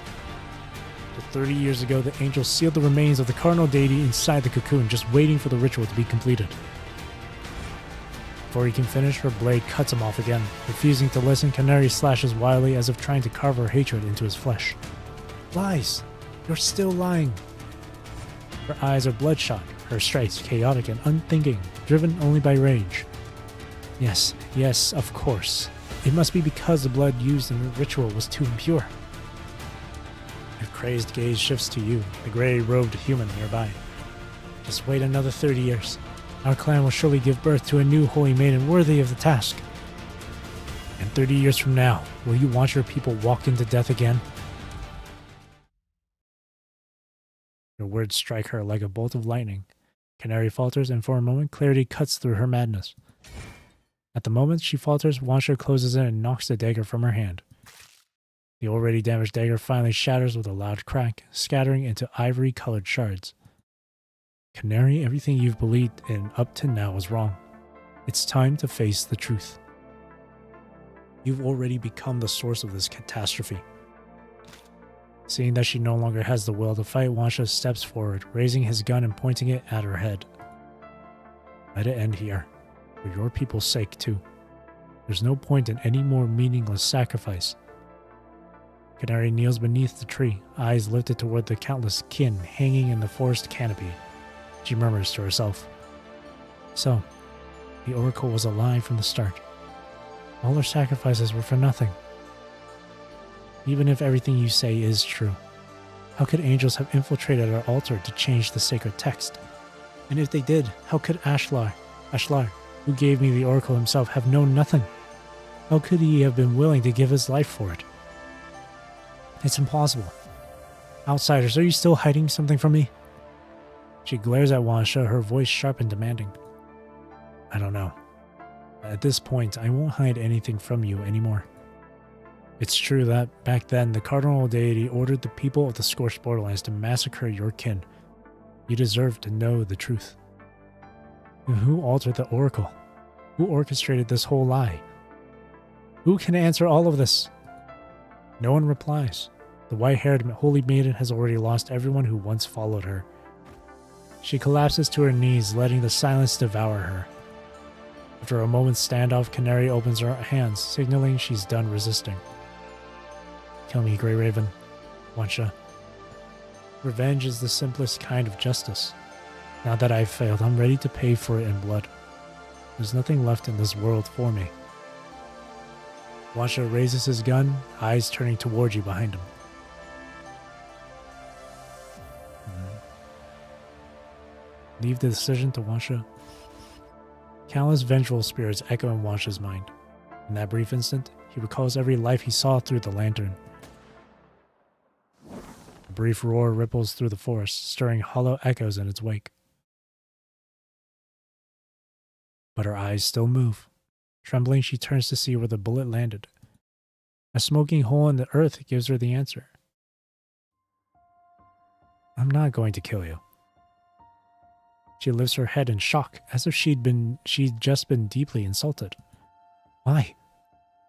But 30 years ago, the angels sealed the remains of the Cardinal Deity inside the cocoon, just waiting for the ritual to be completed. Before he can finish, her blade cuts him off again. Refusing to listen, Canary slashes wildly as if trying to carve her hatred into his flesh. Lies! You're still lying! Her eyes are bloodshot, her strikes chaotic and unthinking, driven only by rage. Yes, of course. It must be because the blood used in the ritual was too impure. Her crazed gaze shifts to you, the gray-robed human nearby. Just wait another 30 years. Our clan will surely give birth to a new holy maiden worthy of the task. And 30 years from now, will you watch your people walk into death again? Your words strike her like a bolt of lightning. Canary falters, and for a moment, clarity cuts through her madness. At the moment she falters, Wansha closes in and knocks the dagger from her hand. The already damaged dagger finally shatters with a loud crack, scattering into ivory-colored shards. Canary, everything you've believed in up to now was wrong. It's time to face the truth. You've already become the source of this catastrophe. Seeing that she no longer has the will to fight, Wansha steps forward, raising his gun and pointing it at her head. Let it end here. For your people's sake, too. There's no point in any more meaningless sacrifice. Canary kneels beneath the tree, eyes lifted toward the countless kin hanging in the forest canopy. She murmurs to herself. So, the Oracle was a lie from the start. All our sacrifices were for nothing. Even if everything you say is true, how could angels have infiltrated our altar to change the sacred text? And if they did, how could Ashlar, who gave me the Oracle himself, have known nothing? How could he have been willing to give his life for it? It's impossible. Outsiders, are you still hiding something from me? She glares at Wansha, her voice sharp and demanding. I don't know. At this point, I won't hide anything from you anymore. It's true that, back then, the Cardinal Deity ordered the people of the Scorched Borderlands to massacre your kin. You deserve to know the truth. And who altered the Oracle? Who orchestrated this whole lie? Who can answer all of this? No one replies. The white-haired holy maiden has already lost everyone who once followed her. She collapses to her knees, letting the silence devour her. After a moment's standoff, Canary opens her hands, signaling she's done resisting. Kill me, Grey Raven. Wansha. Revenge is the simplest kind of justice. Now that I've failed, I'm ready to pay for it in blood. There's nothing left in this world for me. Wansha raises his gun, eyes turning toward you behind him. Leave the decision to Wansha. Countless vengeful spirits echo in Wansha's mind. In that brief instant, he recalls every life he saw through the lantern. A brief roar ripples through the forest, stirring hollow echoes in its wake. But her eyes still move. Trembling, she turns to see where the bullet landed. A smoking hole in the earth gives her the answer. I'm not going to kill you. She lifts her head in shock, as if she'd just been deeply insulted. Why?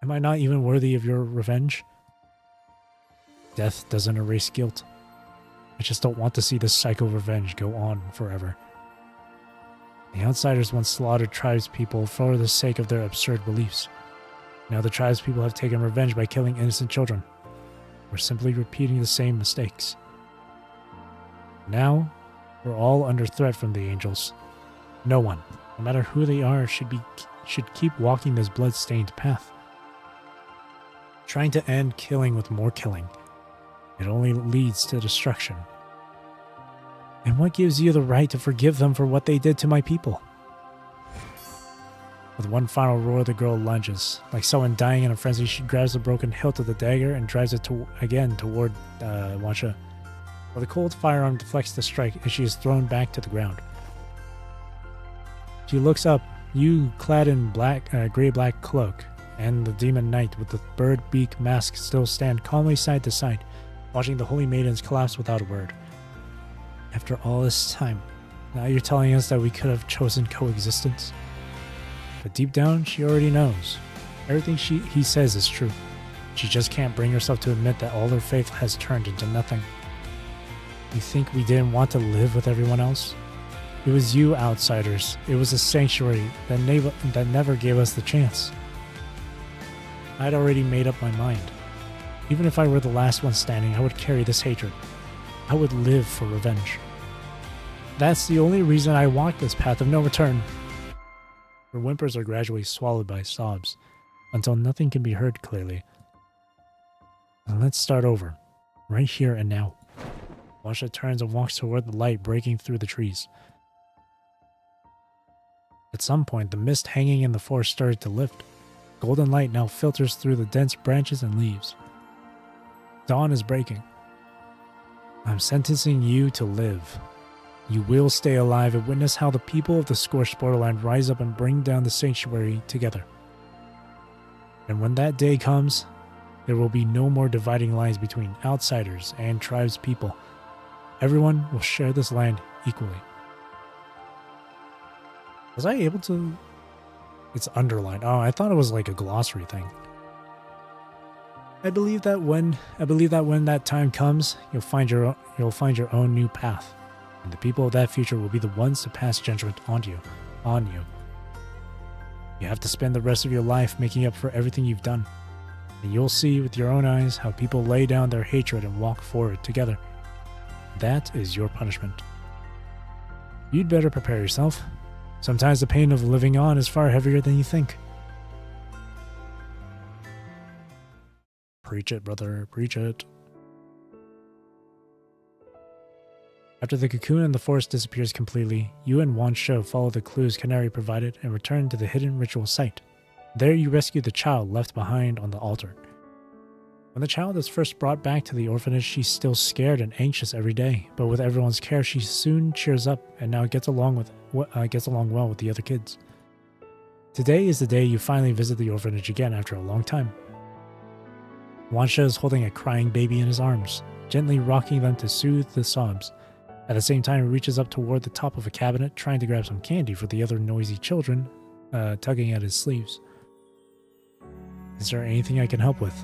Am I not even worthy of your revenge? Death doesn't erase guilt. I just don't want to see this cycle of revenge go on forever. The outsiders once slaughtered tribespeople for the sake of their absurd beliefs. Now the tribespeople have taken revenge by killing innocent children. We're simply repeating the same mistakes. Now, we're all under threat from the angels. No one, no matter who they are, should keep walking this blood-stained path. Trying to end killing with more killing. It only leads to destruction. And what gives you the right to forgive them for what they did to my people? With one final roar, the girl lunges. Like someone dying in a frenzy, she grabs the broken hilt of the dagger and drives it again toward Wansha. While the cold firearm deflects the strike as she is thrown back to the ground. She looks up, you clad in gray-black cloak, and the demon knight with the bird beak mask still stand calmly side to side, watching the holy maidens collapse without a word. After all this time, now you're telling us that we could have chosen coexistence? But deep down, she already knows. Everything he says is true. She just can't bring herself to admit that all her faith has turned into nothing. You think we didn't want to live with everyone else? It was you outsiders. It was a sanctuary that never gave us the chance. I'd already made up my mind. Even if I were the last one standing, I would carry this hatred. I would live for revenge. That's the only reason I walk this path of no return. Her whimpers are gradually swallowed by sobs, until nothing can be heard clearly. And let's start over, right here and now. Wansha turns and walks toward the light breaking through the trees. At some point, the mist hanging in the forest started to lift. Golden light now filters through the dense branches and leaves. Dawn is breaking. I'm sentencing you to live. You will stay alive and witness how the people of the scorched borderland rise up and bring down the sanctuary together. And when that day comes, there will be no more dividing lines between outsiders and tribes people. Everyone will share this land equally. Was I able to... It's underlined. Oh, I thought it was like a glossary thing. I believe that when that time comes, you'll find your own new path, and the people of that future will be the ones to pass judgment on you. You have to spend the rest of your life making up for everything you've done, and you'll see with your own eyes how people lay down their hatred and walk forward together. That is your punishment. You'd better prepare yourself. Sometimes the pain of living on is far heavier than you think. Preach it, brother. Preach it. After the cocoon in the forest disappears completely, you and Wansha follow the clues Canary provided and return to the hidden ritual site. There you rescue the child left behind on the altar. When the child is first brought back to the orphanage, she's still scared and anxious every day, but with everyone's care, she soon cheers up and now gets along well with the other kids. Today is the day you finally visit the orphanage again after a long time. Wansha is holding a crying baby in his arms, gently rocking them to soothe the sobs. At the same time, he reaches up toward the top of a cabinet, trying to grab some candy for the other noisy children, tugging at his sleeves. Is there anything I can help with?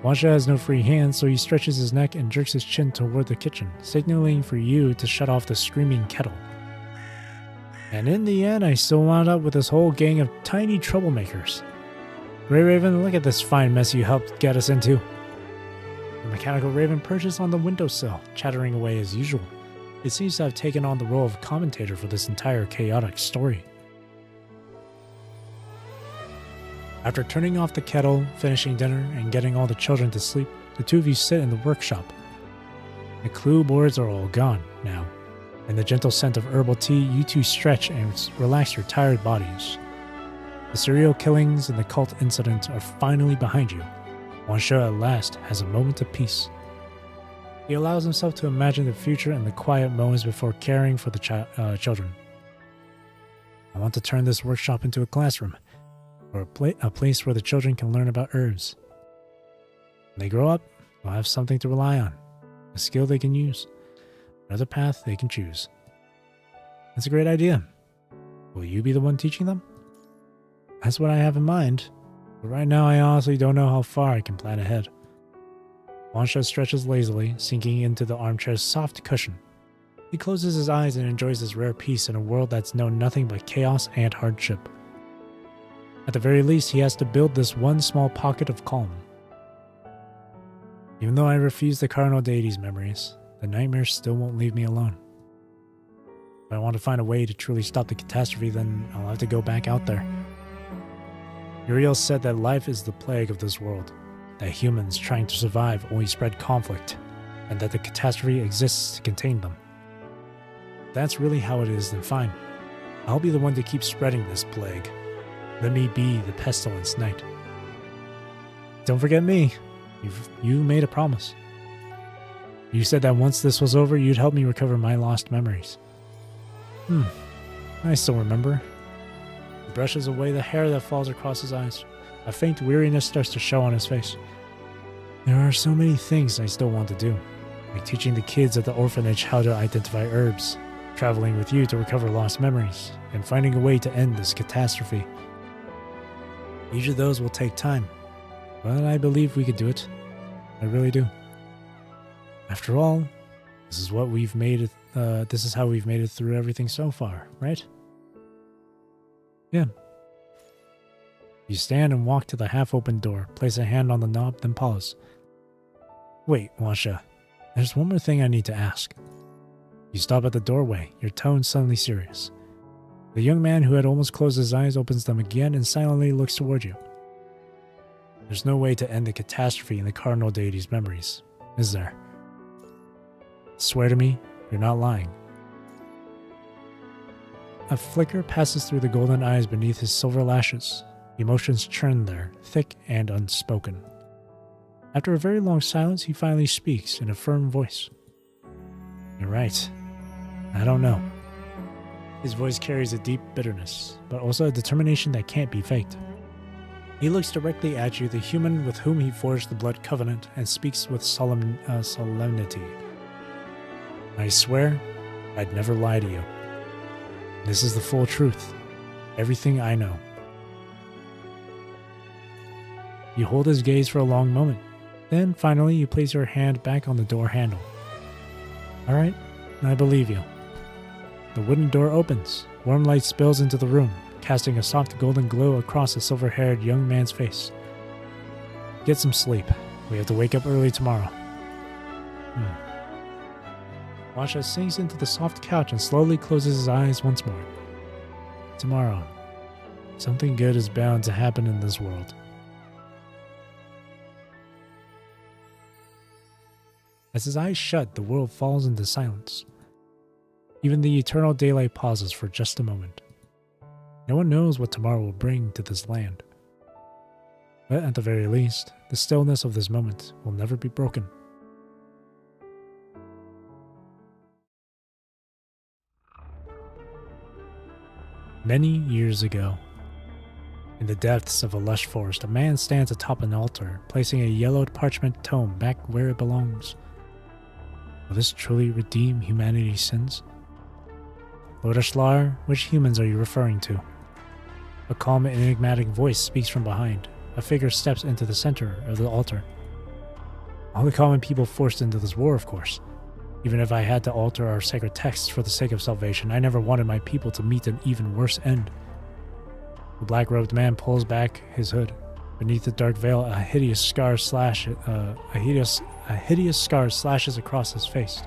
Wansha has no free hands, so he stretches his neck and jerks his chin toward the kitchen, signaling for you to shut off the screaming kettle. And in the end, I still wound up with this whole gang of tiny troublemakers. Grey Raven, look at this fine mess you helped get us into. The mechanical raven perches on the windowsill, chattering away as usual. It seems to have taken on the role of commentator for this entire chaotic story. After turning off the kettle, finishing dinner, and getting all the children to sleep, the two of you sit in the workshop. The clue boards are all gone now. In the gentle scent of herbal tea, you two stretch and relax your tired bodies. The serial killings and the cult incident are finally behind you. Wansha at last has a moment of peace. He allows himself to imagine the future and the quiet moments before caring for the children. I want to turn this workshop into a classroom, or a place where the children can learn about herbs. When they grow up, they'll have something to rely on, a skill they can use, another path they can choose. That's a great idea. Will you be the one teaching them? That's what I have in mind, but right now I honestly don't know how far I can plan ahead. Wansha stretches lazily, sinking into the armchair's soft cushion. He closes his eyes and enjoys this rare peace in a world that's known nothing but chaos and hardship. At the very least, he has to build this one small pocket of calm. Even though I refuse the Cardinal Deity's memories, the nightmares still won't leave me alone. If I want to find a way to truly stop the catastrophe, then I'll have to go back out there. Uriel said that life is the plague of this world, that humans trying to survive only spread conflict, and that the catastrophe exists to contain them. If that's really how it is, then fine. I'll be the one to keep spreading this plague. Let me be the Pestilence Knight. Don't forget me. You made a promise. You said that once this was over, you'd help me recover my lost memories. I still remember. He brushes away the hair that falls across his eyes. A faint weariness starts to show on his face. There are so many things I still want to do, like teaching the kids at the orphanage how to identify herbs, traveling with you to recover lost memories, and finding a way to end this catastrophe. Each of those will take time, but I believe we could do it. I really do. After all, this is what we've made it. This is how we've made it through everything so far, right? Yeah. You stand and walk to the half-open door, place a hand on the knob, then pause. Wait, Wansha. There's one more thing I need to ask. You stop at the doorway, your tone suddenly serious. The young man who had almost closed his eyes opens them again and silently looks toward you. There's no way to end the catastrophe in the Cardinal Deity's memories, is there? Swear to me, you're not lying. A flicker passes through the golden eyes beneath his silver lashes. Emotions churn there, thick and unspoken. After a very long silence, he finally speaks in a firm voice. You're right. I don't know. His voice carries a deep bitterness, but also a determination that can't be faked. He looks directly at you, the human with whom he forged the blood covenant, and speaks with solemnity. I swear, I'd never lie to you. This is the full truth. Everything I know. You hold his gaze for a long moment. Then, finally, you place your hand back on the door handle. Alright, I believe you. The wooden door opens. Warm light spills into the room, casting a soft golden glow across the silver-haired young man's face. Get some sleep. We have to wake up early tomorrow. Wansha sinks into the soft couch and slowly closes his eyes once more. Tomorrow. Something good is bound to happen in this world. As his eyes shut, the world falls into silence. Even the eternal daylight pauses for just a moment. No one knows what tomorrow will bring to this land. But at the very least, the stillness of this moment will never be broken. Many years ago, in the depths of a lush forest, a man stands atop an altar, placing a yellowed parchment tome back where it belongs. Will this truly redeem humanity's sins? Lord Ashlar, which humans are you referring to? A calm and enigmatic voice speaks from behind. A figure steps into the center of the altar. All the common people forced into this war, of course. Even if I had to alter our sacred texts for the sake of salvation, I never wanted my people to meet an even worse end. The black-robed man pulls back his hood. Beneath the dark veil, a hideous scar slashes across his face.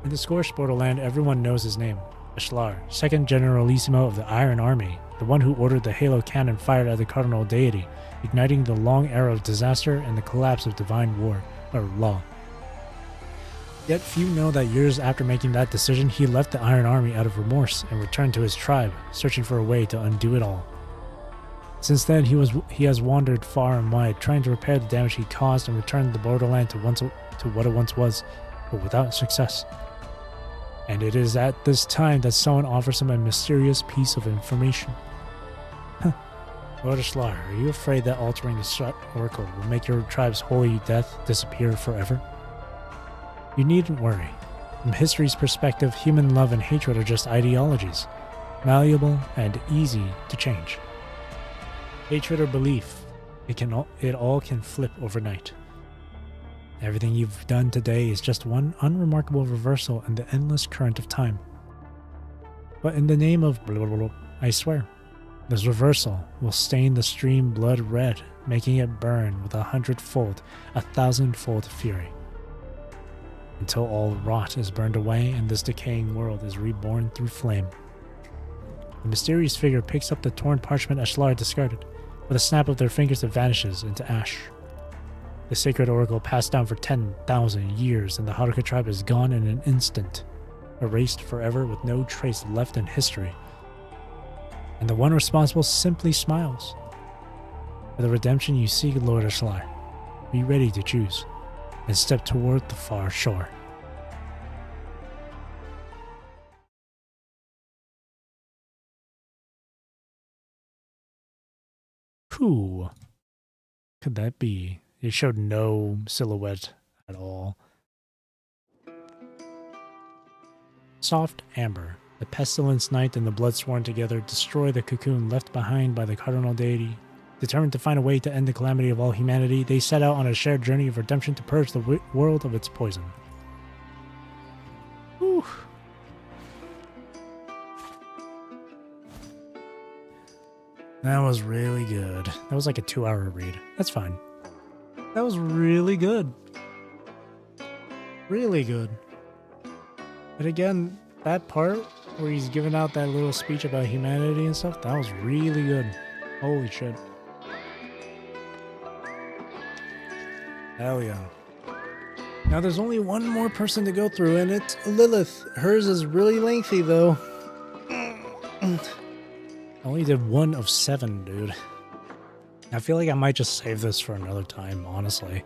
In the scorched borderland, everyone knows his name. Ashlar, second Generalissimo of the Iron Army, the one who ordered the halo cannon fired at the Cardinal Deity, igniting the long era of disaster and the collapse of divine war, or law. Yet few know that years after making that decision, he left the Iron Army out of remorse and returned to his tribe, searching for a way to undo it all. Since then, he has wandered far and wide, trying to repair the damage he caused and return the borderland to what it once was, but without success. And it is at this time that someone offers him a mysterious piece of information. Lord Ashlar, are you afraid that altering the Shut Oracle will make your tribe's holy death disappear forever? You needn't worry. From history's perspective, human love and hatred are just ideologies, malleable and easy to change. Hatred or belief, it all can flip overnight. Everything you've done today is just one unremarkable reversal in the endless current of time. But in the name of blah, blah, blah, I swear, this reversal will stain the stream blood red, making it burn with 100-fold, 1,000-fold fury. Until all rot is burned away and this decaying world is reborn through flame. The mysterious figure picks up the torn parchment Ashlar discarded. With a snap of their fingers, it vanishes into ash. The sacred oracle passed down for 10,000 years, and the Haruka tribe is gone in an instant, erased forever with no trace left in history. And the one responsible simply smiles. For the redemption you seek, Lord Ashlar, be ready to choose, and step toward the far shore. Who could that be? It showed no silhouette at all. Soft amber. The pestilence night and the bloodsworn together destroy the cocoon left behind by the cardinal deity. Determined to find a way to end the calamity of all humanity, they set out on a shared journey of redemption to purge the world of its poison. Whew. That was really good. That was like a 2-hour read. That's fine. That was really good. Really good. But again, that part where he's giving out that little speech about humanity and stuff, that was really good. Holy shit. Hell yeah. Now there's only one more person to go through, and it's Lilith. Hers is really lengthy though. I only did 1 of 7, dude. I feel like I might just save this for another time, honestly.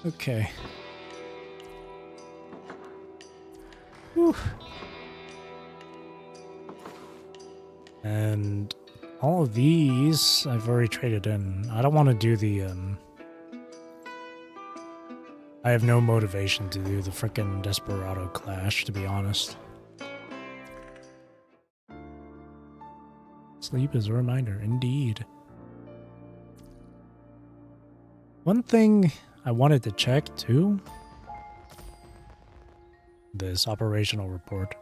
Okay. Whew. And all of these I've already traded in. I don't want to do the I have no motivation to do the frickin' Desperado Clash, to be honest. Sleep is a reminder, indeed. One thing I wanted to check too. This operational report.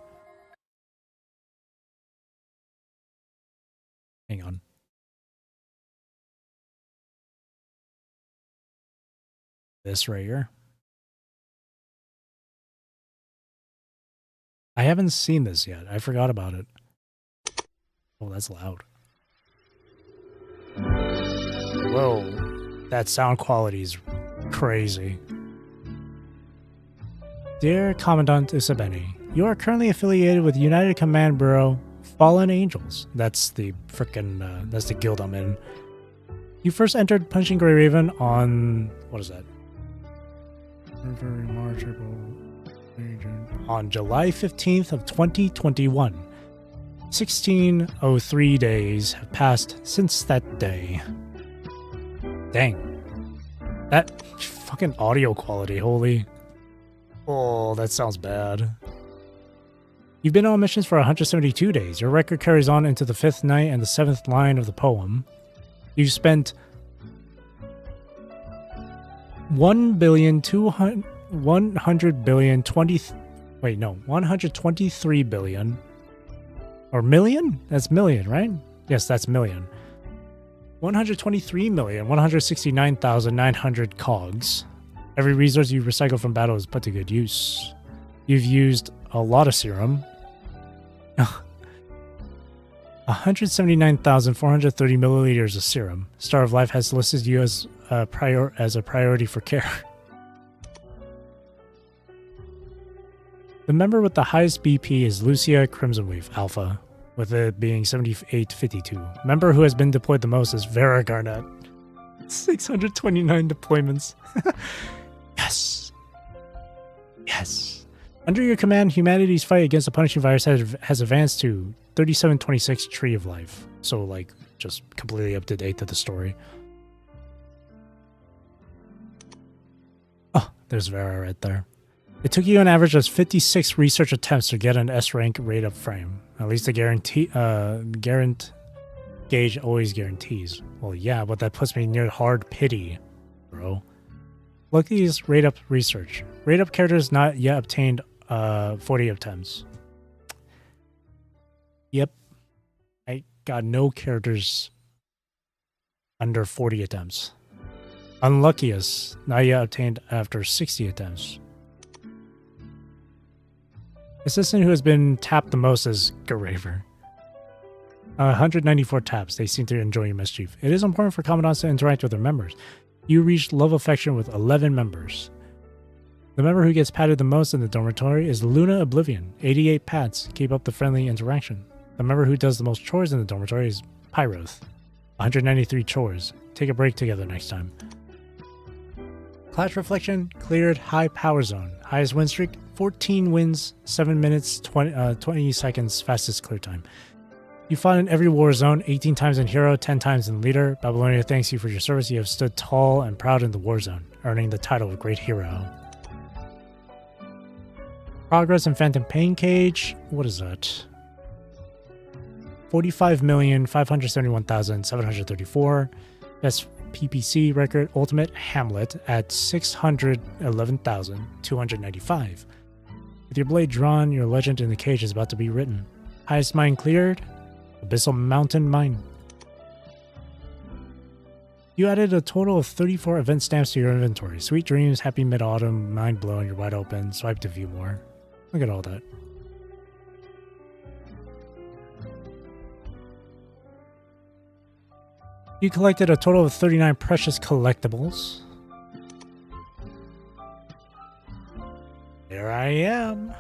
Hang on. This right here. I haven't seen this yet. I forgot about it. Oh, that's loud. Whoa. That sound quality is crazy. Dear Commandant Isabeni, you are currently affiliated with United Command Bureau Fallen Angels. That's the frickin' that's the guild I'm in. You first entered Punching Grey Raven on... what is that? On July 15th of 2021. 1603 days have passed since that day. Dang. That fucking audio quality, holy. Oh, that sounds bad. You've been on missions for 172 days. Your record carries on into the 5th night and the 7th line of the poem. You've spent 123 billion. Or million? That's million, right? Yes, that's million. 123,169,900 cogs. Every resource you recycle from battle is put to good use. You've used a lot of serum. 179,430 milliliters of serum. Star of Life has listed you as a priority for care. The member with the highest BP is Lucia Crimsonweave Alpha. with it being 7852. Member who has been deployed the most is Vera Garnett. 629 deployments. Yes. Yes. Under your command, humanity's fight against the punishing virus has advanced to 3726 Tree of Life. So, like, just completely up to date to the story. Oh, there's Vera right there. It took you an average of 56 research attempts to get an S-rank rate-up frame. At least the gauge always guarantees. Well, yeah, but that puts me near hard pity, bro. Lucky's rate-up research. Rate-up characters not yet obtained 40 attempts. Yep. I got no characters under 40 attempts. Unluckiest, not yet obtained after 60 attempts. Assistant who has been tapped the most is Garaver. 194 taps. They seem to enjoy your mischief. It is important for Commandants to interact with their members. You reached love affection with 11 members. The member who gets patted the most in the dormitory is Luna Oblivion. 88 pats. Keep up the friendly interaction. The member who does the most chores in the dormitory is Pyroth. 193 chores. Take a break together next time. Clash Reflection cleared high power zone. Highest win streak 14 wins, 7 minutes, 20 seconds, fastest clear time. You fought in every war zone, 18 times in Hero, 10 times in Leader. Babylonia thanks you for your service. You have stood tall and proud in the war zone, earning the title of Great Hero. Progress in Phantom Pain Cage. What is that? 45,571,734. Best PPC record Ultimate Hamlet at 611,295. With your blade drawn, your legend in the cage is about to be written. Highest mine cleared, Abyssal Mountain Mine. You added a total of 34 event stamps to your inventory. Sweet dreams, happy mid-autumn, mind blown, you're wide open, swipe to view more. Look at all that. You collected a total of 39 precious collectibles. There I am.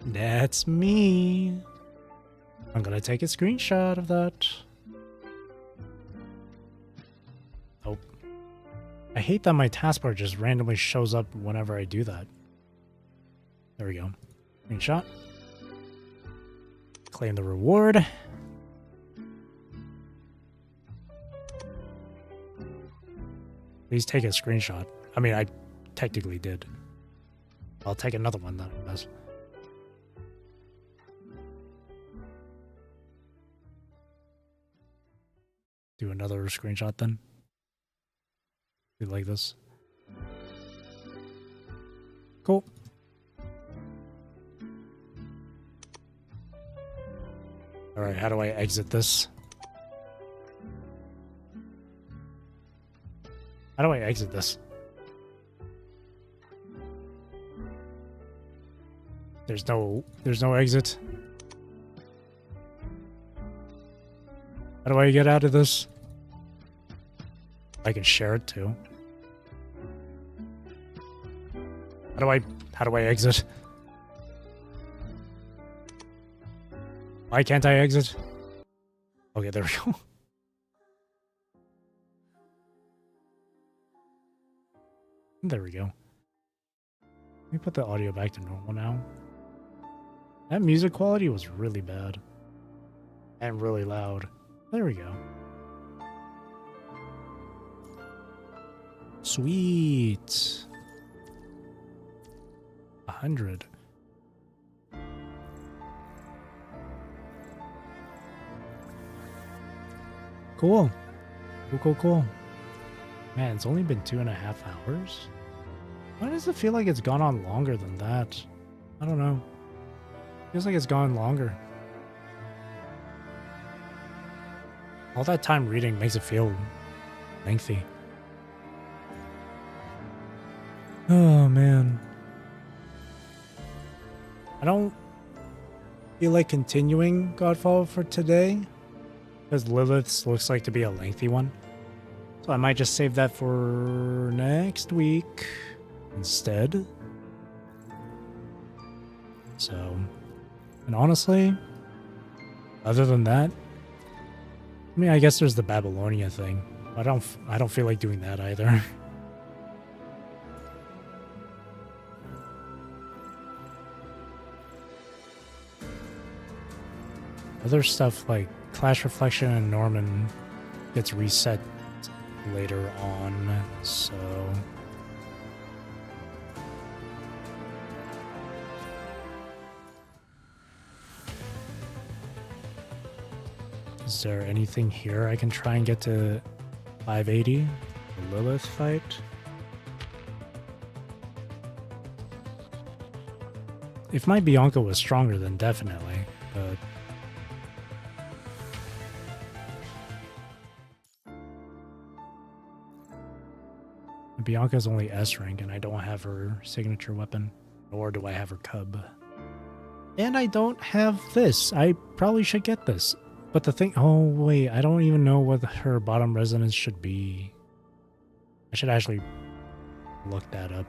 That's me. I'm gonna take a screenshot of that. Oh. I hate that my taskbar just randomly shows up whenever I do that. There we go. Screenshot. Claim the reward. Please take a screenshot. I mean, I technically did. I'll take another one then, I guess. Do another screenshot then. Do like this. Cool. Alright, how do I exit this? How do I exit this? There's no exit. How do I get out of this? I can share it too. How do I exit? Why can't I exit? Okay, there we go. There we go. Let me put the audio back to normal now. That music quality was really bad. And really loud. There we go. Sweet. 100. Cool. Cool. Man, it's only been 2.5 hours? Why does it feel like it's gone on longer than that? I don't know. Feels like it's gone longer. All that time reading makes it feel lengthy. Oh, man. I don't feel like continuing Godfall for today, because Lilith's looks like to be a lengthy one. So I might just save that for next week instead. So, and honestly, Other than that, I mean, I guess there's the Babylonia thing. I don't feel like doing that either. Other stuff like Clash Reflection and Norman gets reset later on, so is there anything here I can try and get to 580? The Lilith fight? If my Bianca was stronger, then definitely, but Bianca's only S rank and I don't have her signature weapon, nor do I have her cub. And I don't have this. I probably should get this. But the thing, oh wait, I don't even know what her bottom resonance should be. I should actually look that up.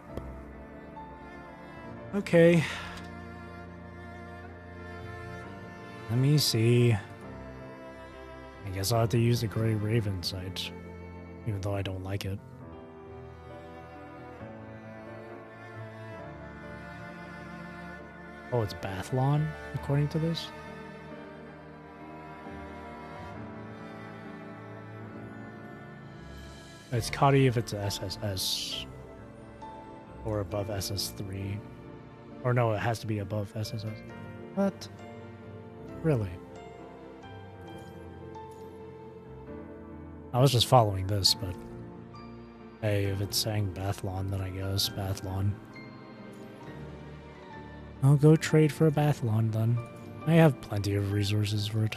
Okay. Let me see. I guess I'll have to use the Grey Raven site, even though I don't like it. Oh, it's Bathlon, according to this? It's Cuddy if it's SSS. Or above SS3. Or no, it has to be above SSS. What? Really? I was just following this, but... Hey, if it's saying Bathlon, then I guess Bathlon. I'll go trade for a Bathlon then. I have plenty of resources for it.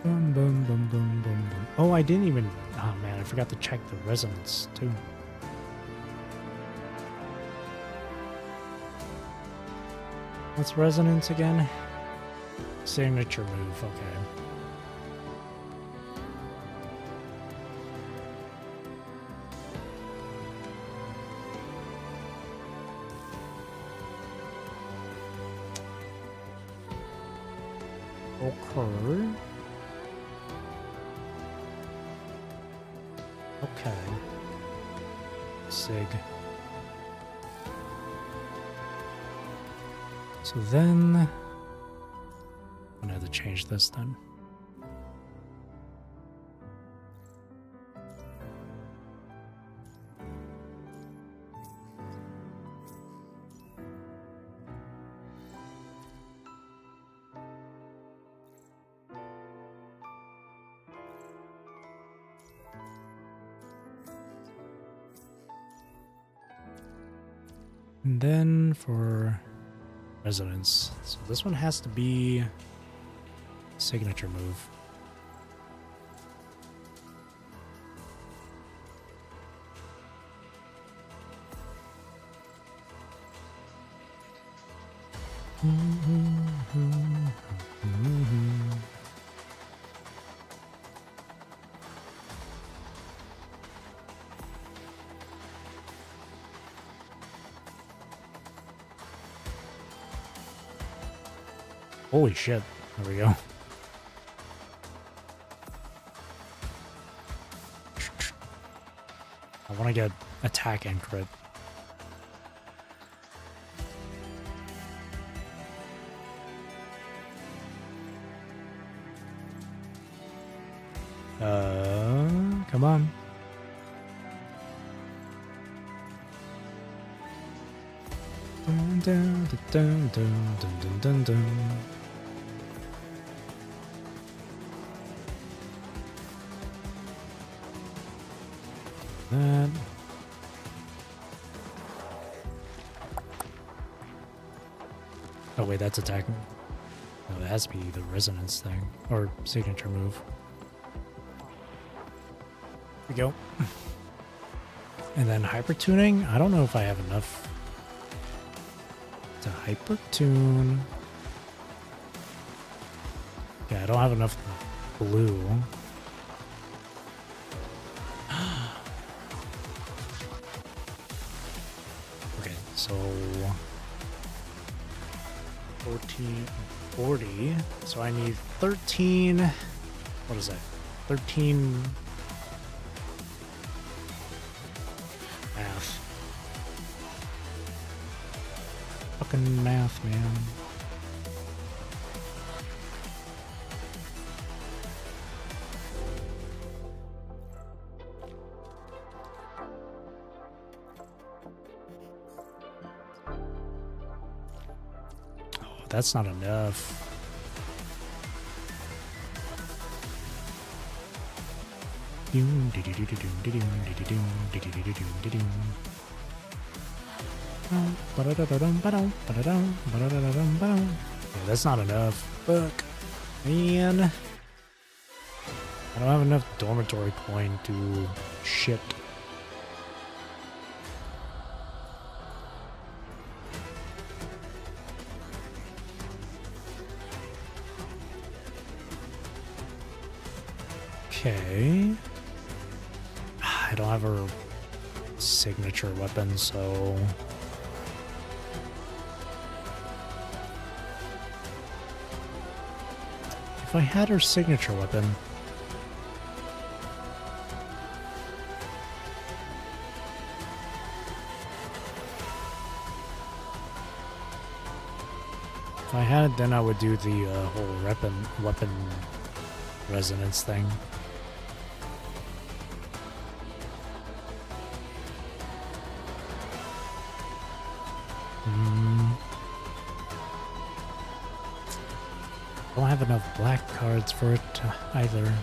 Boom, boom, boom, boom, boom, boom. Oh, I didn't even... Oh man, I forgot to check the resonance too. What's resonance again? Signature move, okay. Okay. Okay. Sig. So then... I'm gonna have to change this then. And then for resonance, so this one has to be signature move. Holy shit. There we go. I want to get attack and crit. Come on. Dun, dun, dun, dun, dun, dun, dun. That. Oh wait, that's attacking. No, it has to be the resonance thing or signature move. Here we go. And then hyper tuning. I don't know if I have enough to hyper tune. Yeah, I don't have enough blue. So 14, 40. So I need 13. What is that? 13 math. Fucking math, man. Oh, that's not enough. Yeah, that's not enough. Fuck. Man. I don't have enough dormitory coin to ship. Okay. I don't have a signature weapon, so if I had her signature weapon, if I had it, then I would do the whole weapon resonance thing. I don't have enough black cards for it either.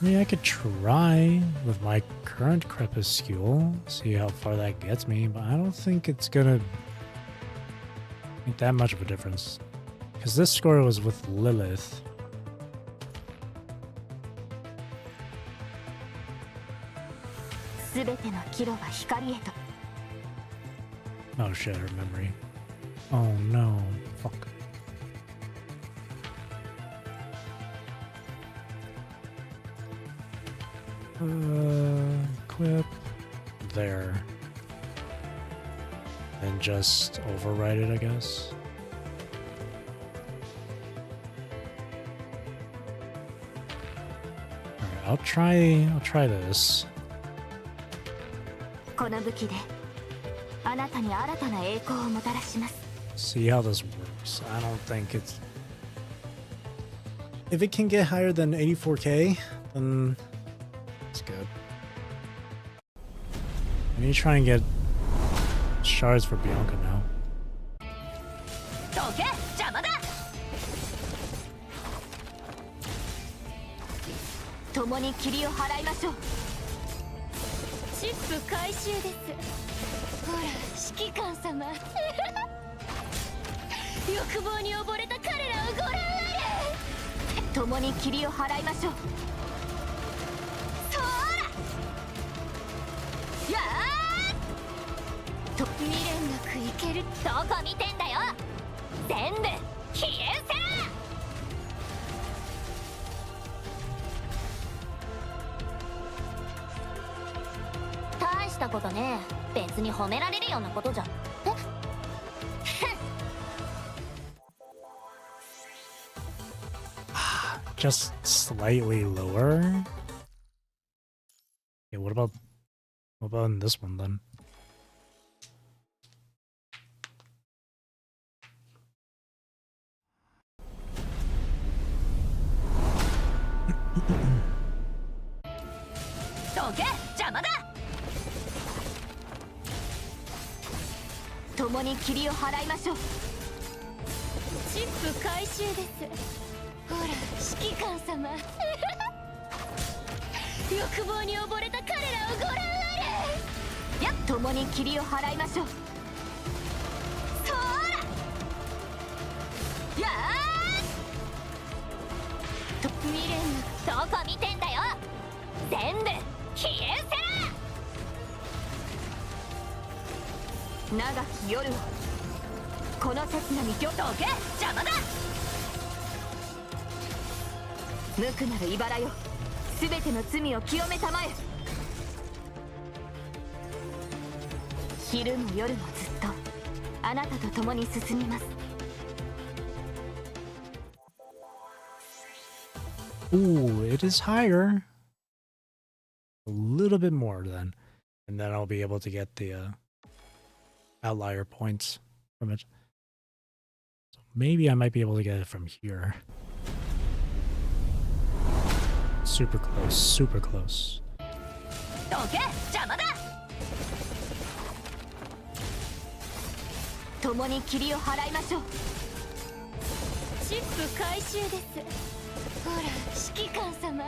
I mean, I could try with my current crepuscule, see how far that gets me, but I don't think it's gonna make that much of a difference. Because this score was with Lilith. Oh shit, her memory. Oh no, fuck. Equip. There. And just override it, I guess. Alright, I'll try this. See how this works. I don't think it's... If it can get higher than 84k, then it's good. I need to try and get shards for Bianca now. Just slightly lower. Yeah, what about in this one then? 昼も夜もずっとあなたと共に進みます。 Ooh, it is higher. A little bit more then. And then I'll be able to get the outlier points from it. So maybe I might be able to get it from here. Super close, super close. どけ、邪魔だ。共に霧を払いましょう。チップ回収です。ほら、指揮官様。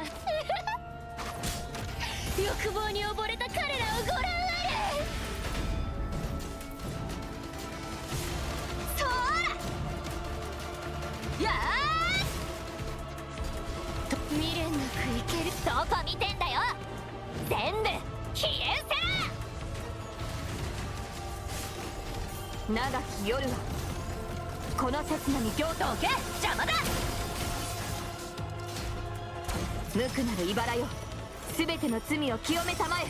欲望に溺れた彼らをご覧あれ。そうやーと未練なくいける。どこ見てんだよ。全部消え失せ。長き夜はこの刹那に行とけ。邪魔だ。無垢なる茨よ、すべての罪を清めたまえ。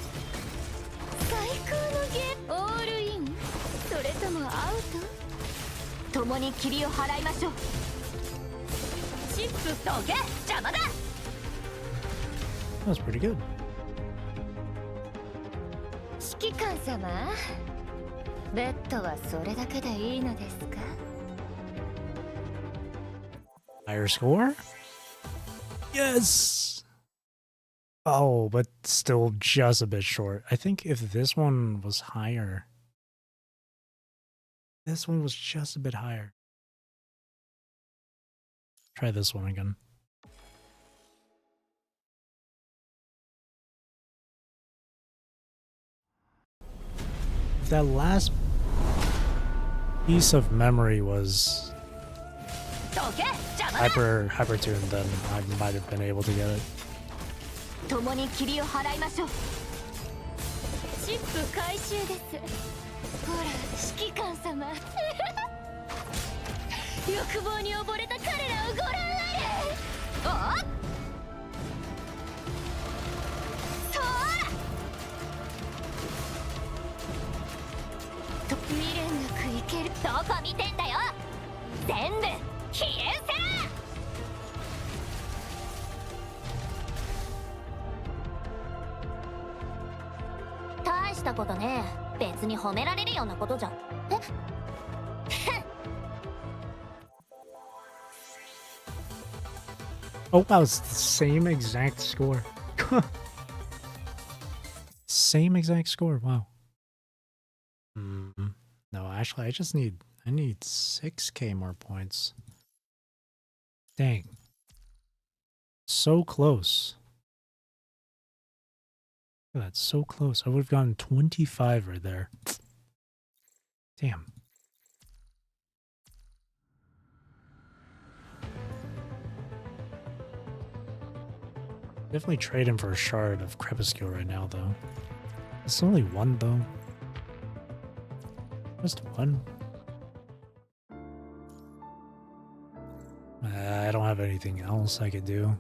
最高のゲーム。オールイン、それともアウト。共に霧を払いましょう。チップどけ、邪魔だ。 That was pretty good. 指揮官様、ベッドはそれだけでいいのですか？ Higher score? Yes! Oh, but still just a bit short. I think if this one was higher. This one was just a bit higher. Try this one again. If that last piece of memory was hyper tuned, then I might have been able to get it. 共に霧を払いましょう。チップ回収です。ほら、指揮官様。欲望に溺れた彼らをご覧あれ。おっ、そうと未練なくいける。どこ見てんだよ。全部消え失せ。大したことねえ。別に褒められるようなことじゃ。えOh wow, it's the same exact score. Same exact score, wow. No, actually I need 6k more points. Dang. So close. That's so close. I would have gotten 25 right there. Damn. Definitely trade him for a shard of Crepuscule right now, though. It's only one, though. Just one. I don't have anything else I could do.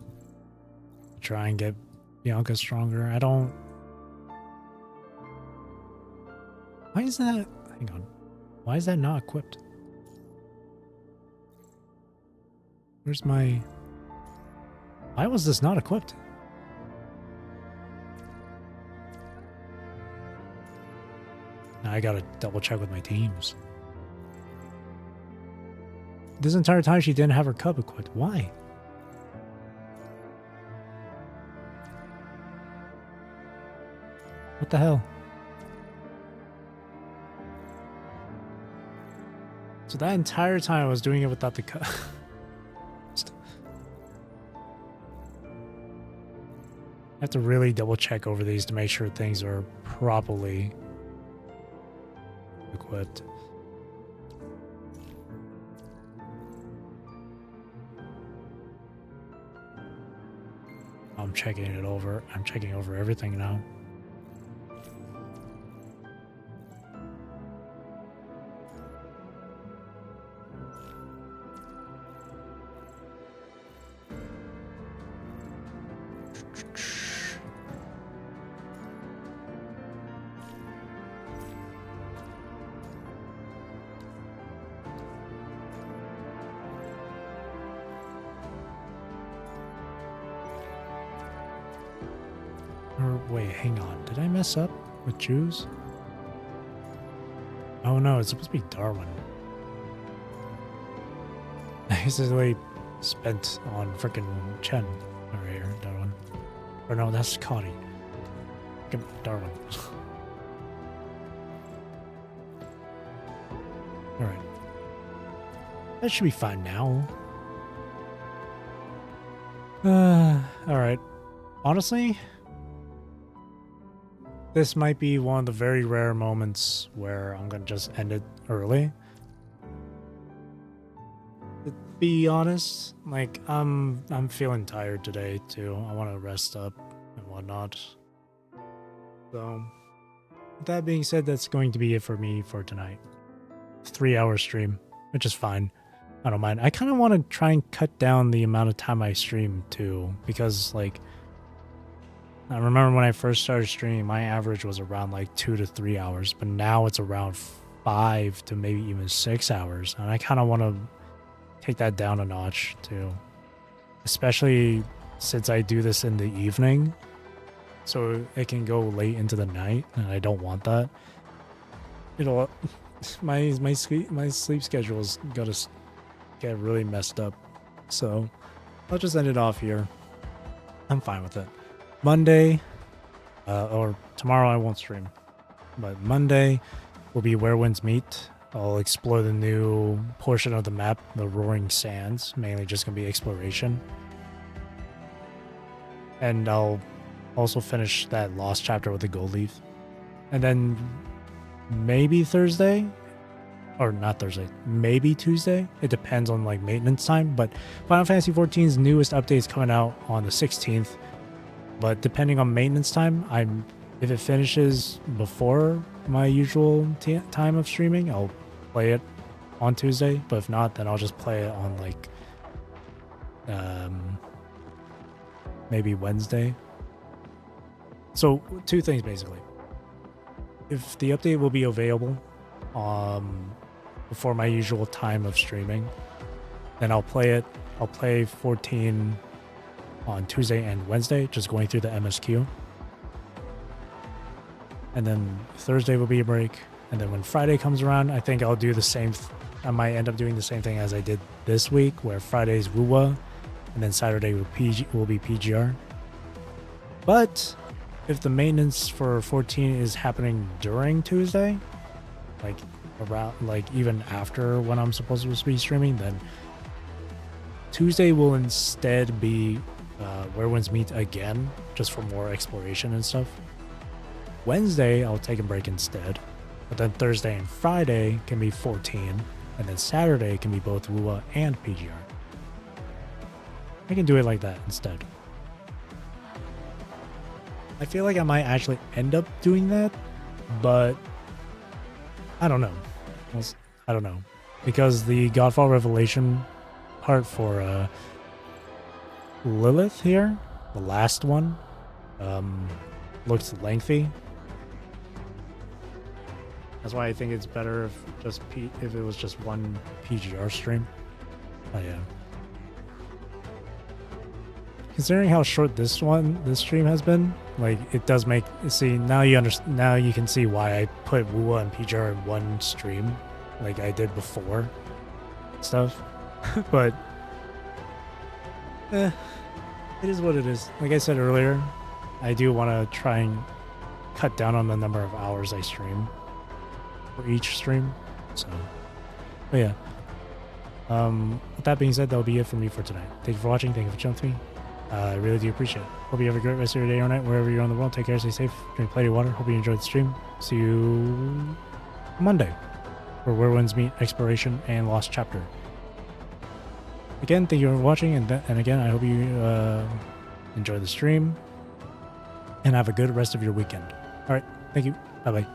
Try and get Bianca stronger. I don't... Why is that... Hang on. Why is that not equipped? Where's my... Why was this not equipped? Now I gotta double check with my teams. This entire time she didn't have her cup equipped. Why? What the hell? So that entire time I was doing it without the cup. I have to really double check over these to make sure things are properly equipped. I'm checking it over. I'm checking over everything now. Wait, hang on. Did I mess up with Jews? Oh no, it's supposed to be Darwin. I accidentally spent on freaking Chen over here, Darwin. Or no, that's Scotty. Frickin' Darwin. Alright. That should be fine now. Alright. Honestly, this might be one of the very rare moments where I'm gonna just end it early. To be honest, like I'm feeling tired today too. I want to rest up and whatnot. So, with that being said, that's going to be it for me for tonight. 3-hour stream, which is fine. I don't mind. I kind of want to try and cut down the amount of time I stream too, because like I remember when I first started streaming, my average was around like 2 to 3 hours, but now it's around 5 to maybe even 6 hours, and I kind of want to take that down a notch too, especially since I do this in the evening, so it can go late into the night, and I don't want that. It'll my sleep schedule's gotta get really messed up, so I'll just end it off here. I'm fine with it. Monday, or tomorrow I won't stream, but Monday will be Where Winds Meet. I'll explore the new portion of the map, the Roaring Sands, mainly just gonna be exploration. And I'll also finish that Lost chapter with the Gold Leaf. And then maybe Thursday, or not Thursday, maybe Tuesday. It depends on like maintenance time, but Final Fantasy XIV's newest update is coming out on the 16th. But depending on maintenance time, if it finishes before my usual time of streaming, I'll play it on Tuesday. But if not, then I'll just play it on like maybe Wednesday. So 2 things basically. If the update will be available before my usual time of streaming, then I'll play it. I'll play 14 on Tuesday and Wednesday, just going through the MSQ. And then Thursday will be a break. And then when Friday comes around, I think I'll do the same. I might end up doing the same thing as I did this week, where Friday's WUWA, and then Saturday will be PGR. But if the maintenance for 14 is happening during Tuesday, like around, like even after when I'm supposed to be streaming, then Tuesday will instead be Where Winds Meet again, just for more exploration and stuff. Wednesday, I'll take a break instead. But then Thursday and Friday can be 14, and then Saturday can be both WUWA and PGR. I can do it like that instead. I feel like I might actually end up doing that, but I don't know. I don't know. Because the Godfall Revelation part for Lilith here, the last one, looks lengthy. That's why I think it's better if it was just one PGR stream. Oh yeah. Considering how short this stream has been, like it does make now you can see why I put WUWA and PGR in one stream, like I did before stuff. But it is what it is. Like I said earlier, I do want to try and cut down on the number of hours I stream for each stream. So, but yeah. With that being said, that'll be it for me for tonight. Thank you for watching. Thank you for chilling with me. I really do appreciate it. Hope you have a great rest of your day or night, wherever you're in the world. Take care, stay safe, drink plenty of water. Hope you enjoyed the stream. See you Monday for Where Winds Meet Exploration and Lost Chapter. Again, thank you for watching, and again, I hope you enjoy the stream and have a good rest of your weekend. All right, thank you. Bye-bye.